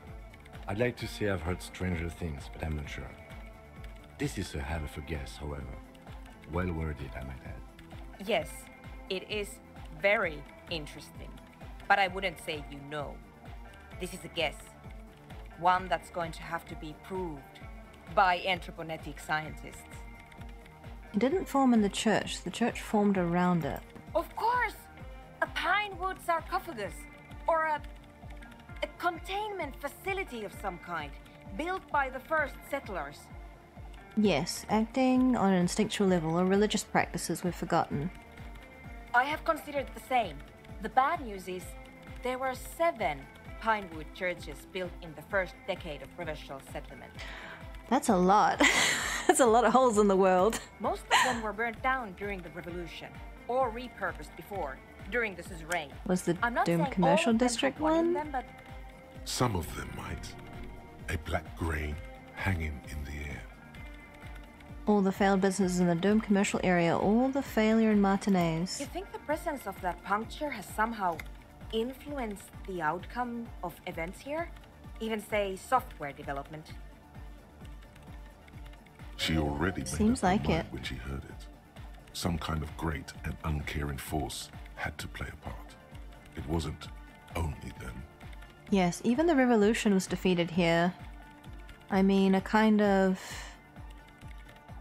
I'd like to say I've heard stranger things, but I'm not sure. This is a hell of a guess, however. Well worded, I might add. Yes, it is very interesting. But I wouldn't say you know. This is a guess. One that's going to have to be proved by anthroponetic scientists. It didn't form in the church formed around it. Of course! A pine wood sarcophagus, or a containment facility of some kind, built by the first settlers. Yes, acting on an instinctual level, or religious practices we've forgotten. I have considered the same. The bad news is, there were 7 pinewood churches built in the first decade of provincial settlement. That's a lot. That's a lot of holes in the world. Most of them were burnt down during the revolution, or repurposed before, during the suzerain. Was the doomed commercial district one? But... Some of them might. A black grain hanging in the air. All the failed businesses in the doomed commercial area, all the failure in Martinez. You think the presence of that puncture has somehow influenced the outcome of events here? Even say software development? She already made Seems up her like mind it. when she heard it. Some kind of great and uncaring force had to play a part. It wasn't only them. Yes, even the revolution was defeated here. I mean, a kind of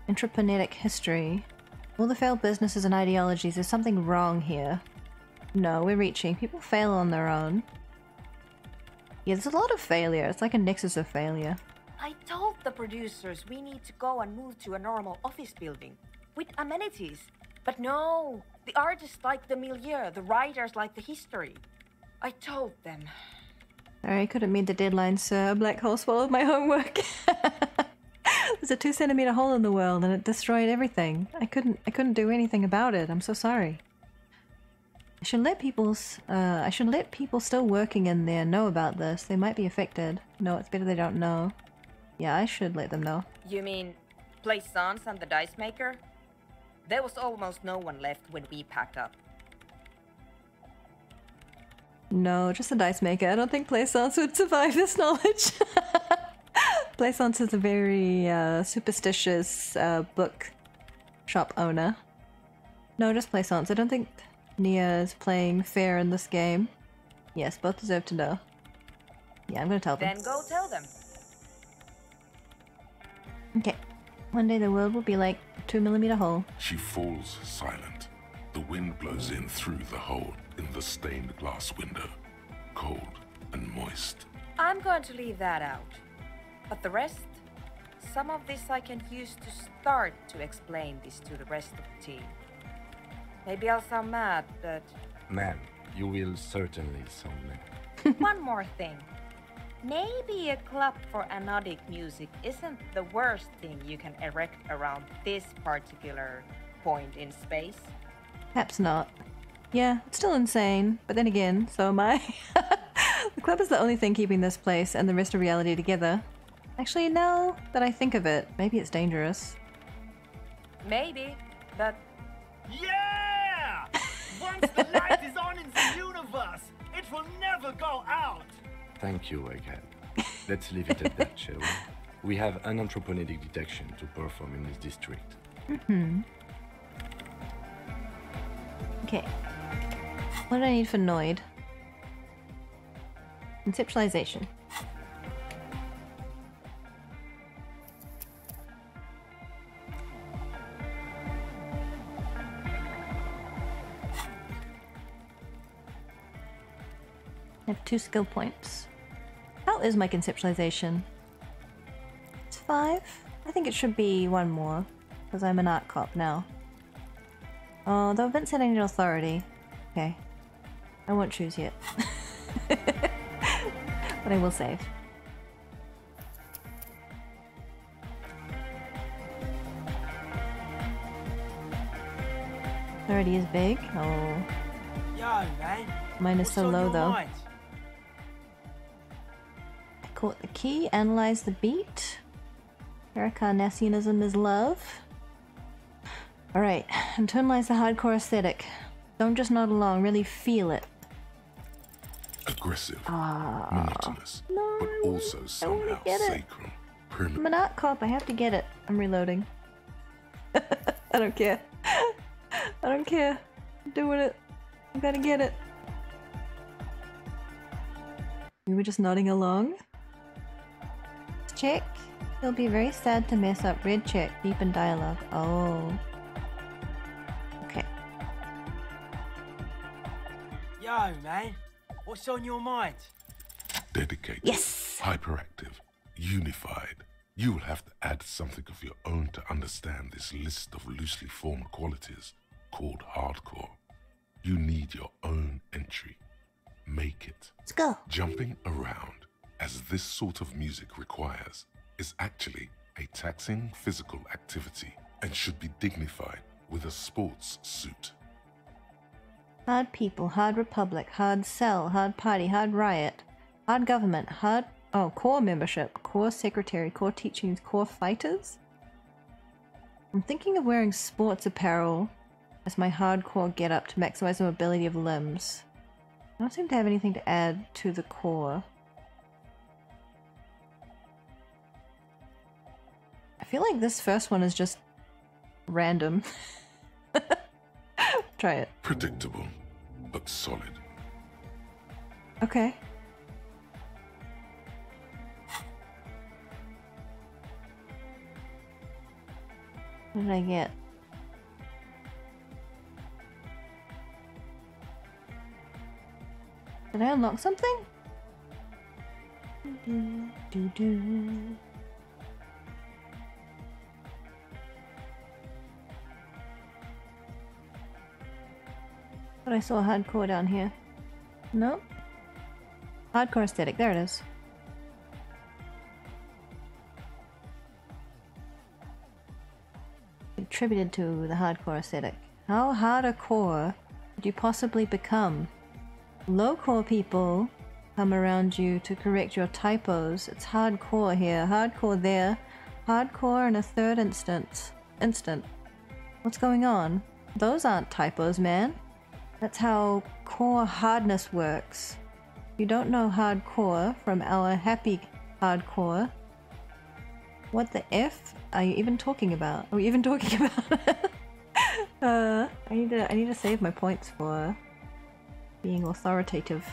intraplanetic history. All the failed businesses and ideologies, there's something wrong here. No, we're reaching. People fail on their own. Yeah, there's a lot of failure. It's like a nexus of failure. I told the producers we need to go and move to a normal office building with amenities. But no, the artists like the milieu, the writers like the history. I told them. Sorry, I couldn't meet the deadline, sir. A black hole swallowed my homework. There's a 2-centimeter hole in the world and it destroyed everything. I couldn't do anything about it. I'm so sorry. I should let people still working in there know about this. They might be affected. No, it's better they don't know. Yeah, I should let them know. You mean Plaisance and the dice maker? There was almost no one left when we packed up. No, just a dice maker. I don't think Plaisance would survive this knowledge. Plaisance is a very superstitious book shop owner. No, just Plaisance. I don't think Nia is playing fair in this game. Yes, both deserve to know. Yeah, I'm gonna tell them. Then go tell them. Okay. One day the world will be like a 2-millimeter hole. She falls silent. The wind blows in through the hole in the stained glass window, cold and moist. I'm going to leave that out. But the rest, some of this I can use to start to explain this to the rest of the team. Maybe I'll sound mad, but... Ma'am, you will certainly sound mad. One more thing. Maybe a club for anodic music isn't the worst thing you can erect around this particular point in space. Perhaps not. Yeah, it's still insane, but then again, so am I. The club is the only thing keeping this place and the rest of reality together. Actually, now that I think of it, maybe it's dangerous. Maybe, but... Yeah! Once the light is on in the universe, it will never go out! Thank you, Egghead. Let's leave it at that, shall we? We have an anthropogenic detection to perform in this district. Okay. What do I need for Noid? Conceptualization. I have 2 skill points. How is my conceptualization? It's 5? I think it should be 1 more, because I'm an art cop now. Oh, the event setting to authority. Okay. I won't choose yet. But I will save. Authority is big. Oh. Yo, man. Mine is so low though. Mind? I caught the key, analyze the beat. Paracarnassianism is love. Alright, internalize the hardcore aesthetic. Don't just nod along, really feel it. Aggressive, monotonous, but also somehow sacral. I'm an art cop, I have to get it. I'm reloading. I don't care. I don't care. I'm doing it. I gotta get it. We were just nodding along. Check. He'll be very sad to mess up. Red check. Deep in dialogue. Oh. Okay. Yo, man. What's on your mind? Dedicated. Yes! Hyperactive. Unified. You will have to add something of your own to understand this list of loosely formed qualities called hardcore. You need your own entry. Make it. Let's go. Jumping around, as this sort of music requires, is actually a taxing physical activity and should be dignified with a sports suit. Hard people, hard republic, hard cell, hard party, hard riot, hard government, hard... Oh, core membership, core secretary, core teachings, core fighters? I'm thinking of wearing sports apparel as my hardcore getup to maximize the mobility of limbs. I don't seem to have anything to add to the core. I feel like this first one is just random. Try it. Predictable. but solid. Okay. What did I get? Did I unlock something? But I saw hardcore down here. Nope. Hardcore aesthetic, there it is. Attributed to the hardcore aesthetic. How hardcore could you possibly become? Low-core people come around you to correct your typos. It's hardcore here, hardcore there, hardcore in a third instant. What's going on? Those aren't typos, man. That's how core hardness works. You don't know hardcore from our happy hardcore. What the F are you even talking about? Are we even talking about? I need to save my points for being authoritative.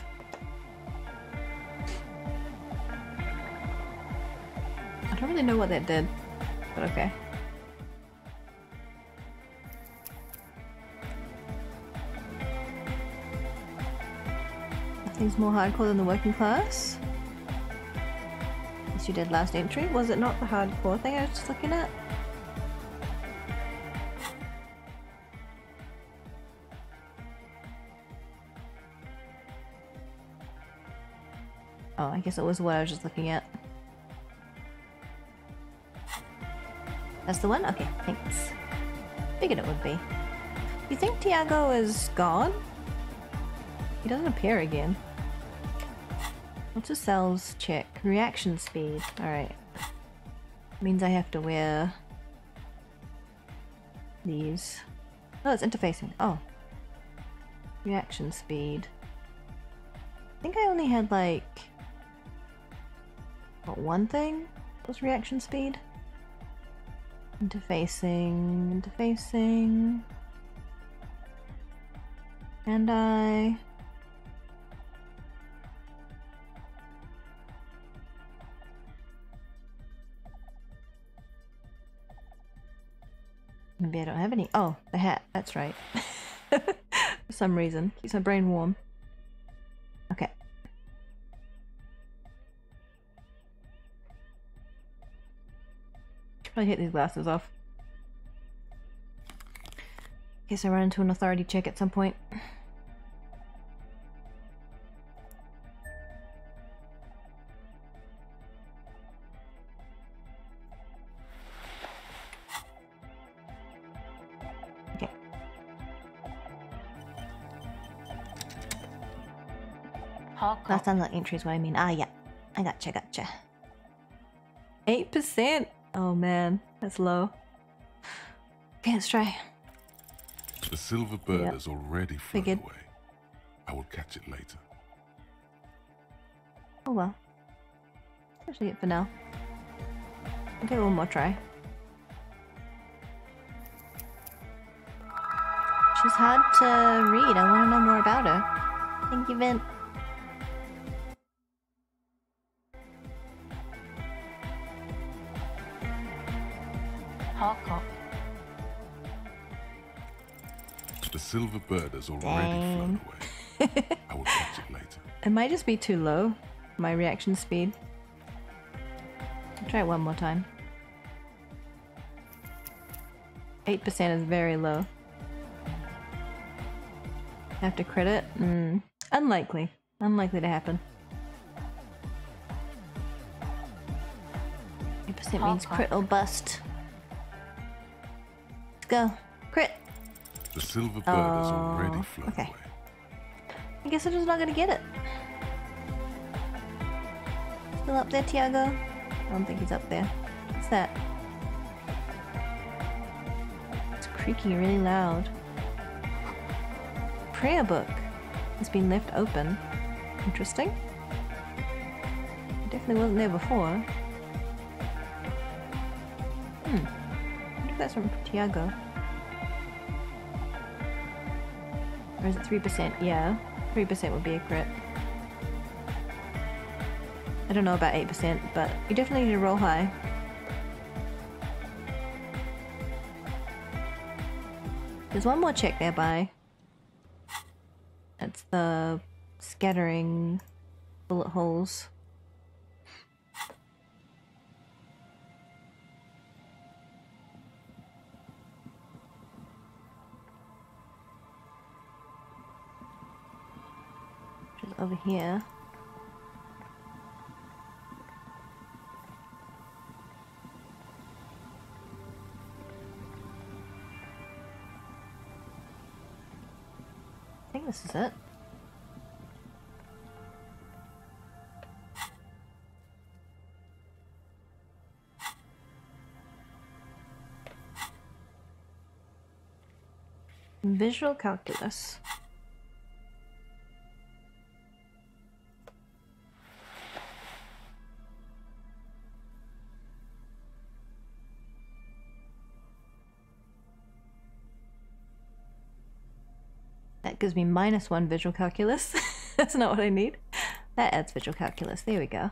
I don't really know what that did, but okay. Nothing's more hardcore than the working class. As you did last entry. Was it not the hardcore thing I was just looking at? Oh, I guess it was what I was just looking at. That's the one? Okay, thanks. Figured it would be. You think Tiago is gone? He doesn't appear again. What's a cells check? Reaction speed. Alright. Means I have to wear these. Oh, it's interfacing. Oh. Reaction speed. I think I only had like... what, one thing? Was reaction speed? Interfacing. And I... maybe I don't have any. Oh, the hat. That's right. For some reason. Keeps my brain warm. Okay. Should probably hit these glasses off. In case I run into an authority check at some point. Last unlock entry is what I mean. Ah, yeah. I gotcha. 8%? Oh man, that's low. Okay, let's try. The silver bird has already flown away. I will catch it later. Oh well. That's it for now. Okay, one more try. She's hard to read. I want to know more about her. Thank you, Vin. The silver bird has already flown away. I will catch it later. It might just be too low, my reaction speed. I'll try it one more time. 8% is very low. Have to crit it? Unlikely. Unlikely to happen. 8% means crit or bust. Let's go. Crit! The silver bird has already flown away. I guess I'm just not gonna get it. Still up there, Tiago? I don't think he's up there. What's that? It's creaking really loud. Prayer book has been left open. Interesting. It definitely wasn't there before. I wonder if that's from Tiago. Or is it 3%? Yeah, 3% would be a crit. I don't know about 8%, but you definitely need to roll high. There's one more check nearby. That's the scattering bullet holes. Which is over here. I think this is it. Visual calculus. That gives me -1 visual calculus. That's not what I need. That adds visual calculus. There we go.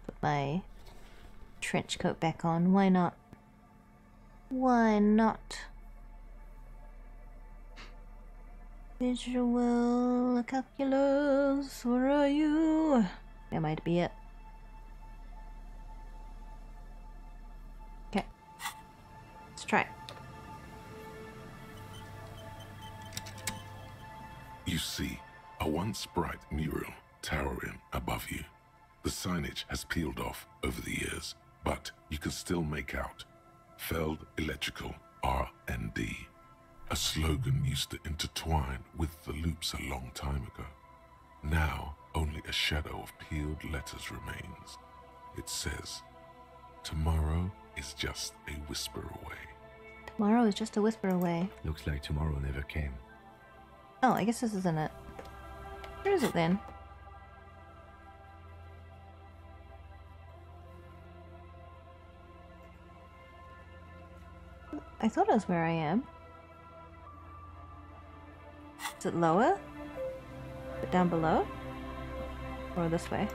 Put my trench coat back on. Why not? Why not? Visual calculus, where are you? That might be it. Okay. Let's try. You see a once bright mural towering above you. The signage has peeled off over the years, but you can still make out Feld Electrical R&D. A slogan used to intertwine with the loops a long time ago. Now, only a shadow of peeled letters remains. It says, tomorrow is just a whisper away. Tomorrow is just a whisper away. Looks like tomorrow never came. Oh, I guess this isn't it. Where is it then? I thought it was where I am. Is it lower? Is it down below? Or this way?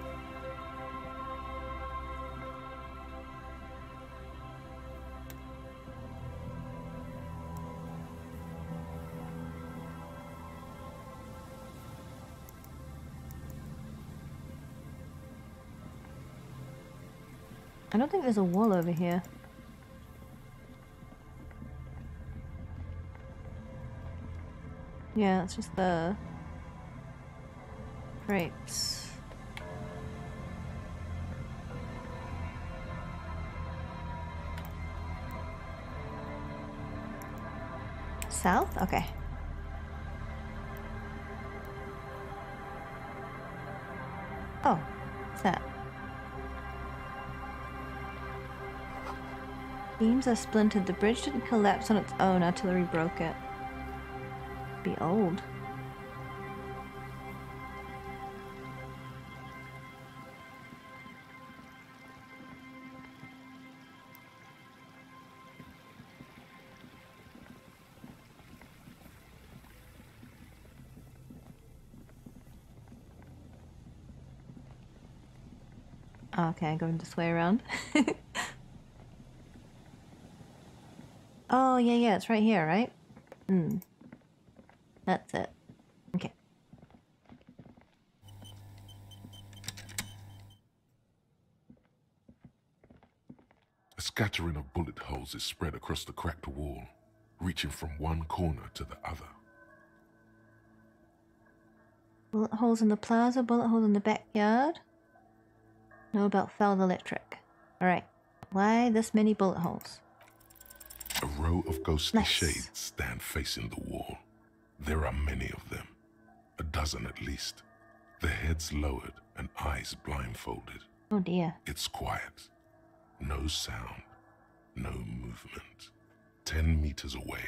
I don't think there's a wall over here. Yeah, it's just the crates. South? Okay. Oh, what's that? Beams are splintered. The bridge didn't collapse on its own. Artillery broke it. Be old. Oh, okay, going this way around. Oh, yeah, it's right here, right? That's it. Okay. A scattering of bullet holes is spread across the cracked wall, reaching from one corner to the other. Bullet holes in the plaza, bullet holes in the backyard. Know about Feld Electric. Alright. Why this many bullet holes? A row of ghostly shades stand facing the wall. There are many of them. A dozen at least. Their heads lowered and eyes blindfolded. Oh dear. It's quiet. No sound. No movement. 10 meters away,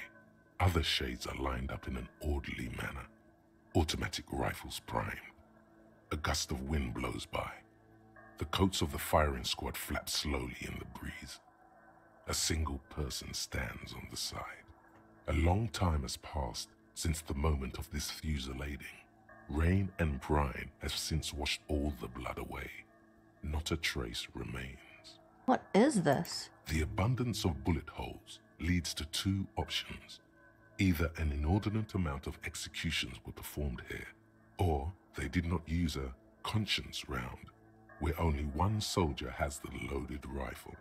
other shades are lined up in an orderly manner. Automatic rifles primed. A gust of wind blows by. The coats of the firing squad flap slowly in the breeze. A single person stands on the side. A long time has passed since the moment of this fusillading. Rain and brine have since washed all the blood away. Not a trace remains. What is this? The abundance of bullet holes leads to two options. Either an inordinate amount of executions were performed here, or they did not use a conscience round, where only one soldier has the loaded rifle.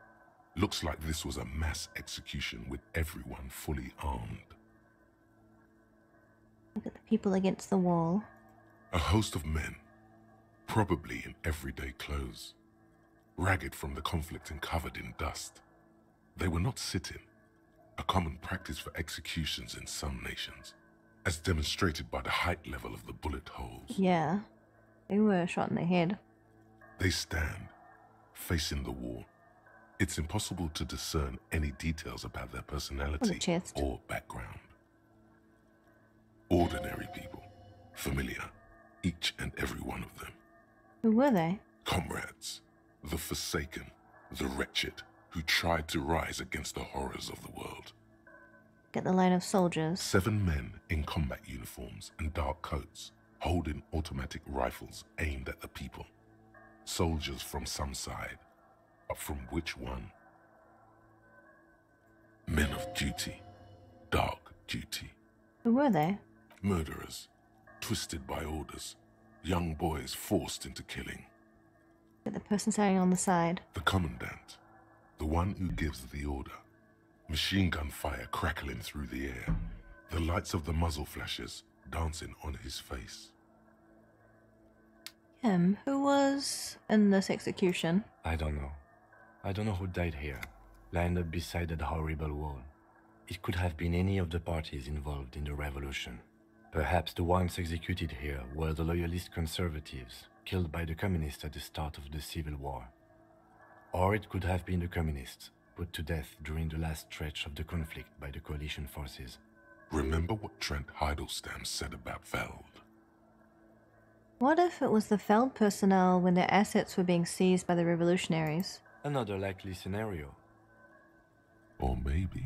Looks like this was a mass execution with everyone fully armed. Look at the people against the wall. A host of men, probably in everyday clothes, ragged from the conflict and covered in dust. They were not sitting, a common practice for executions in some nations, as demonstrated by the height level of the bullet holes. Yeah, they were shot in the head. They stand, facing the wall. It's impossible to discern any details about their personality or background. Ordinary people, familiar, each and every one of them. Who were they? Comrades, the forsaken, the wretched, who tried to rise against the horrors of the world. Get the line of soldiers. 7 men in combat uniforms and dark coats, holding automatic rifles aimed at the people. Soldiers from some side, but from which one? Men of duty, dark duty. Who were they? Murderers, twisted by orders, young boys forced into killing. Get the person standing on the side. The commandant, the one who gives the order. Machine gun fire crackling through the air, the lights of the muzzle flashes dancing on his face. Him, who was in this execution? I don't know. I don't know who died here, lined up beside that horrible wall. It could have been any of the parties involved in the revolution. Perhaps the ones executed here were the loyalist conservatives, killed by the communists at the start of the Civil War. Or it could have been the communists, put to death during the last stretch of the conflict by the coalition forces. Remember what Trent Heidelstein said about Veld? What if it was the Feld personnel when their assets were being seized by the revolutionaries? Another likely scenario. Or maybe...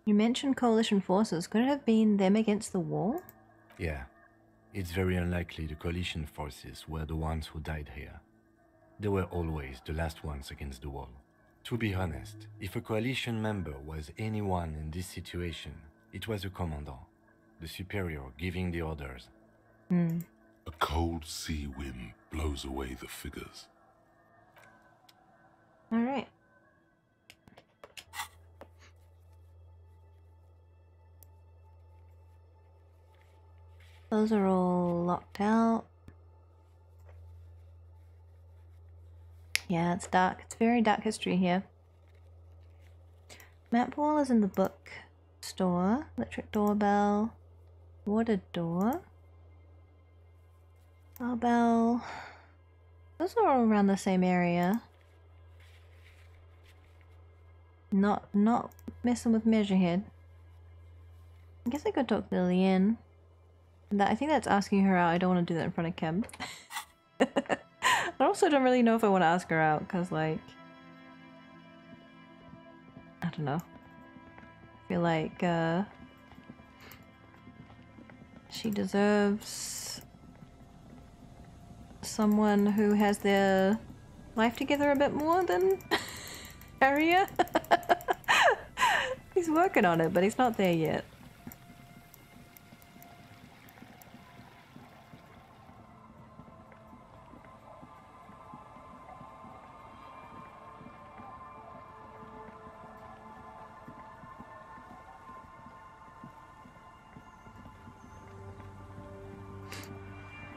You mentioned coalition forces. Could it have been them against the wall? Yeah. It's very unlikely the coalition forces were the ones who died here. They were always the last ones against the wall. To be honest, if a coalition member was anyone in this situation, it was a commandant, the superior giving the orders. A cold sea wind blows away the figures. All right. Those are all locked out. Yeah, it's dark. It's very dark history here. Map wall is in the book store. Electric doorbell. Water door. Bell. Those are all around the same area. Not messing with Measurehead. I guess I could talk to Lillian. I think that's asking her out. I don't want to do that in front of Kim. I also don't really know if I want to ask her out, because, like... I don't know. I feel like, she deserves... someone who has their life together a bit more than Harrier. He's working on it, but he's not there yet.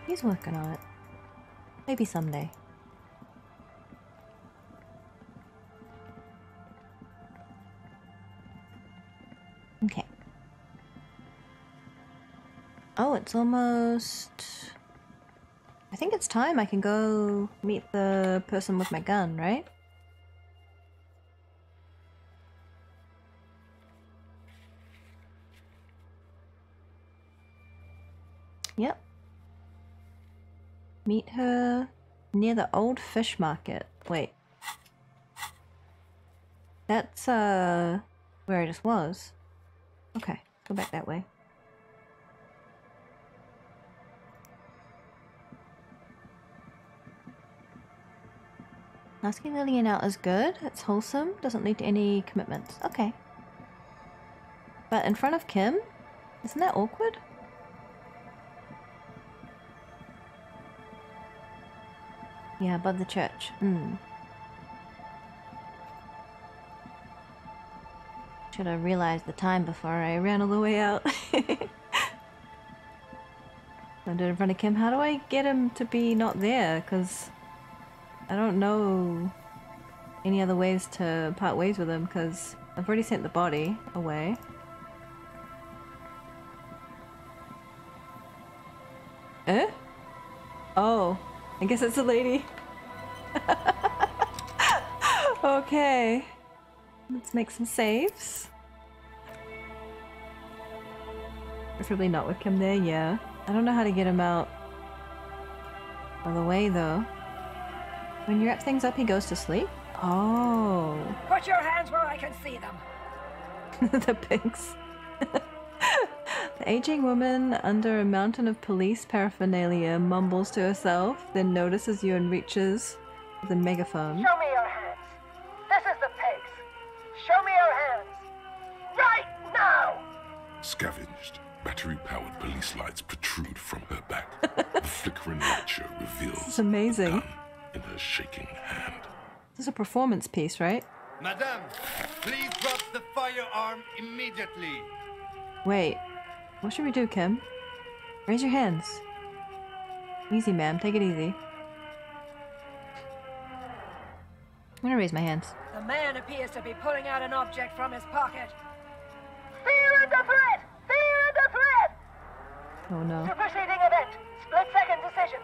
He's working on it. Maybe someday. Okay. Oh, it's almost... I think it's time I can go meet the person with my gun, right? Yep. Meet her near the old fish market. Wait. That's, where I just was. Okay, go back that way. Asking Lillian out is good. It's wholesome. Doesn't lead to any commitments. Okay. But in front of Kim? Isn't that awkward? Yeah, above the church. Should have realized the time before I ran all the way out. Don't do it in front of Kim. How do I get him to be not there? Because I don't know any other ways to part ways with him, because I've already sent the body away. Eh? Oh, I guess it's a lady. Okay. Let's make some saves. Preferably not with Kim there, yeah. I don't know how to get him out of the way though. When you wrap things up, he goes to sleep? Oh. Put your hands where I can see them. The pigs. The aging woman under a mountain of police paraphernalia mumbles to herself, then notices you and reaches the megaphone. Show me your hands. This is the pigs. Show me your hands. Right now! Scavenged, battery-powered police lights protrude from her back. The flickering light show reveals This is amazing. a gun in her shaking hand. This is a performance piece, right? Madame, please drop the firearm immediately. Wait. What should we do, Kim? Raise your hands. Easy, ma'am. Take it easy. I'm gonna raise my hands. The man appears to be pulling out an object from his pocket. Fear under threat! Fear under threat! Oh no. Superseding event. Split-second decision.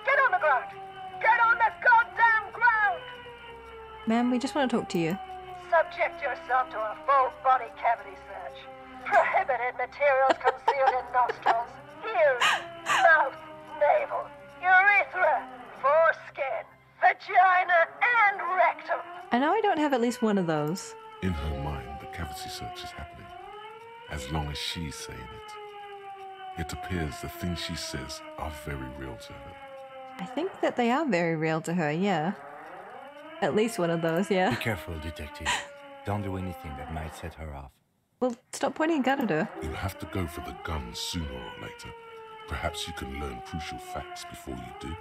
Get on the ground! Get on the goddamn ground! Ma'am, we just want to talk to you. Subject yourself to a full body cavity search. Prohibited materials concealed in nostrils, ears, mouth, navel, urethra, foreskin, vagina, and rectum. I know I don't have at least one of those. In her mind, the cavity search is happening, as long as she's saying it. It appears the things she says are very real to her. I think that they are very real to her, yeah. At least one of those, yeah. Be careful, detective. Don't do anything that might set her off. Well, stop pointing a gun at her. You'll have to go for the gun sooner or later. Perhaps you can learn crucial facts before you do.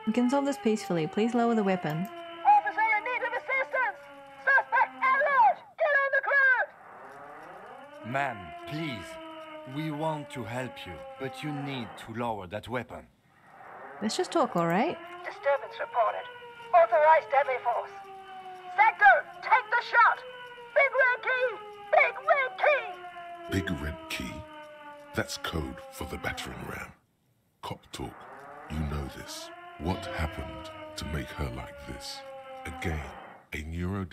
We can solve this peacefully. Please lower the weapon. Officer in need of assistance! Suspect alert! Get on the ground! Ma'am, please. We want to help you, but you need to lower that weapon. Let's just talk, alright? Disturbance reported. Authorized deadly force. Sector, take the shot! Big red key! Big red key! Big red key? That's code for the battering ram. Cop talk. You know this. What happened to make her like this? Again, a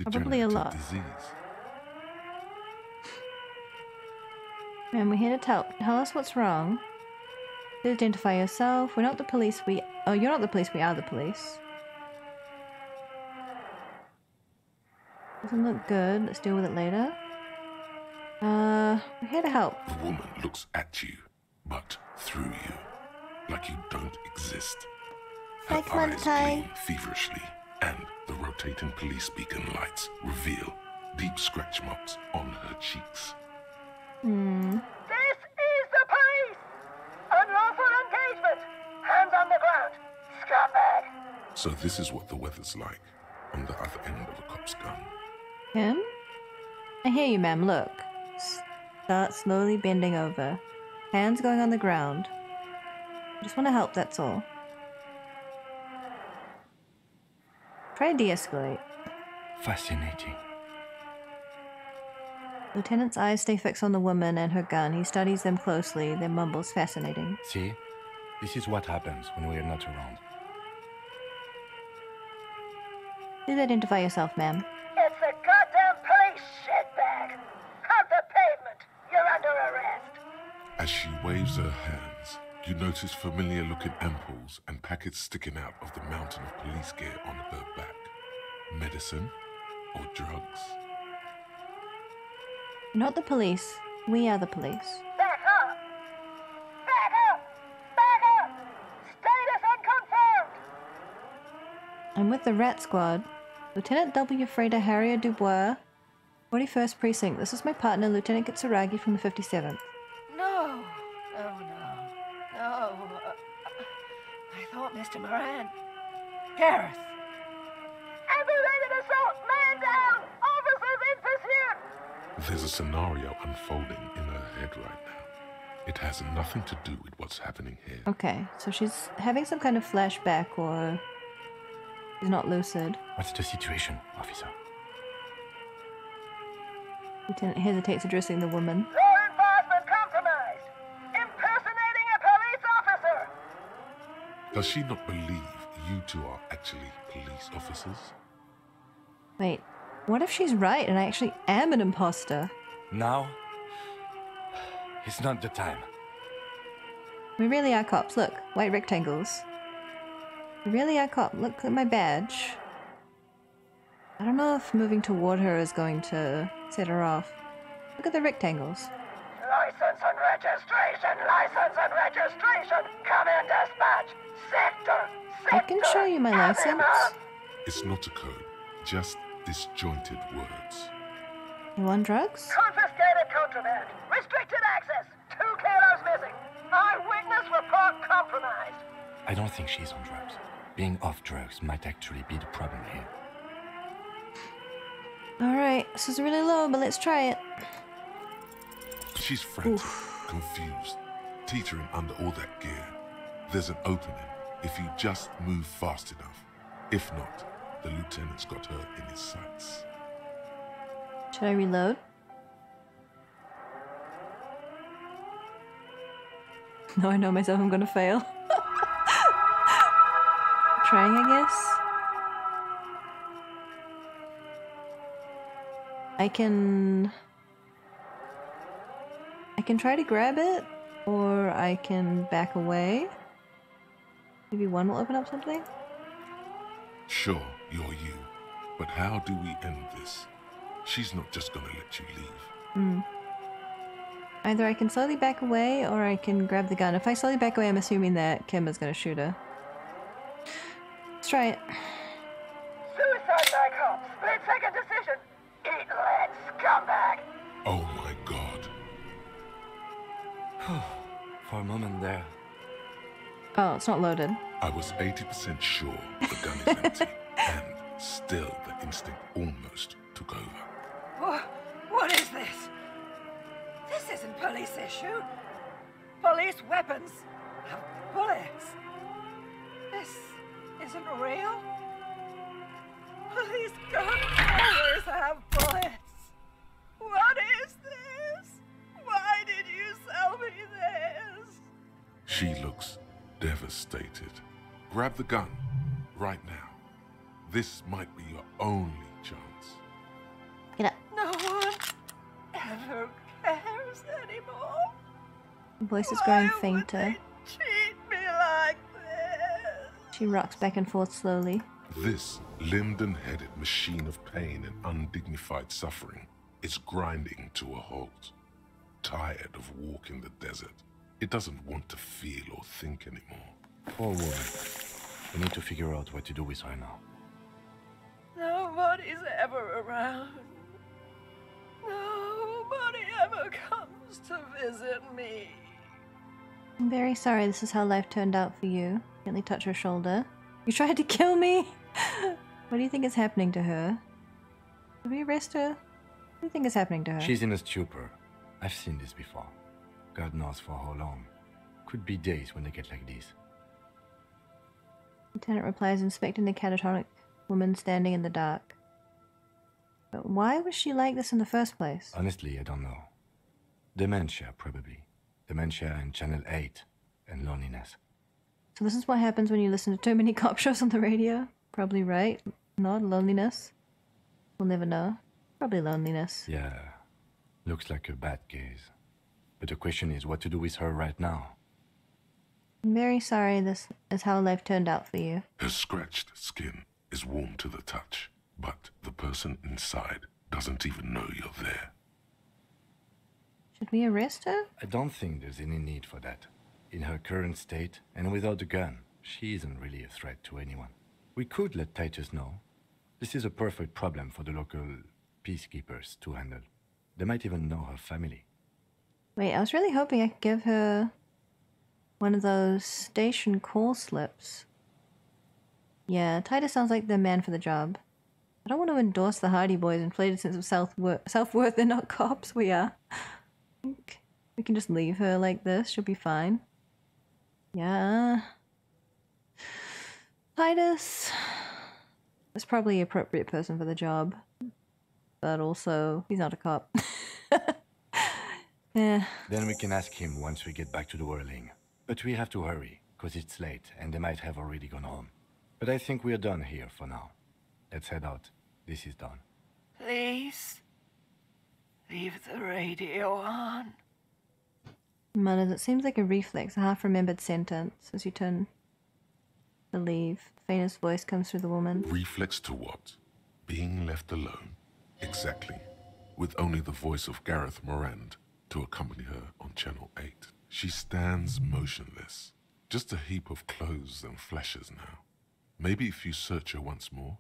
Probably a neurodegenerative lot. disease. And we're here to tell us what's wrong. Please identify yourself. We're not the police, oh, you're not the police, we are the police. Doesn't look good. Let's deal with it later. We're here to help. The woman looks at you, but through you, like you don't exist. Her Like eyes Clementine. gleam feverishly, and the rotating police beacon lights reveal deep scratch marks on her cheeks. This is the police! Unlawful engagement! Hands on the ground! Scumbag! So this is what the weather's like on the other end of a cop's gun. Kim? I hear you, ma'am. Look. Start slowly bending over. Hands going on the ground. I just want to help, that's all. Try de-escalate. Fascinating. Lieutenant's eyes stay fixed on the woman and her gun. He studies them closely, then mumbles, fascinating. See? This is what happens when we're not around. Please identify yourself, ma'am. It's the goddamn police, shitbag! Hug the pavement! You're under arrest! As she waves her hands, You notice familiar-looking ampoules and packets sticking out of the mountain of police gear on her back. Medicine or drugs? Not the police. We are the police. Back up! Back up! Back up! Status unconfirmed! I'm with the Rat Squad. Lieutenant W. Frater Harrier Dubois, 41st Precinct. This is my partner, Lieutenant Kitsuragi from the 57th. No! Oh, no. No. I thought Mr. Moran. Gareth! Aggravated assault! Man down! Officers in pursuit! There's a scenario unfolding in her head right now. It has nothing to do with what's happening here. Okay, so she's having some kind of flashback or she's not lucid. What's the situation, officer? Lieutenant hesitates addressing the woman. Law enforcement compromised! Impersonating a police officer! Does she not believe you two are actually police officers? Wait, what if she's right and I actually am an imposter? Now? It's not the time. We really are cops. Look, white rectangles. We really are cops. Look at my badge. I don't know if moving toward her is going to set her off. Look at the rectangles. License and registration! License and registration! Come in, dispatch! Sector! I can show you my license. It's not a code, just disjointed words. You want drugs? Confiscated contraband! Restricted access! 2 kilos missing! Eyewitness report compromised! I don't think she's on drugs. Being off drugs might actually be the problem here. Alright, this is really low, but let's try it. She's frantic, confused, teetering under all that gear. There's an opening if you just move fast enough. If not, the lieutenant's got her in his sights. Should I reload? No, I know myself, I'm gonna fail. Trying, I guess. I can try to grab it, or I can back away. Maybe one will open up something? Sure, you're you. But how do we end this? She's not just gonna let you leave. Either I can slowly back away, or I can grab the gun. If I slowly back away, I'm assuming that Kim is gonna shoot her. Let's try it. Suicide by cop! Split-second decision! Eat lead, scumbag! Oh my god. For a moment there. Oh, it's not loaded. I was 80% sure the gun is empty, and still the instinct almost took over. What is this? This isn't police issue. Police weapons have bullets. This isn't real. Police guns always have bullets. What is this? Why did you sell me this? She looks devastated. Grab the gun, right now. This might be your only chance. Get up. No one ever cares anymore. The voice is growing fainter. Why would they treat me like this? She rocks back and forth slowly. This linden-headed machine of pain and undignified suffering is grinding to a halt. Tired of walking the desert, it doesn't want to feel or think anymore. Poor woman. We need to figure out what to do with her now. Nobody's ever around. Nobody ever comes to visit me. I'm very sorry this is how life turned out for you. Gently touch her shoulder. You tried to kill me? What do you think is happening to her? Did we arrest her? What do you think is happening to her? She's in a stupor. I've seen this before. God knows for how long. Could be days when they get like this. Lieutenant replies, inspecting the catatonic woman standing in the dark. But why was she like this in the first place? Honestly, I don't know. Dementia, probably. Dementia and Channel 8 and loneliness. So this is what happens when you listen to too many cop shows on the radio? Probably right. Not loneliness. We'll never know. Probably loneliness. Yeah. Looks like a bad case. But the question is what to do with her right now. I'm very sorry this is how life turned out for you. Her scratched skin is warm to the touch, but the person inside doesn't even know you're there. Should we arrest her? I don't think there's any need for that. In her current state, and without a gun, she isn't really a threat to anyone. We could let Titus know. This is a perfect problem for the local peacekeepers to handle. They might even know her family. Wait, I was really hoping I could give her one of those station call slips. Yeah, Titus sounds like the man for the job. I don't want to endorse the Hardy Boys' inflated sense of self-worth. They're not cops, we are. I think we can just leave her like this. She'll be fine. Yeah. Titus is probably the appropriate person for the job. But also, he's not a cop. Yeah. Then we can ask him once we get back to the whirling. But we have to hurry, because it's late and they might have already gone home. But I think we're done here for now. Let's head out. This is done. Please, leave the radio on. Mutters, it seems like a reflex, a half-remembered sentence as you turn to leave. The faintest voice comes through the woman. Reflex to what? Being left alone? Exactly. With only the voice of Gareth Morand to accompany her on Channel 8. She stands motionless, just a heap of clothes and fleshes now. Maybe if you search her once more.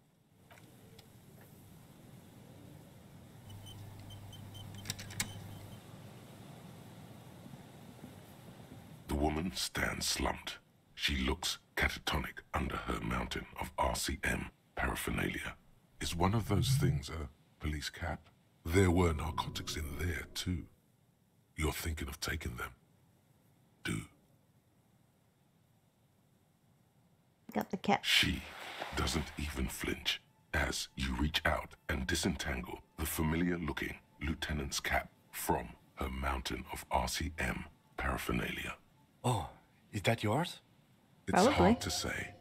The woman stands slumped. She looks catatonic under her mountain of RCM paraphernalia. Is one of those things a police cap? There were narcotics in there too. You're thinking of taking them? Do. Got the cat. She doesn't even flinch as you reach out and disentangle the familiar-looking lieutenant's cap from her mountain of RCM paraphernalia. Oh, is that yours? It's Probably. hard to say.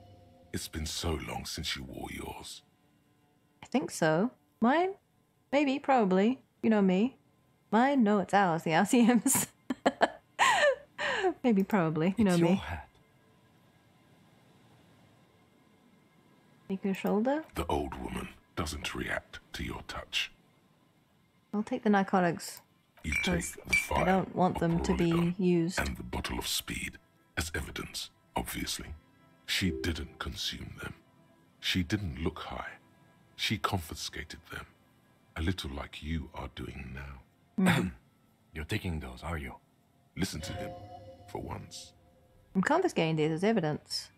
It's been so long since you wore yours. I think so. Mine? Maybe, probably. You know me. Mine? No, it's ours, the RCMs. Maybe, probably. You know It's me. your hat. Take her shoulder. The old woman doesn't react to your touch. I'll take the narcotics. You take Because the file I don't want of them to be Boronicon used. and the bottle of speed as evidence, obviously. She didn't consume them. She didn't look high. She confiscated them. A little like you are doing now. You're taking those, are you? Listen to him, for once. I'm confiscating these as evidence.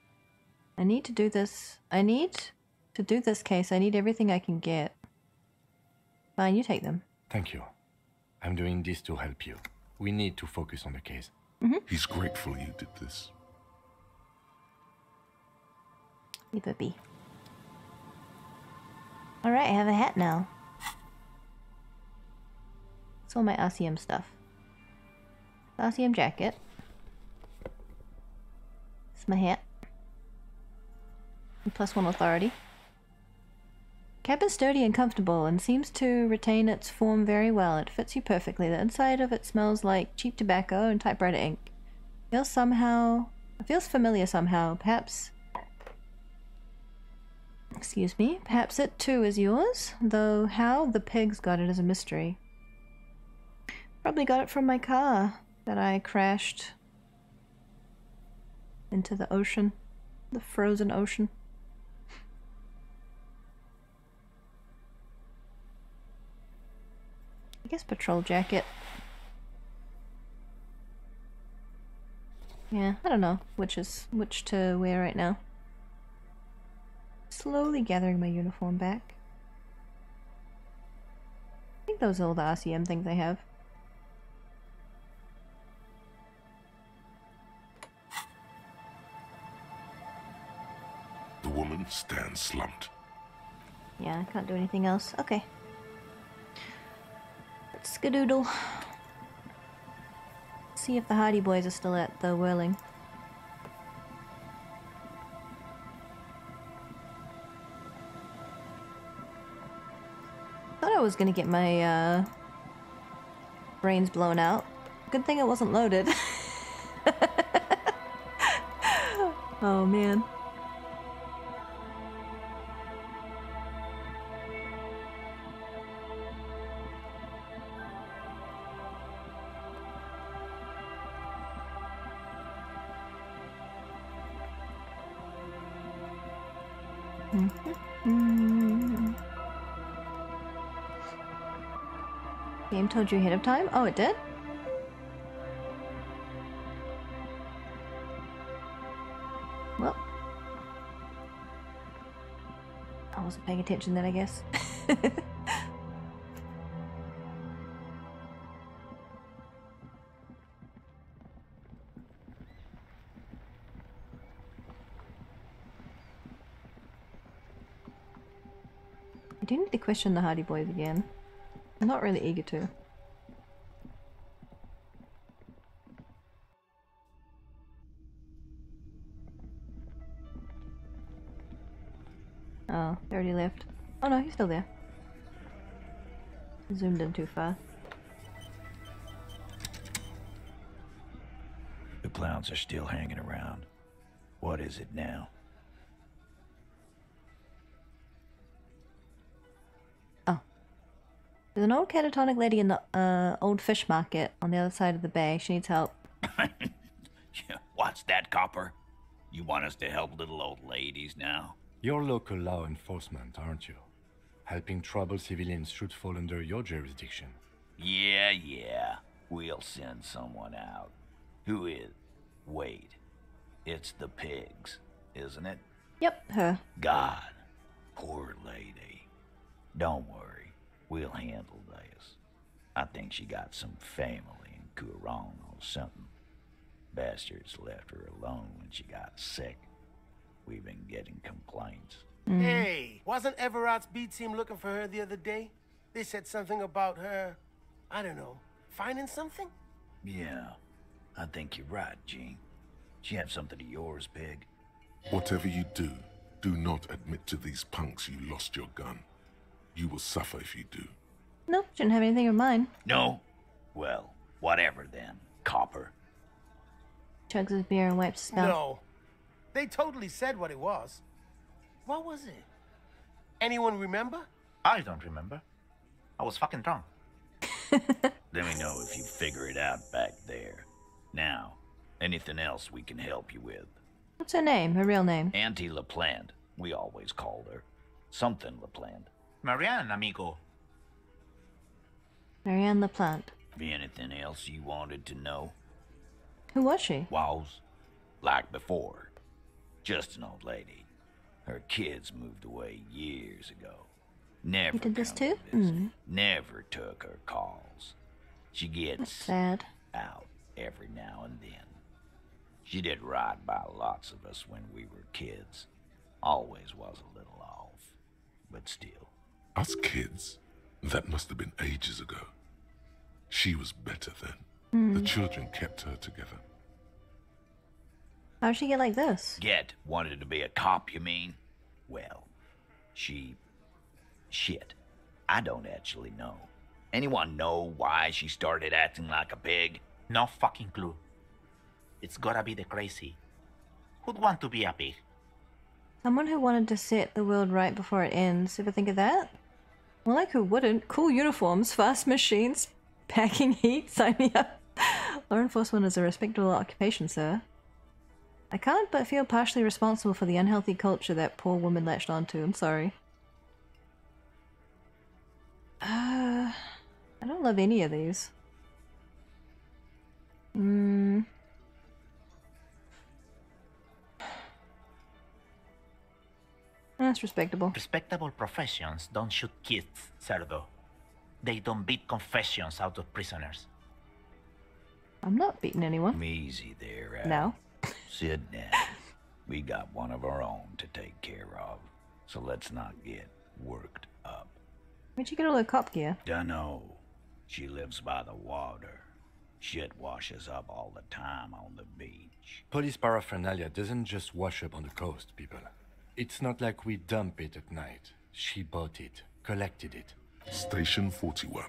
I need to do this. To do this case, I need everything I can get. Fine, you take them. Thank you. I'm doing this to help you. We need to focus on the case. He's grateful you did this. Leave it be. Alright, I have a hat now. It's all my RCM stuff. RCM jacket. It's my hat. And +1 authority. Cap is sturdy and comfortable and seems to retain its form very well. It fits you perfectly. The inside of it smells like cheap tobacco and typewriter ink. It feels familiar somehow. Perhaps... Excuse me. Perhaps it too is yours? Though how the pigs got it is a mystery. Probably got it from my car that I crashed into the ocean. The frozen ocean. I guess patrol jacket. Yeah, I don't know which to wear right now. Slowly gathering my uniform back. I think those are all the RCM things I have. The woman stands slumped. Yeah, I can't do anything else. Okay. Let's skedoodle. See if the Hardy Boys are still at the whirling. Thought I was gonna get my brains blown out. Good thing it wasn't loaded. Oh man. Game told you ahead of time? Oh, it did? Well, I wasn't paying attention then, I guess. I do need to question the Hardy Boys again. I'm not really eager to. Oh, they already left. Oh no, he's still there. Zoomed in too far. The clowns are still hanging around. What is it now? Oh. There's an old catatonic lady in the old fish market on the other side of the bay. She needs help. What's that, Copper? You want us to help little old ladies now? You're local law enforcement, aren't you? Helping troubled civilians should fall under your jurisdiction. Yeah. We'll send someone out. Who is? Wait. It's the pigs, isn't it? Yep, her. God. Poor lady. Don't worry. We'll handle this. I think she got some family in Kurong or something. Bastards left her alone when she got sick. We've been getting complaints. Hey, wasn't Everard's B team looking for her the other day? They said something about her, I don't know, finding something? Yeah, I think you're right, Gene. She have something of yours, Pig? Whatever you do, do not admit to these punks you lost your gun. You will suffer if you do. No, shouldn't have anything of mine. No? Well, whatever then, Copper. Chugs his beer and wipes his mouth. No. They totally said what it was. What was it? Anyone remember? I don't remember. I was fucking drunk. Let me know if you figure it out back there. Now, anything else we can help you with? What's her name? Her real name? Auntie LaPlante. We always called her. Something LaPlante. Marianne, amigo. Marianne LaPlante. Anything else you wanted to know? Who was she? Was. Like before. Just an old lady. Her kids moved away years ago. Never You did this come too? to visit. Never took her calls. She gets That's sad. out every now and then. She did right by lots of us when we were kids. Always was a little off, but still. Us kids? That must have been ages ago. She was better then. The children kept her together. How'd she get like this? Wanted to be a cop, you mean? Well, shit. I don't actually know. Anyone know why she started acting like a pig? No fucking clue. It's gotta be the crazy. Who'd want to be a pig? Someone who wanted to set the world right before it ends. Ever think of that? Well, like who wouldn't? Cool uniforms, fast machines, packing heat, sign me up. Law enforcement is a respectable occupation, sir. I can't but feel partially responsible for the unhealthy culture that poor woman latched onto. I'm sorry. I don't love any of these. That's respectable. Respectable professions don't shoot kids, Cerdo. They don't beat confessions out of prisoners. I'm not beating anyone. Easy there, Al. No. Sit down. We got one of our own to take care of, so let's not get worked up. Where'd you get all the cop gear? Dunno. She lives by the water. Shit washes up all the time on the beach. Police paraphernalia doesn't just wash up on the coast, people. It's not like we dump it at night. She bought it, collected it. Station 41.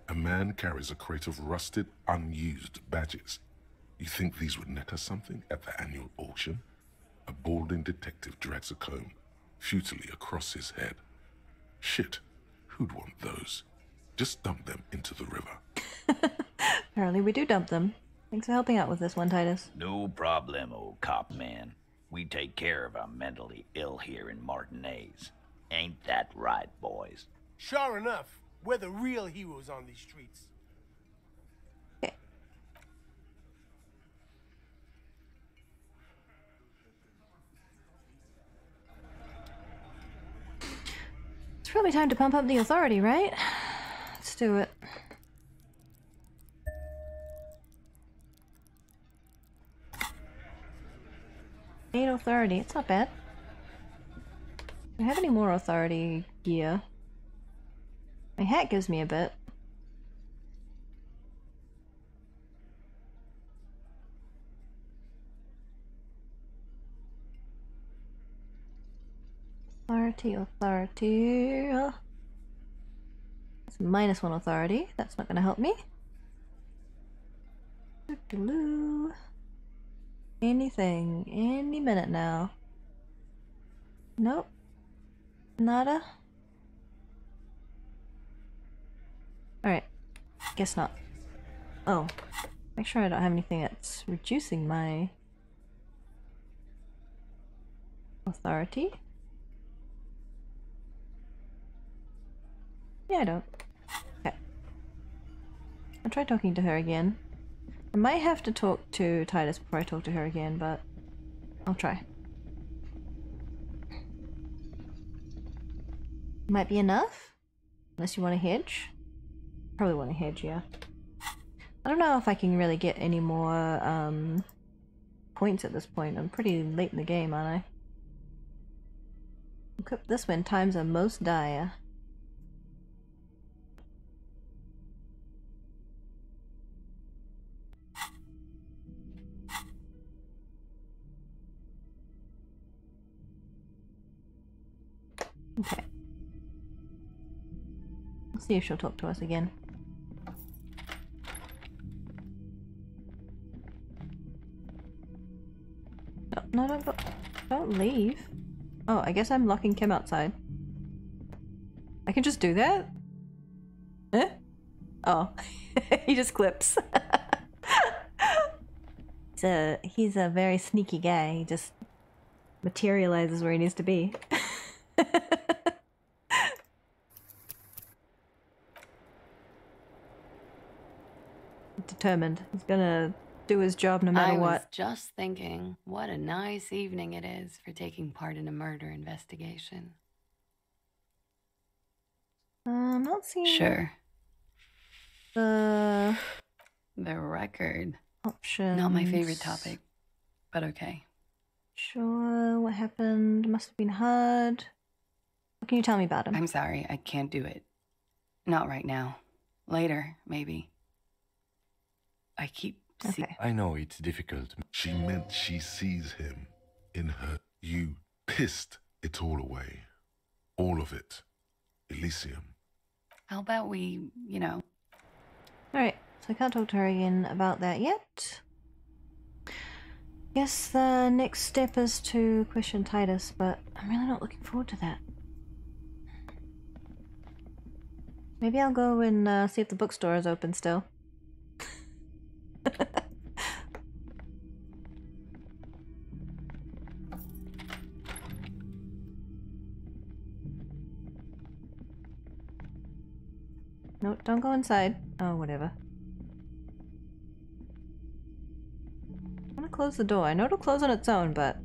A man carries a crate of rusted, unused badges. You think these would net us something at the annual auction? A balding detective drags a comb futilely across his head. Shit, who'd want those? Just dump them into the river. Apparently we do dump them. Thanks for helping out with this one, Titus. No problemo, cop man. We take care of our mentally ill here in Martinez. Ain't that right, boys? Sure enough, we're the real heroes on these streets. It's probably time to pump up the authority, right? Let's do it. Eight authority, it's not bad. Do I have any more authority gear? My hat gives me a bit. Authority. It's -1 authority. That's not gonna help me. Anything. Any minute now. Nope. Nada. Alright. Guess not. Oh. Make sure I don't have anything that's reducing my authority. Yeah, I don't. Okay. I'll try talking to her again. I might have to talk to Titus before I talk to her again, but I'll try. Might be enough? Unless you want to hedge? Probably want to hedge, yeah. I don't know if I can really get any more points at this point. I'm pretty late in the game, aren't I? Equip this when times are most dire. Okay. Let's see if she'll talk to us again. No, don't go. Don't leave. Oh, I guess I'm locking Kim outside. I can just do that? Eh? Oh. He just clips. He's a very sneaky guy. He just materializes where he needs to be. Determined. He's gonna do his job no matter what. I was just thinking, what a nice evening it is for taking part in a murder investigation. I'm not seeing... Sure. The record. Options. Not my favorite topic, but okay. Sure, what happened? Must have been hard. What can you tell me about him? I'm sorry, I can't do it. Not right now. Later, maybe. I keep okay. I know it's difficult. She meant she sees him in her. You pissed it all away. All of it. Elysium. How about we, you know... Alright, so I can't talk to her again about that yet. Guess the next step is to question Titus, but I'm really not looking forward to that. Maybe I'll go and see if the bookstore is open still. No, don't go inside. Oh, whatever. I'm gonna close the door. I know it'll close on its own, but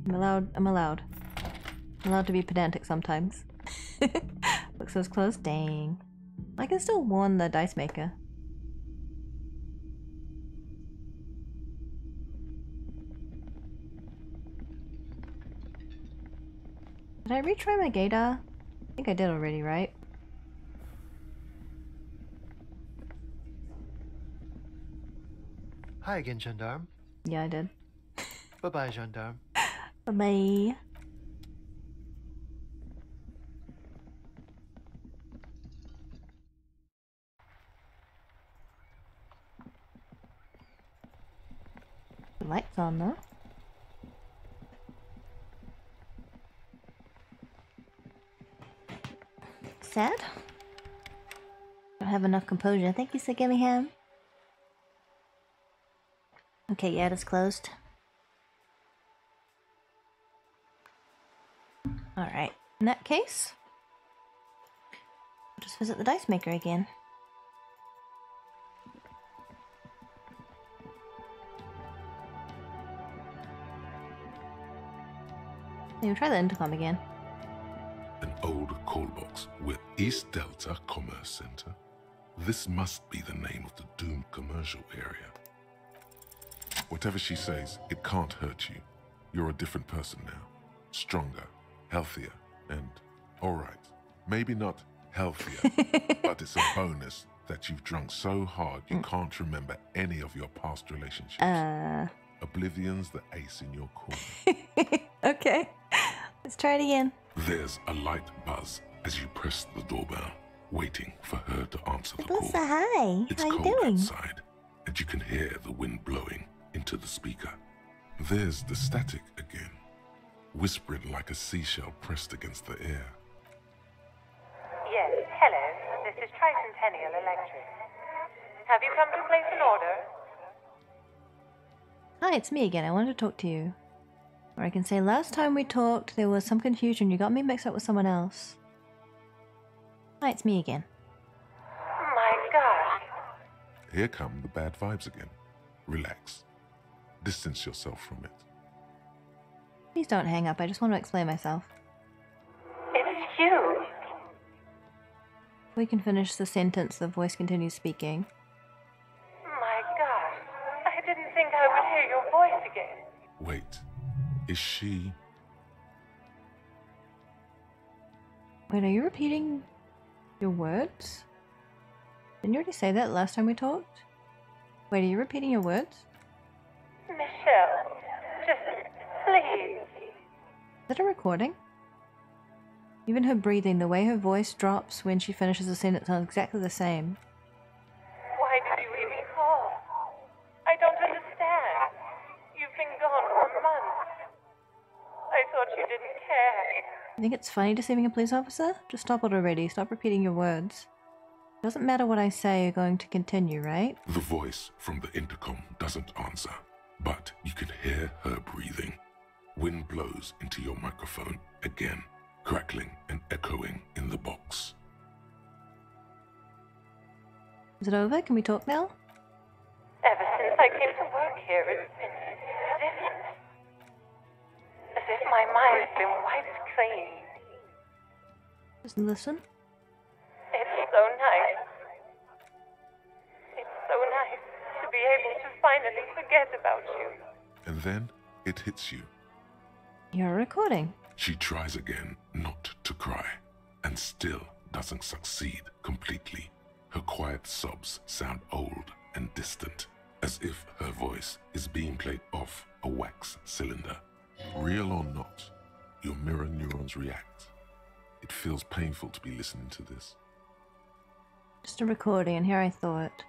I'm allowed. I'm allowed to be pedantic sometimes. Bookstore's closed. Dang. I can still warn the dice maker. Did I retry my gator? I think I did already, right? Hi again, Gendarme. Yeah, I did. Bye-bye, Gendarme. Bye-bye. The light's on though. sad. Don't have enough composure. Thank you, Sir Gillingham. Okay, yeah, it is closed. Alright, in that case, I'll just visit the dice maker again. Maybe try the intercom again. An old call box with East Delta Commerce Center. This must be the name of the doomed commercial area. Whatever she says, it can't hurt you. You're a different person now. Stronger, healthier, and alright, maybe not healthier, but it's a bonus that you've drunk so hard you can't remember any of your past relationships. Oblivion's the ace in your corner. Okay, let's try it again. There's a light buzz as you press the doorbell, waiting for her to answer the call. Melissa, hi. It's How you cold doing? outside, and you can hear the wind blowing into the speaker. There's the static again, whispering like a seashell pressed against the air. Yes, hello. This is Tricentennial Electric. Have you come to place an order? Hi, it's me again. I wanted to talk to you. Or I can say last time we talked, there was some confusion. You got me mixed up with someone else. Hi, it's me again. My God. Here come the bad vibes again. Relax. Distance yourself from it. Please don't hang up. I just want to explain myself. It's you. We can finish the sentence. The voice continues speaking. My God. I didn't think I would hear your voice again. Wait, is she... Wait, are you repeating your words? Didn't you already say that last time we talked? Wait, are you repeating your words? Michelle, just please. Is that a recording? Even her breathing, the way her voice drops when she finishes a sentence sounds exactly the same. Why did you even call? I don't understand. You've been gone for months. I thought you didn't care. You think it's funny deceiving a police officer? Just stop it already. Stop repeating your words. Doesn't matter what I say, you're going to continue, right? The voice from the intercom doesn't answer, but you can hear her breathing. Wind blows into your microphone again, crackling and echoing in the box. Is it over? Can we talk now? Ever since I came to work here, it's been different. As if my mind's been wiped clean. Just listen. It's so nice. It's so nice to be able to finally forget about you. And then it hits you. You're recording. She tries again not to cry, and still doesn't succeed completely. Her quiet sobs sound old and distant, as if her voice is being played off a wax cylinder. Real or not, your mirror neurons react. It feels painful to be listening to this. Just a recording, and here I thought.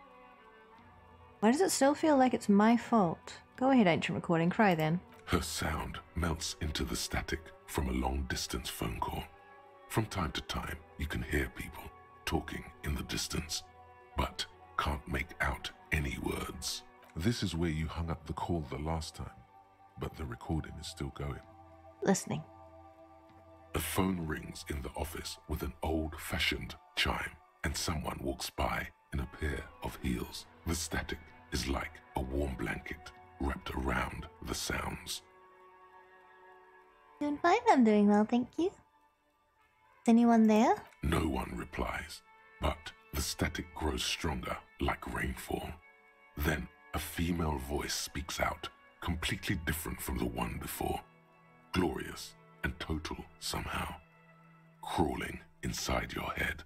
Why does it still feel like it's my fault? Go ahead, ancient recording, cry then. Her sound melts into the static from a long-distance phone call. From time to time, you can hear people talking in the distance, but can't make out any words. This is where you hung up the call the last time, but the recording is still going. Listening. A phone rings in the office with an old-fashioned chime, and someone walks by in a pair of heels. The static is like a warm blanket wrapped around the sounds. Doing fine, I'm doing well, thank you. Is anyone there? No one replies, but the static grows stronger like rainfall. Then a female voice speaks out, completely different from the one before. Glorious and total somehow, crawling inside your head.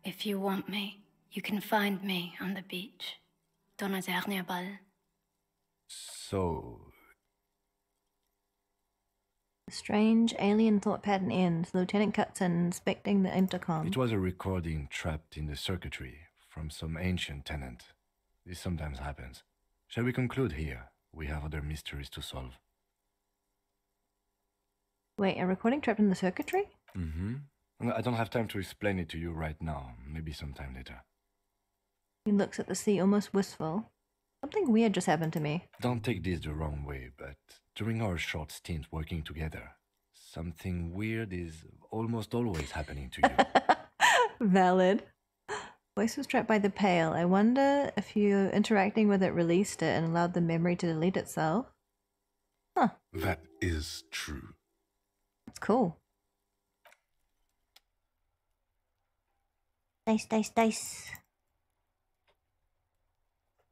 If you want me, you can find me on the beach. Dans la dernière balle. So... The strange alien thought pattern ends. The lieutenant cuts in, inspecting the intercom. It was a recording trapped in the circuitry from some ancient tenant. This sometimes happens. Shall we conclude here? We have other mysteries to solve. Wait, a recording trapped in the circuitry? Mm-hmm. I don't have time to explain it to you right now. Maybe sometime later. He looks at the sea, almost wistful. Something weird just happened to me. Don't take this the wrong way, but during our short stint working together, something weird is almost always happening to you. Valid. Voice was trapped by the pail. I wonder if you interacting with it released it and allowed the memory to delete itself. Huh. That is true. That's cool. Dice, dice, dice.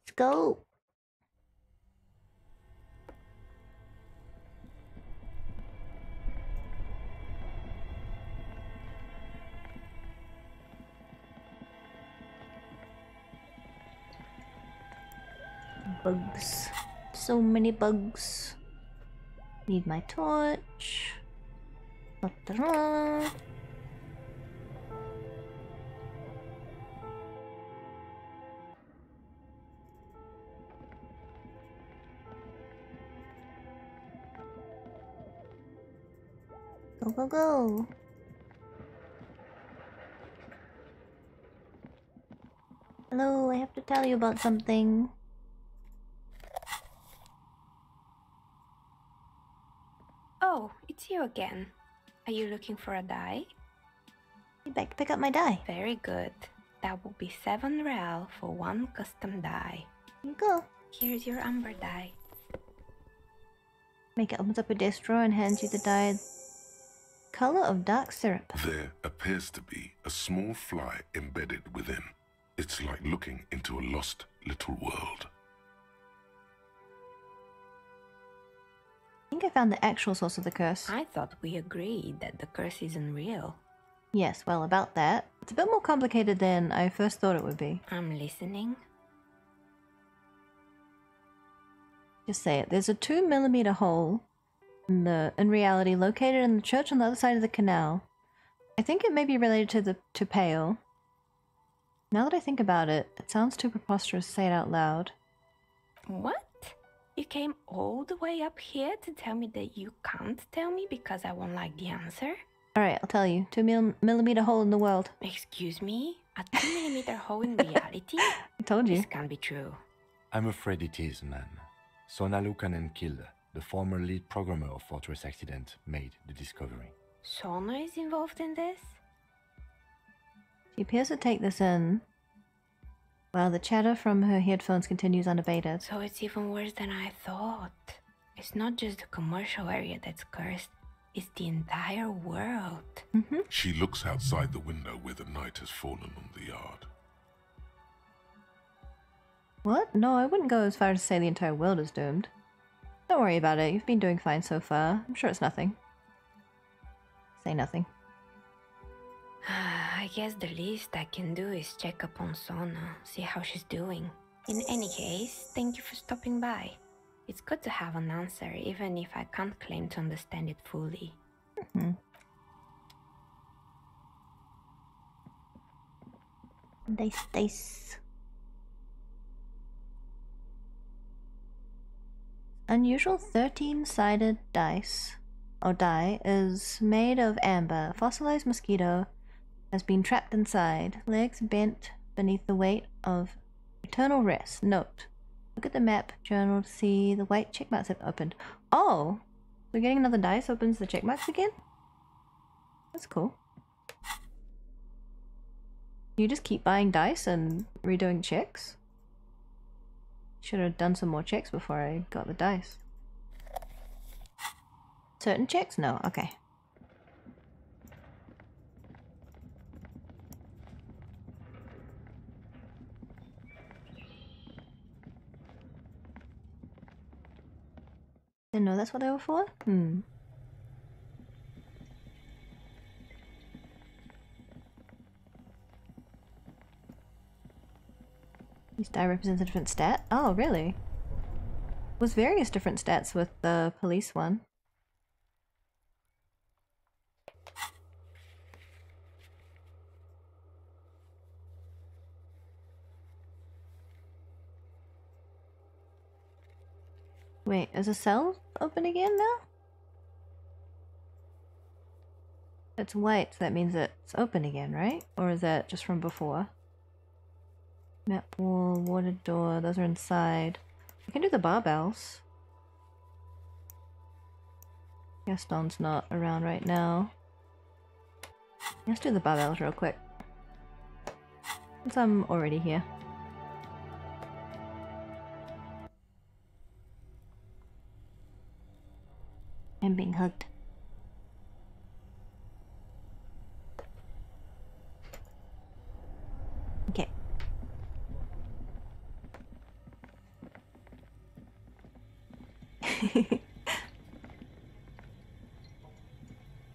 Let's go. Bugs. So many bugs. Need my torch. Ta-da. Go, go, go. Hello, I have to tell you about something. Oh, it's you again. Are you looking for a die? You'd back to pick up my die. Very good. That will be 7 real for 1 custom die. Here you go. Here's your amber die. Make it opens up a desk drawer and hands you the die. Color of dark syrup. There appears to be a small fly embedded within. It's like looking into a lost little world. I think I found the actual source of the curse. I thought we agreed that the curse isn't real. Yes, well, about that. It's a bit more complicated than I first thought it would be. I'm listening. Just say it. There's a 2mm hole in reality located in the church on the other side of the canal. I think it may be related to Pale. Now that I think about it, it sounds too preposterous to say it out loud. What? You came all the way up here to tell me that you can't tell me because I won't like the answer? Alright, I'll tell you. 2mm hole in the world. Excuse me? A 2mm hole in reality? I told you. This can't be true. I'm afraid it is, ma'am. Sona Lukanen Kill, the former lead programmer of Fortress Accident, made the discovery. Sona is involved in this? She appears to take this in, while the chatter from her headphones continues unabated. So it's even worse than I thought. It's not just the commercial area that's cursed, it's the entire world. She looks outside the window where the night has fallen on the yard. What? No, I wouldn't go as far as to say the entire world is doomed. Don't worry about it, you've been doing fine so far. I'm sure it's nothing. Say nothing. I guess the least I can do is check up on Sona, see how she's doing. In any case, thank you for stopping by. It's good to have an answer, even if I can't claim to understand it fully. Dice, dice. Unusual 13-sided dice, or die, is made of amber. Fossilized mosquito has been trapped inside, legs bent beneath the weight of eternal rest. Note: look at the map journal to see the white check marks have opened. Oh! So getting another dice opens the check marks again? That's cool. You just keep buying dice and redoing checks? Should have done some more checks before I got the dice. Certain checks? No, okay. Didn't know that's what they were for? Each die represents a different stat? Oh, really? Was various different stats with the police one. Wait, is a cell open again now? It's white, so that means it's open again, right? Or is that just from before? Map wall, water door, those are inside. We can do the barbells. Gaston's not around right now. Let's do the barbells real quick. Since I'm already here. I'm being hugged. Okay.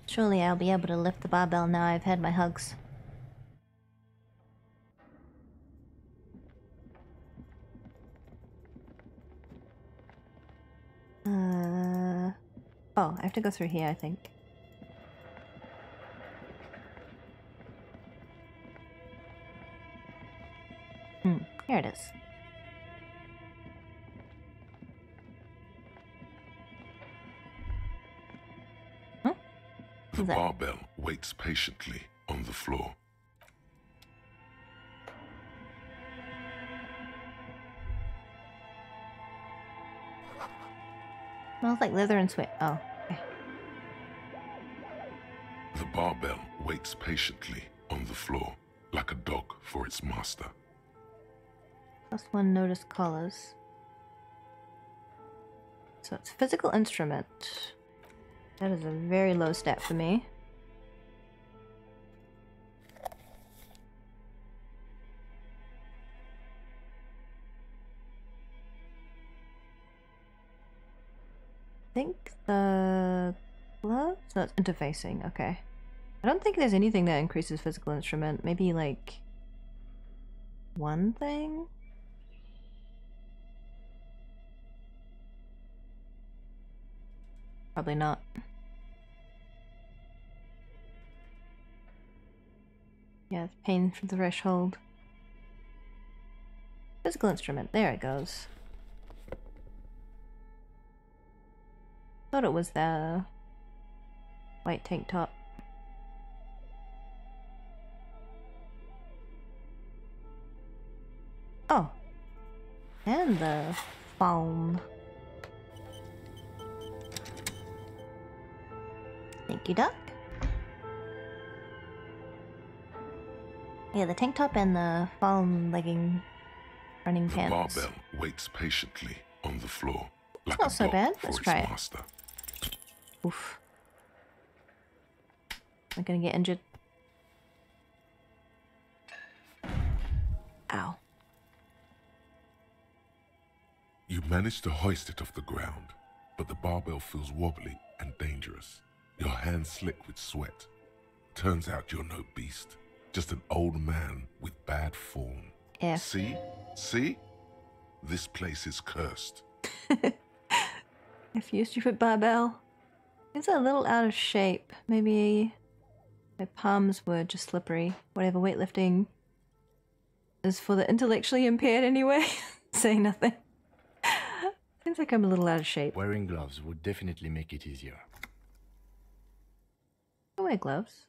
Surely I'll be able to lift the barbell now I've had my hugs. Oh, I have to go through here, I think. Here it is. Huh? The barbell waits patiently on the floor. Smells like leather and sweat. Oh, okay. The barbell waits patiently on the floor, like a dog for its master. +1 notice collars. So it's physical instrument. That is a very low stat for me. I think the gloves? No, it's interfacing, okay. I don't think there's anything that increases physical instrument. Maybe like one thing? Probably not. Yeah, it's pain for the threshold. Physical instrument, there it goes. Thought it was the white tank top. Oh, and the foam. Thank you, Duck. Yeah, the tank top and the foam legging running pants. The barbell waits patiently on the floor, like not a so dog bad. for Let's its try it. master. Oof. I'm gonna get injured. Ow. You manage to hoist it off the ground, but the barbell feels wobbly and dangerous. Your hands slick with sweat. Turns out you're no beast, just an old man with bad form. Yeah. See? See? This place is cursed. If you stupid barbell. It's a little out of shape. Maybe my palms were just slippery. Whatever, weightlifting is for the intellectually impaired anyway. Say nothing. Seems like I'm a little out of shape. Wearing gloves would definitely make it easier. I wear gloves.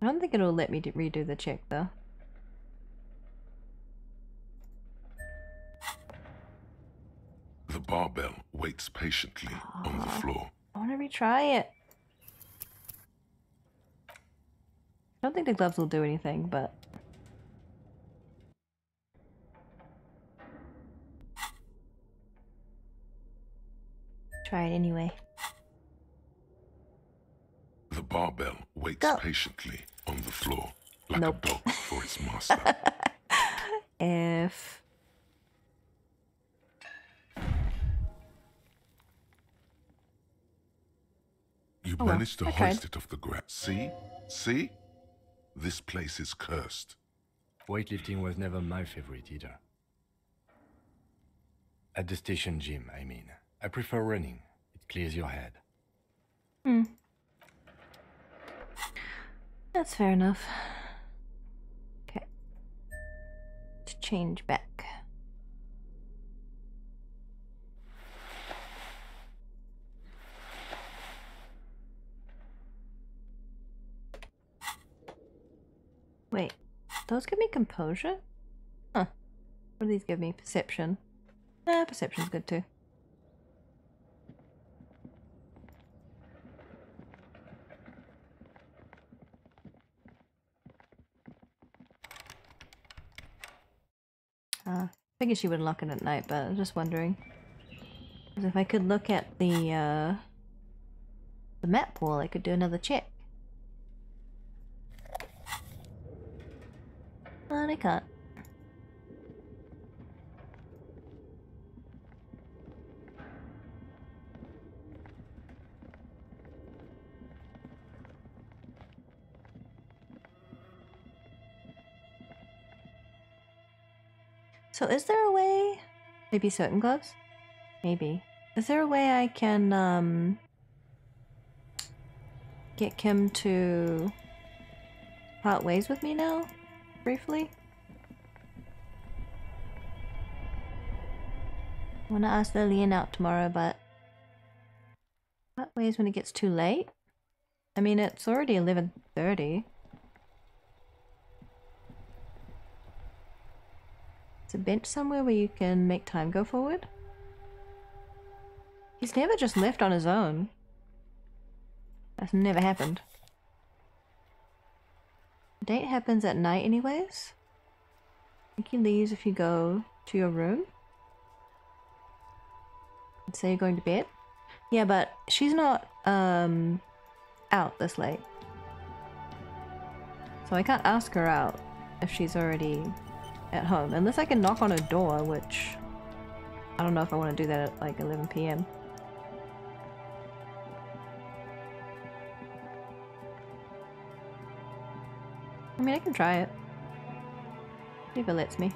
I don't think it'll let me redo the check though. The barbell waits patiently on the floor. I want to retry it. I don't think the gloves will do anything, but... try it anyway. The barbell waits Go. patiently on the floor, like Nope. a dog for its master. F. You Oh well, managed to I tried. hoist it off the ground. See? See? This place is cursed. Weightlifting was never my favorite either. At the station gym, I mean. I prefer running. It clears your head. That's fair enough. Okay. Let's change back. Those give me composure? Huh. What do these give me? Perception. Perception's good too. Figured she would lock it at night, but I was just wondering. Because if I could look at the map wall, I could do another check. But I can't. So is there a way, maybe certain gloves? Maybe. Is there a way I can get Kim to part ways with me now? Briefly? I want to ask Lillian out tomorrow, but part ways when it gets too late? I mean, it's already 11:30. Is a bench somewhere where you can make time go forward? He's never just left on his own. That's never happened. The date happens at night anyways. I think he leaves if you go to your room. And say you're going to bed. Yeah, but she's not out this late. So I can't ask her out if she's already at home. Unless I can knock on her door, which I don't know if I want to do that at like 11 PM. I mean, I can try it. See if it lets me.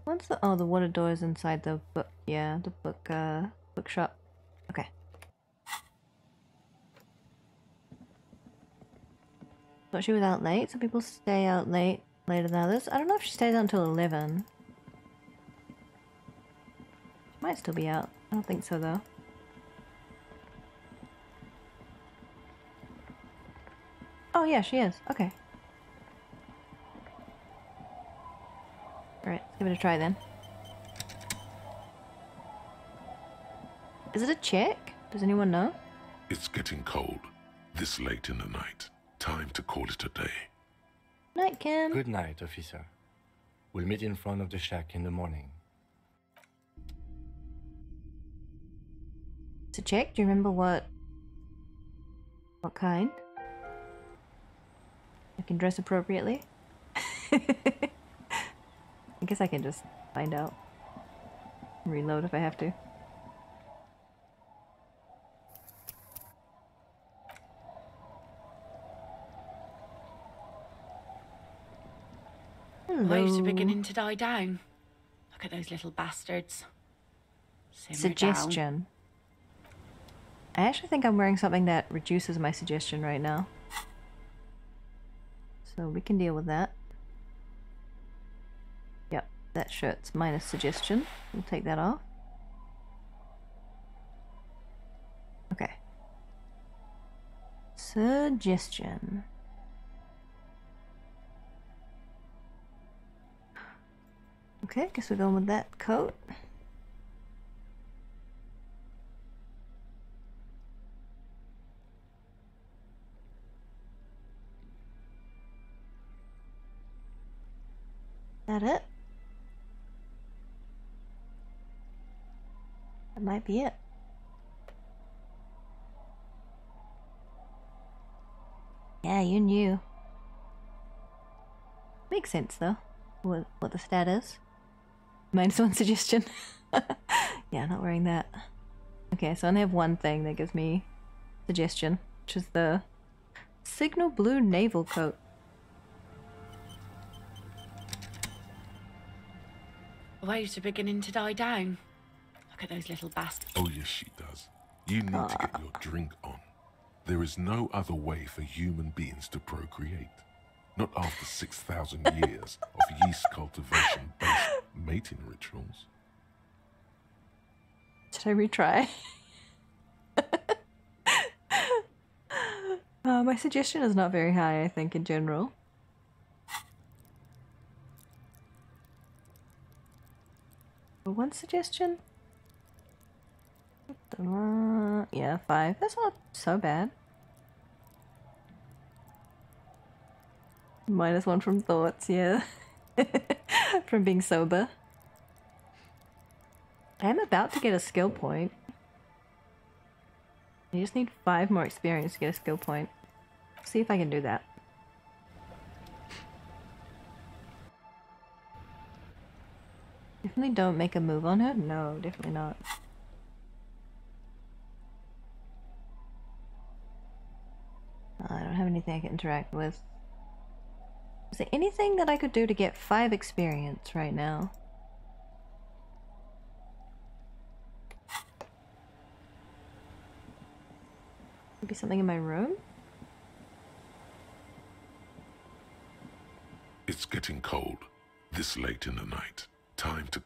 What's the— oh, the water door is inside the book. Yeah, the bookshop. Okay. Thought she was out late. Some people stay out later than others. I don't know if she stays out until 11. She might still be out. I don't think so though. Oh yeah, she is. Okay. Alright, let's give it a try then. Is it a check? Does anyone know? It's getting cold. This late in the night. Time to call it a day. Night, Kim. Good night, officer. We'll meet in front of the shack in the morning. It's a check? Do you remember what kind? I can dress appropriately? I guess I can just find out. Reload if I have to. Waves are beginning to die down. Look at those little bastards. Simmer Suggestion. down. I actually think I'm wearing something that reduces my suggestion right now. So we can deal with that. Yep, that shirt's minus suggestion. We'll take that off. Okay. Suggestion. Okay, guess we're going with that coat. That it? That might be it. Yeah, you knew. Makes sense though, what the stat is. -1 suggestion. Yeah, not wearing that. Okay, so I only have one thing that gives me suggestion, which is the signal blue naval coat. The waves are beginning to die down. Look at those little bastards. Oh yes, she does. You need to get your drink on. There is no other way for human beings to procreate. Not after 6,000 years of yeast cultivation-based mating rituals. Should I retry? My suggestion is not very high, I think, in general. One suggestion? Yeah, 5. That's not so bad. -1 from thoughts, yeah. From being sober. I am about to get a skill point. I just need 5 more experience to get a skill point. See if I can do that. Definitely don't make a move on her? No, definitely not. I don't have anything I can interact with. Is there anything that I could do to get 5 experience right now? Maybe something in my room? It's getting cold. This late in the night. Time to...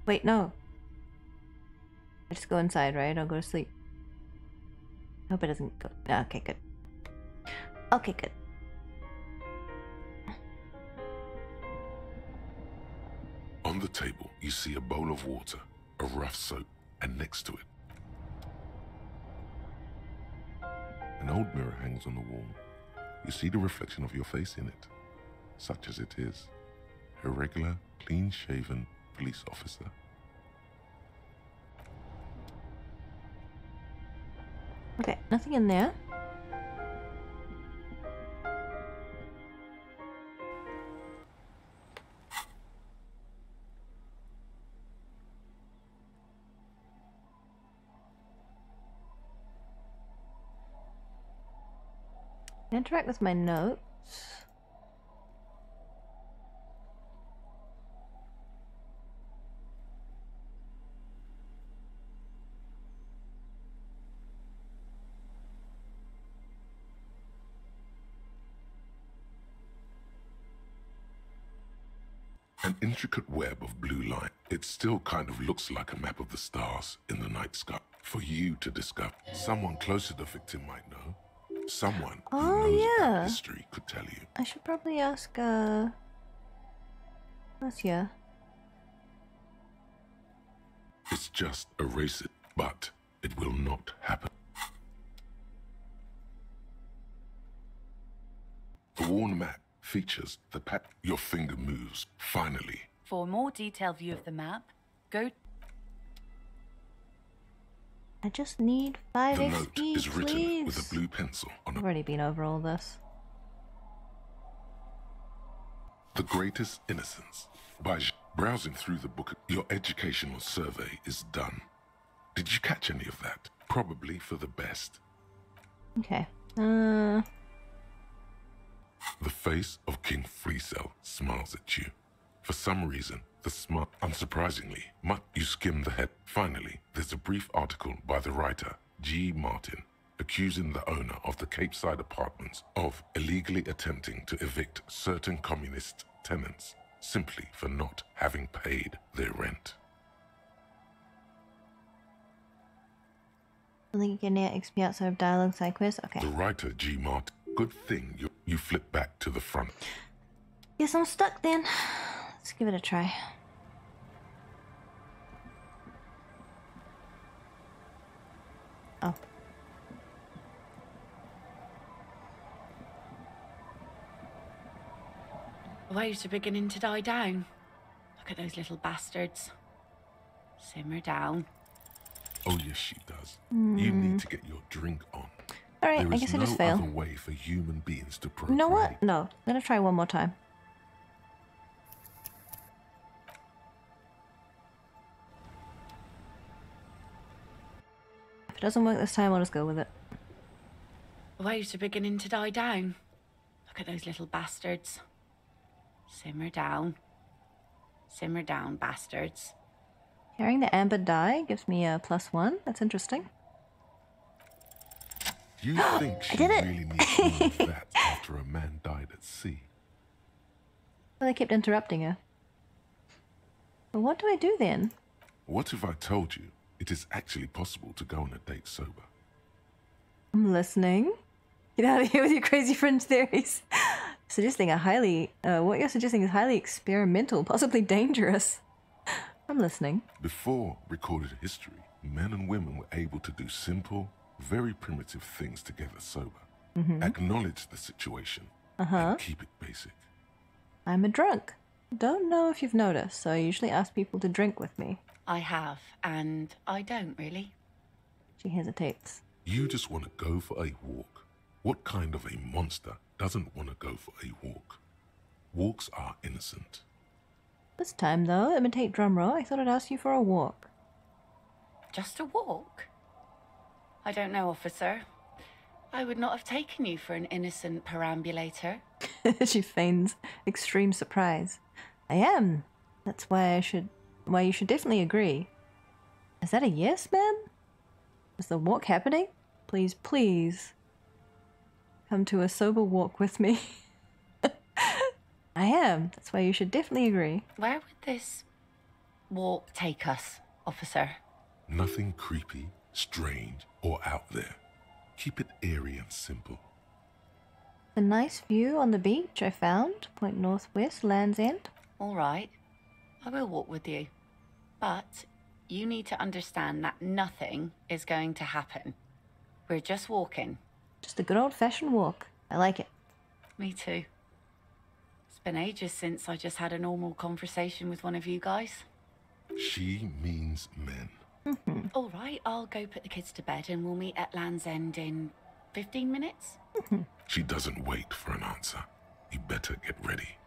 Wait, no. I just go inside, right? I'll go to sleep. Hope it doesn't go... Okay, good. Okay, good. On the table, you see a bowl of water, a rough soap, and next to it, an old mirror hangs on the wall. You see the reflection of your face in it, such as it is. A regular, clean-shaven police officer. Okay, nothing in there. Interact with my notes. An intricate web of blue light. It still kind of looks like a map of the stars in the night sky. For you to discover. Someone close to the victim might know. Someone who knows about history could tell you. I should probably ask, Marcia. It's just erase it, but it will not happen. The worn map features the pat your finger moves. Finally. For a more detailed view of the map, go... I just need 5 The XP, note is written please. with a blue pencil on I've it. already been over all this. The Greatest Innocence. By browsing through the book, your educational survey is done. Did you catch any of that? Probably for the best. Okay. The face of King Fleecell smiles at you. For some reason, the smile, unsurprisingly, you skim the head. Finally, there's a brief article by the writer, G. Martin, accusing the owner of the Cape Side Apartments of illegally attempting to evict certain communist tenants simply for not having paid their rent. I think you can get XP outside of dialogue side quest. Okay. The writer, G. Martin, good thing you flip back to the front. Guess I'm stuck then. Let's give it a try. Oh. The waves are beginning to die down. Look at those little bastards. Simmer down. Oh yes, she does. You need to get your drink on. Alright, I guess I just fail. There is no other way for human beings to procreate. You know what? No. I'm gonna try one more time. If it doesn't work this time, I'll just go with it. The waves are beginning to die down. Look at those little bastards. Simmer down. Simmer down, bastards. Carrying the amber dye gives me a +1. That's interesting. You think she did it. really needs more of that after a man died at sea? Well, they kept interrupting her. Well, what do I do then? What if I told you it is actually possible to go on a date sober? I'm listening. Get out of here with your crazy fringe theories. Suggesting a highly, what you're suggesting is highly experimental, possibly dangerous. I'm listening. Before recorded history, men and women were able to do simple, very primitive things together sober. Acknowledge the situation and keep it basic. I'm a drunk. Don't know if you've noticed, so I usually ask people to drink with me. I have, and I don't really. She hesitates. You just want to go for a walk. What kind of a monster doesn't want to go for a walk? Walks are innocent. This time, though, imitate drumroll. I thought I'd ask you for a walk. Just a walk? I don't know, officer. I would not have taken you for an innocent perambulator. She feigns extreme surprise. I am. That's why you should definitely agree. Is that a yes, ma'am? Is the walk happening? Please, please. Come to a sober walk with me. I am. That's why you should definitely agree. Where would this walk take us, officer? Nothing creepy, strange, or out there. Keep it eerie and simple. A nice view on the beach I found. Point northwest, Land's End. All right. I will walk with you. But you need to understand that nothing is going to happen. We're just walking. Just a good old-fashioned walk. I like it. Me too. It's been ages since I just had a normal conversation with one of you guys. She means men. All right, I'll go put the kids to bed and we'll meet at Land's End in 15 minutes. She doesn't wait for an answer. You better get ready.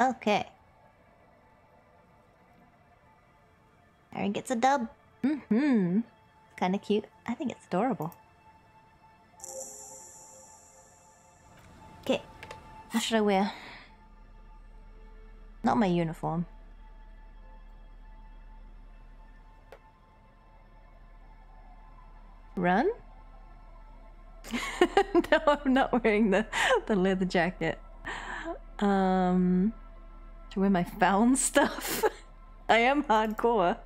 Okay. Harry gets a dub. Kind of cute. I think it's adorable. Okay. What should I wear? Not my uniform. Run? No, I'm not wearing the leather jacket. To wear my found stuff. I am hardcore.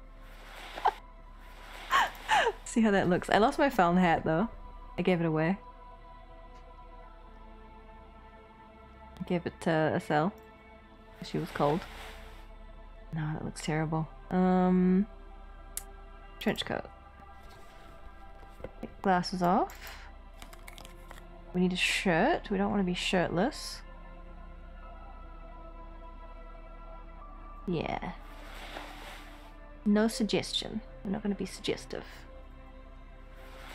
See how that looks. I lost my found hat though. I gave it away. I gave it to Estelle. She was cold. No, that looks terrible. Trench coat. Take glasses off. We need a shirt. We don't want to be shirtless. Yeah. No suggestion. We're not going to be suggestive.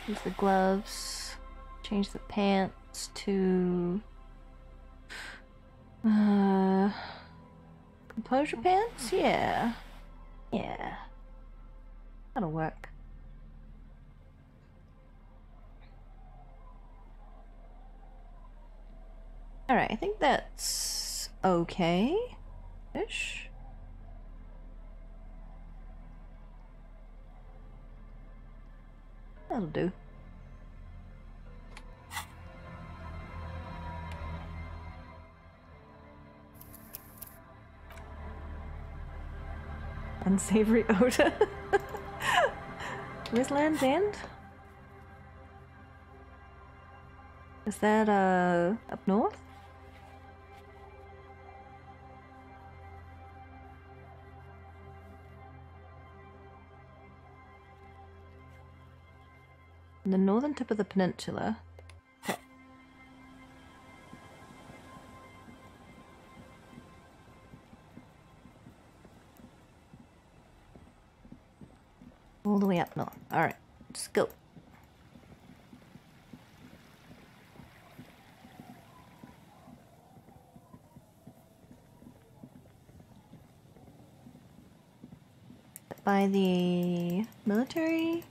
Use the gloves. Change the pants to... composure pants? Yeah. Yeah. That'll work. Alright, I think that's okay-ish. That'll do. Unsavory odor. Where's Land's End? Is that up north? The northern tip of the peninsula. Okay. All the way up north. Alright, let's go. By the military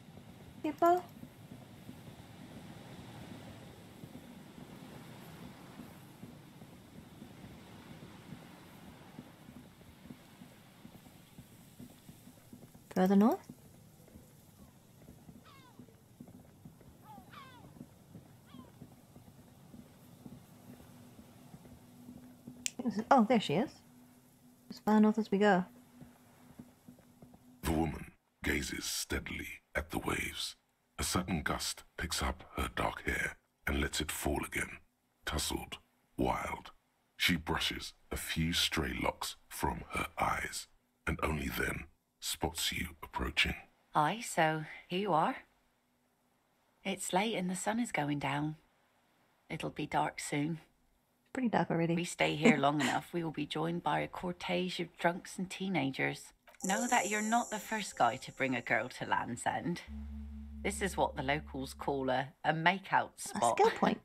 depot? Further north? Oh, there she is. As far north as we go. The woman gazes steadily at the waves. A sudden gust picks up her dark hair and lets it fall again, tousled, wild. She brushes a few stray locks from her eyes, and only then spots you approaching. Aye, so here you are. It's late and the sun is going down. It'll be dark soon. Pretty dark already. If we stay here long enough, we will be joined by a cortege of drunks and teenagers. Know that you're not the first guy to bring a girl to Land's End. This is what the locals call a make-out spot. A skill point.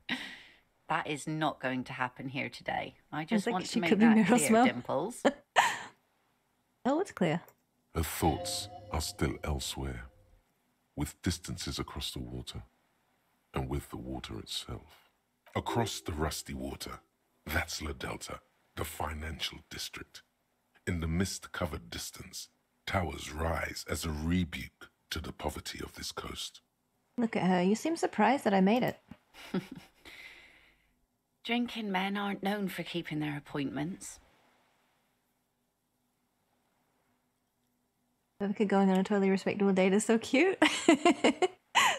That is not going to happen here today. I just think want she to make could be that Meryl clear, Smell. Dimples. Oh, it's clear. Her thoughts are still elsewhere, with distances across the water, and with the water itself. Across the rusty water, that's La Delta, the financial district. In the mist-covered distance, towers rise as a rebuke to the poverty of this coast. Look at her. You seem surprised that I made it. Drinking men aren't known for keeping their appointments. Vivica going on a totally respectable date is so cute.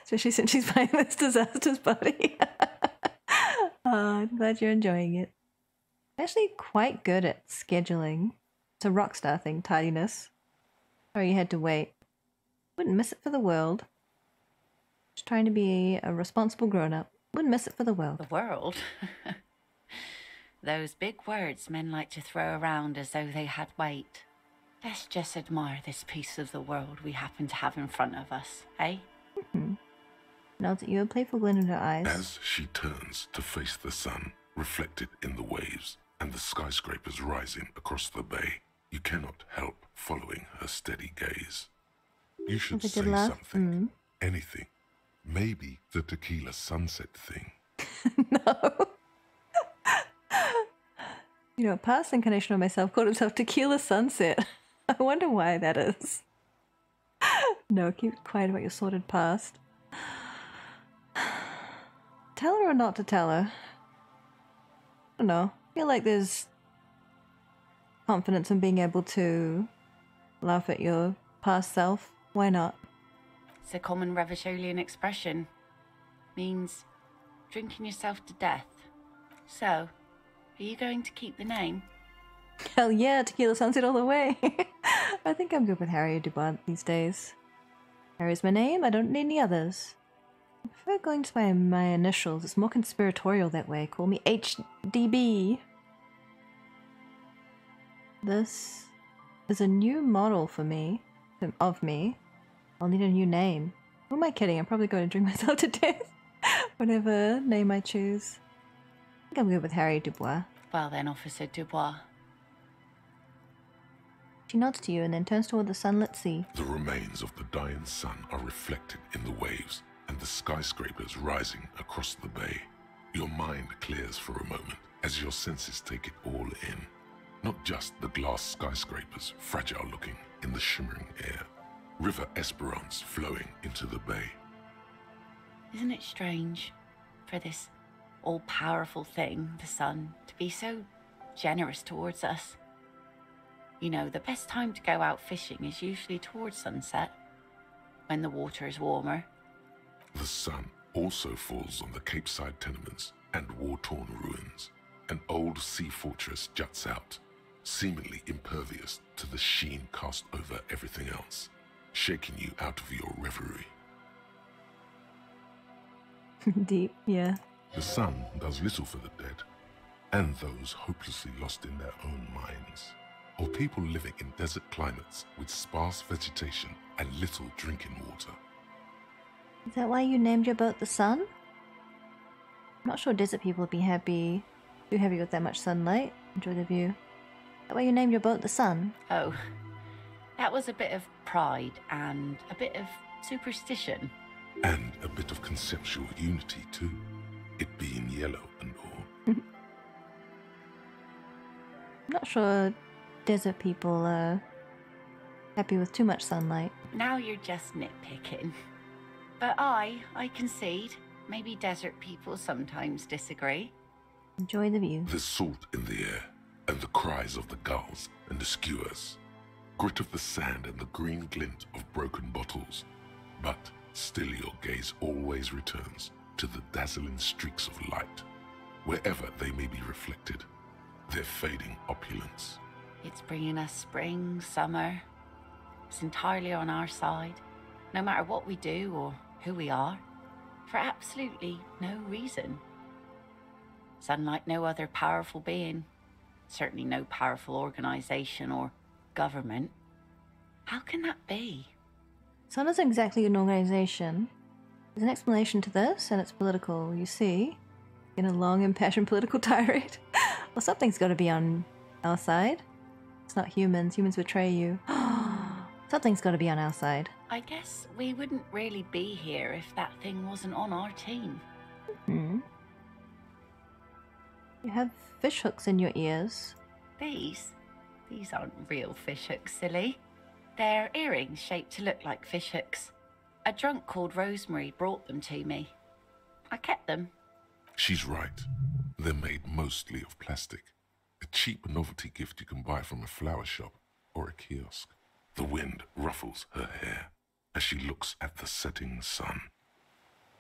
Especially since she's buying this disaster's body. Oh, I'm glad you're enjoying it. I'm actually quite good at scheduling. It's a rock star thing, tidiness. Sorry you had to wait. Wouldn't miss it for the world. Just trying to be a responsible grown-up. Wouldn't miss it for the world. The world? Those big words men like to throw around as though they had weight. Let's just admire this piece of the world we happen to have in front of us, eh? Mm-hmm. Nods at you, a playful glint in her eyes. As she turns to face the sun, reflected in the waves, and the skyscrapers rising across the bay, you cannot help following her steady gaze. You should say something. Anything. Maybe the tequila sunset thing. No. You know, a past incarnation of myself called himself Tequila Sunset. I wonder why that is. No, keep quiet about your sordid past. Tell her or not to tell her? I don't know. I feel like there's confidence in being able to laugh at your past self. Why not? It's a common Revacholian expression. Means drinking yourself to death. So, are you going to keep the name? Hell yeah, Tequila Sunset all the way. I think I'm good with Harry Dubois these days. Harry's my name, I don't need any others. I prefer going by my initials, it's more conspiratorial that way. Call me HDB. This is a new model for me, of me. I'll need a new name. Who am I kidding? I'm probably going to drink myself to death. Whatever name I choose. I think I'm good with Harry Dubois. Well then, Officer Dubois. She nods to you and then turns toward the sunlit sea. The remains of the dying sun are reflected in the waves and the skyscrapers rising across the bay. Your mind clears for a moment as your senses take it all in. Not just the glass skyscrapers, fragile looking in the shimmering air. River Esperance flowing into the bay. Isn't it strange for this all-powerful thing, the sun, to be so generous towards us? You know, the best time to go out fishing is usually towards sunset, when the water is warmer. The sun also falls on the Capeside tenements and war-torn ruins. An old sea fortress juts out, seemingly impervious to the sheen cast over everything else, shaking you out of your reverie. Deep, yeah. The sun does little for the dead, and those hopelessly lost in their own minds, or people living in desert climates with sparse vegetation and little drinking water. Is that why you named your boat the Sun? I'm not sure desert people would be too heavy with that much sunlight. Enjoy the view. Is that why you named your boat the Sun? Oh, that was a bit of pride and a bit of superstition. And a bit of conceptual unity too, it being yellow and all. I'm not sure desert people are happy with too much sunlight. Now you're just nitpicking. But I concede. Maybe desert people sometimes disagree. Enjoy the view. There's salt in the air, and the cries of the gulls and the skuas, grit of the sand and the green glint of broken bottles. But still your gaze always returns to the dazzling streaks of light, wherever they may be reflected, their fading opulence. It's bringing us spring, summer. It's entirely on our side, no matter what we do or who we are, for absolutely no reason. It's unlike no other powerful being, certainly no powerful organization or government. How can that be? Sun isn't exactly an organization. There's an explanation to this, and it's political, you see. In a long, impassioned political tirade. Well, something's got to be on our side. It's not humans. Humans betray you. Something's got to be on our side. I guess we wouldn't really be here if that thing wasn't on our team. Hmm. You have fish hooks in your ears. These aren't real fish hooks, silly. They're earrings shaped to look like fish hooks. A drunk called Rosemary brought them to me. I kept them. She's right. They're made mostly of plastic. A cheap novelty gift you can buy from a flower shop or a kiosk. The wind ruffles her hair as she looks at the setting sun.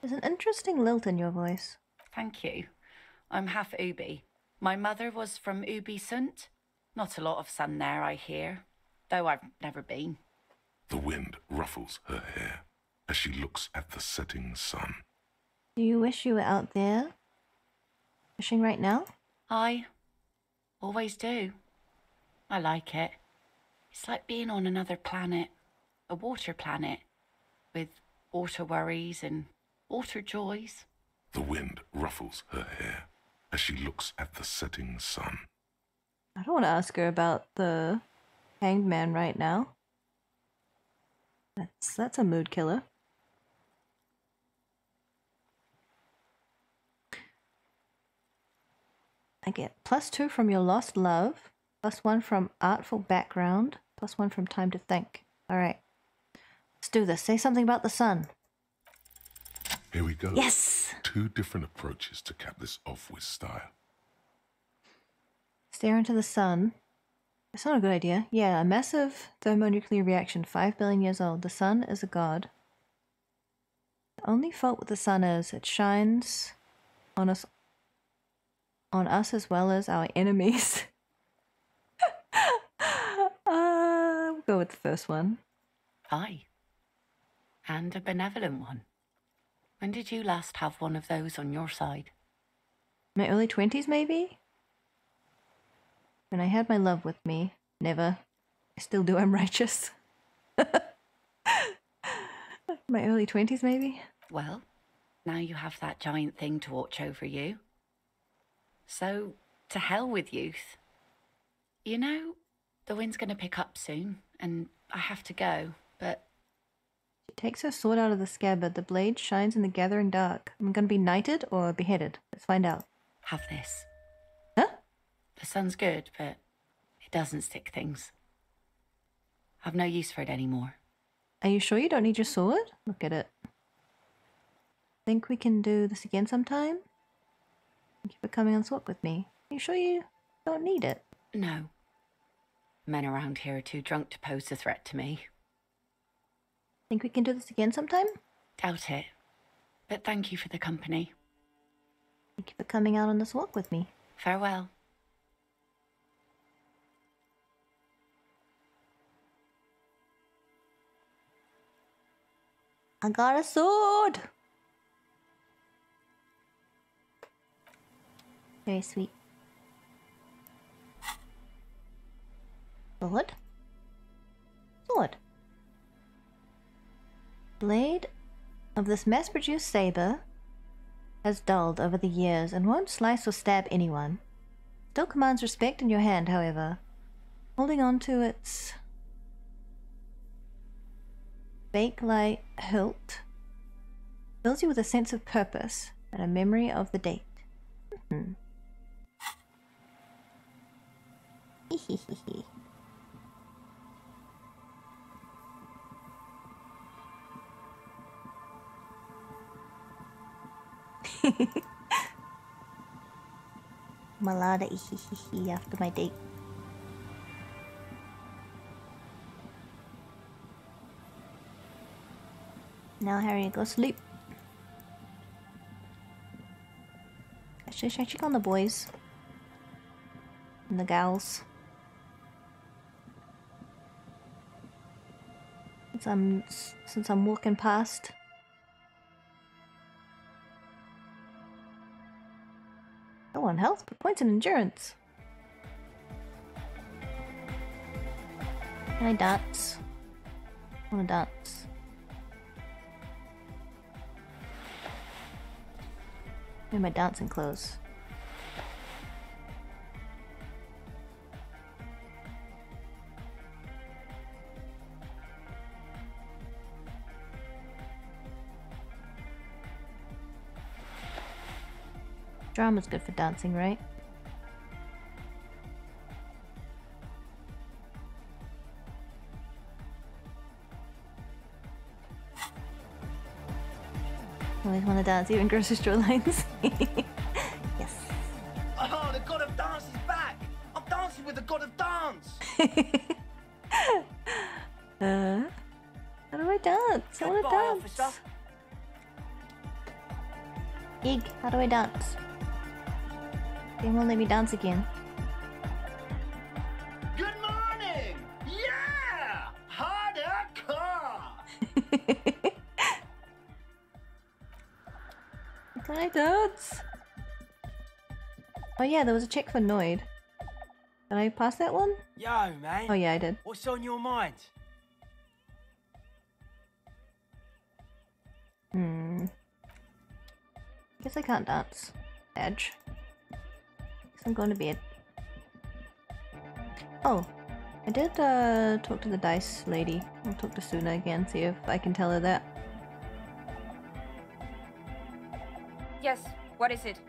There's an interesting lilt in your voice. Thank you. I'm half Ubi. My mother was from Ubi Sunt. Not a lot of sun there, I hear, though I've never been. The wind ruffles her hair as she looks at the setting sun. Do you wish you were out there fishing right now? I always do. I like it. It's like being on another planet, a water planet, with water worries and water joys. The wind ruffles her hair as she looks at the setting sun. I don't want to ask her about the hanged man right now. That's a mood killer. I get +2 from your lost love, +1 from artful background, +1 from time to think. Alright. Let's do this. Say something about the sun. Here we go. Yes! 2 different approaches to cap this off with style. Stare into the sun. It's not a good idea. Yeah, a massive thermonuclear reaction, 5 billion years old. The sun is a god. The only fault with the sun is it shines on us as well as our enemies. We'll go with the first one. Aye. And a benevolent one. When did you last have one of those on your side? My early 20s, maybe? When I had my love with me. Never. I still do, I'm righteous. My early 20s, maybe? Well, now you have that giant thing to watch over you. So, to hell with youth. You know, the wind's gonna pick up soon, and I have to go, but... She takes her sword out of the scabbard. The blade shines in the gathering dark. I'm gonna be knighted or beheaded. Let's find out. Have this. Huh? The sun's good, but it doesn't stick things. I've no use for it anymore. Are you sure you don't need your sword? Look at it. Think we can do this again sometime? Thank you for coming on swap with me. Are you sure you don't need it? No. Men around here are too drunk to pose a threat to me. Think we can do this again sometime? Doubt it. But thank you for the company. Thank you for coming out on this walk with me. Farewell. I got a sword! Very sweet. Sword? Sword. Blade of this mass-produced saber has dulled over the years and won't slice or stab anyone. Still commands respect in your hand, however. Holding on to its bake-like hilt fills you with a sense of purpose and a memory of the date. Malada ihihihi after my date. Now Harry, go sleep. Actually, should I check on the boys? And the gals? Since I'm walking past. Oh, on health, but points and endurance. Can I dance? I wanna dance. In my dancing clothes. Drama's good for dancing, right? Always want to dance, even grocery store lines. Yes. Oh, the god of dance is back! I'm dancing with the god of dance! How do I dance? I want to dance. Officer. Ig, how do I dance? They won't let me dance again. Good morning! Yeah! Hardcore! Can I dance? Oh yeah, there was a check for Noid. Did I pass that one? Yo, man. Oh yeah, I did. What's on your mind? Guess I can't dance. Edge. Guess I'm going to bed. Oh, I did talk to the dice lady. I'll talk to Suna again, see if I can tell her that. Yes, what is it?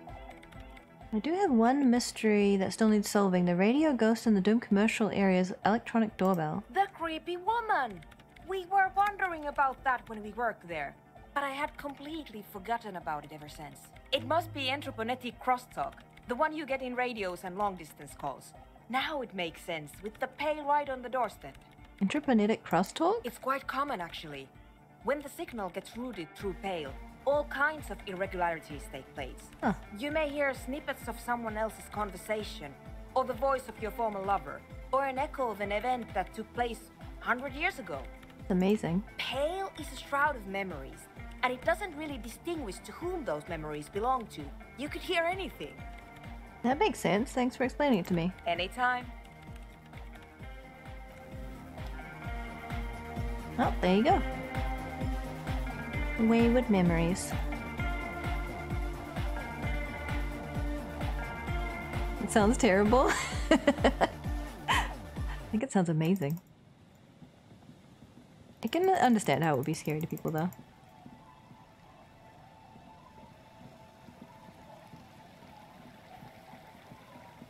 I do have one mystery that still needs solving. The radio ghost in the Doom commercial area's electronic doorbell. The creepy woman! We were wondering about that when we worked there, but I had completely forgotten about it ever since. It must be Anthroponetic crosstalk, the one you get in radios and long-distance calls. Now it makes sense, with the pail right on the doorstep. Intraplanetic crosstalk? It's quite common, actually. When the signal gets routed through pail, all kinds of irregularities take place. Huh. You may hear snippets of someone else's conversation, or the voice of your former lover, or an echo of an event that took place 100 years ago. It's amazing. Pale is a shroud of memories, and it doesn't really distinguish to whom those memories belong to. You could hear anything. That makes sense. Thanks for explaining it to me. Anytime. Oh, there you go. Wayward memories. It sounds terrible. I think it sounds amazing. I can understand how it would be scary to people though.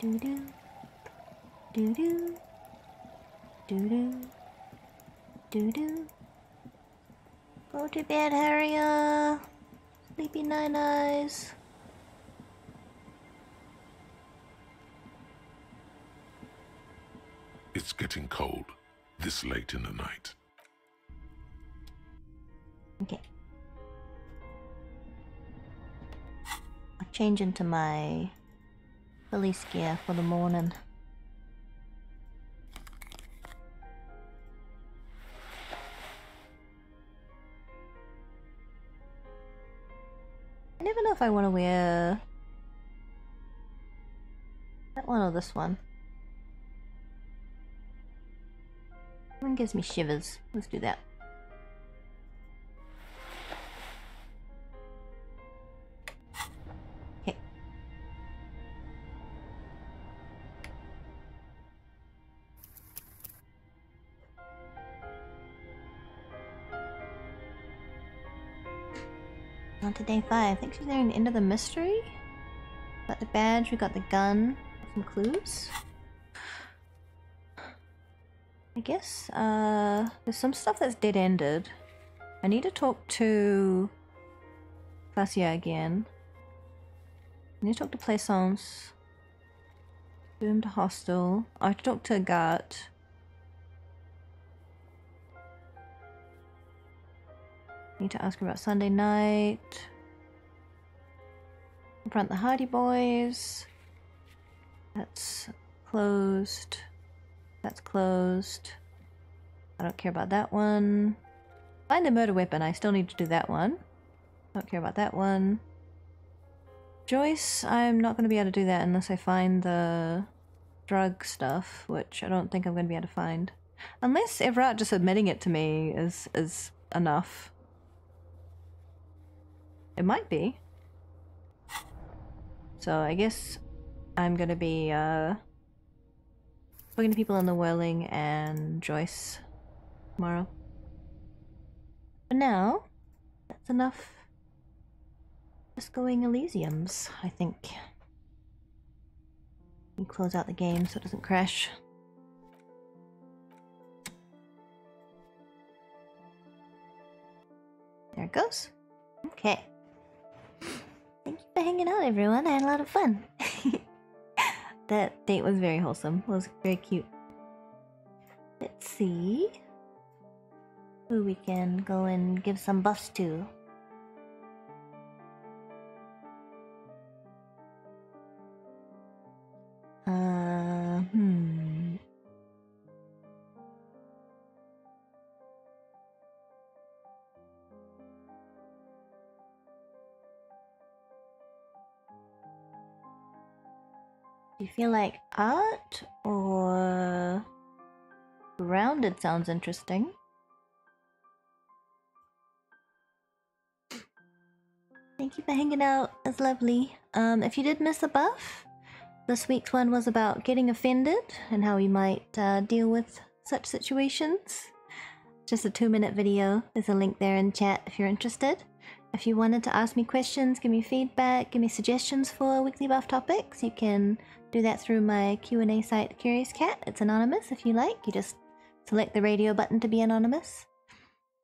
Doo-doo. Doo-doo. Doo-doo. Doo-doo. Go to bed, Harriet. Sleepy night eyes. It's getting cold this late in the night. Okay. I'll change into my police gear for the morning. I never know if I want to wear that one or this one. One gives me shivers. Let's do that. Okay. On to day 5. I think she's nearing the end of the mystery. Got the badge, we got the gun. Some clues. I guess, there's some stuff that's dead-ended. I need to talk to Glacia again. I need to talk to Plaisance. Doomed hostile. I have to talk to a guard. Need to ask her about Sunday night. Confront the Hardy Boys. That's closed. That's closed. I don't care about that one. Find the murder weapon. I still need to do that one. Don't care about that one. Joyce, I'm not going to be able to do that unless I find the drug stuff, which I don't think I'm going to be able to find. Unless Everett just admitting it to me is enough. It might be. So I guess I'm going to be talking to people in the Whirling and Joyce tomorrow. For now, that's enough. Just going Elysiums, I think. We close out the game so it doesn't crash. There it goes. Okay. Thank you for hanging out, everyone. I had a lot of fun. That date was very wholesome. It was very cute. Let's see who we can go and give some buffs to. Do you feel like art or grounded sounds interesting? Thank you for hanging out. That's lovely. If you did miss a buff, this week's one was about getting offended and how we might deal with such situations. Just a 2-minute video. There's a link there in chat if you're interested. If you wanted to ask me questions, give me feedback, give me suggestions for weekly buff topics, you can do that through my Q&A site, Curious Cat. It's anonymous if you like. You just select the radio button to be anonymous.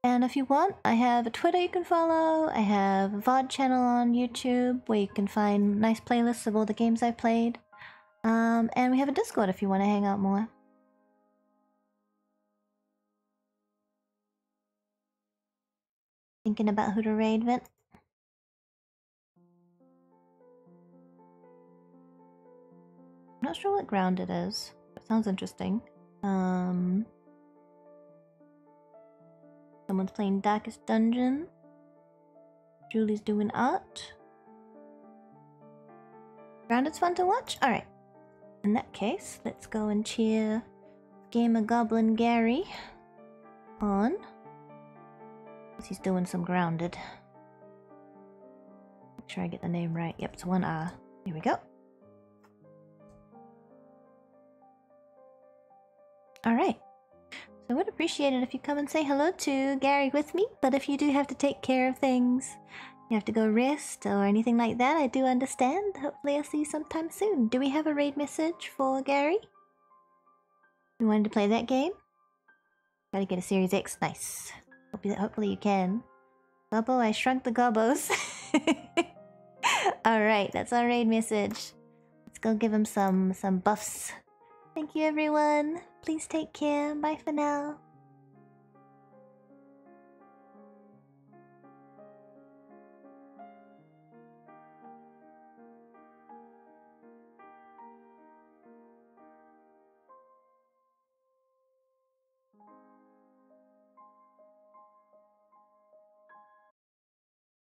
And if you want, I have a Twitter you can follow. I have a VOD channel on YouTube where you can find nice playlists of all the games I've played. And we have a Discord if you want to hang out more. Thinking about who to raid, Vent? I'm not sure what ground it is. It sounds interesting. Someone's playing Darkest Dungeon. Julie's doing art. Grounded's fun to watch? Alright. In that case, let's go and cheer Gamer Goblin Gary on. He's doing some grounded. Make sure I get the name right. Yep, it's 1 R. Here we go. Alright. So I would appreciate it if you come and say hello to Gary with me, but if you do have to take care of things, you have to go rest or anything like that, I do understand. Hopefully I'll see you sometime soon. Do we have a raid message for Gary? You wanted to play that game? Gotta get a Series X. Nice. Hopefully you can. Gobbo, I shrunk the gobbos. Alright, that's our raid message. Let's go give him some buffs. Thank you, everyone. Please take care. Bye for now.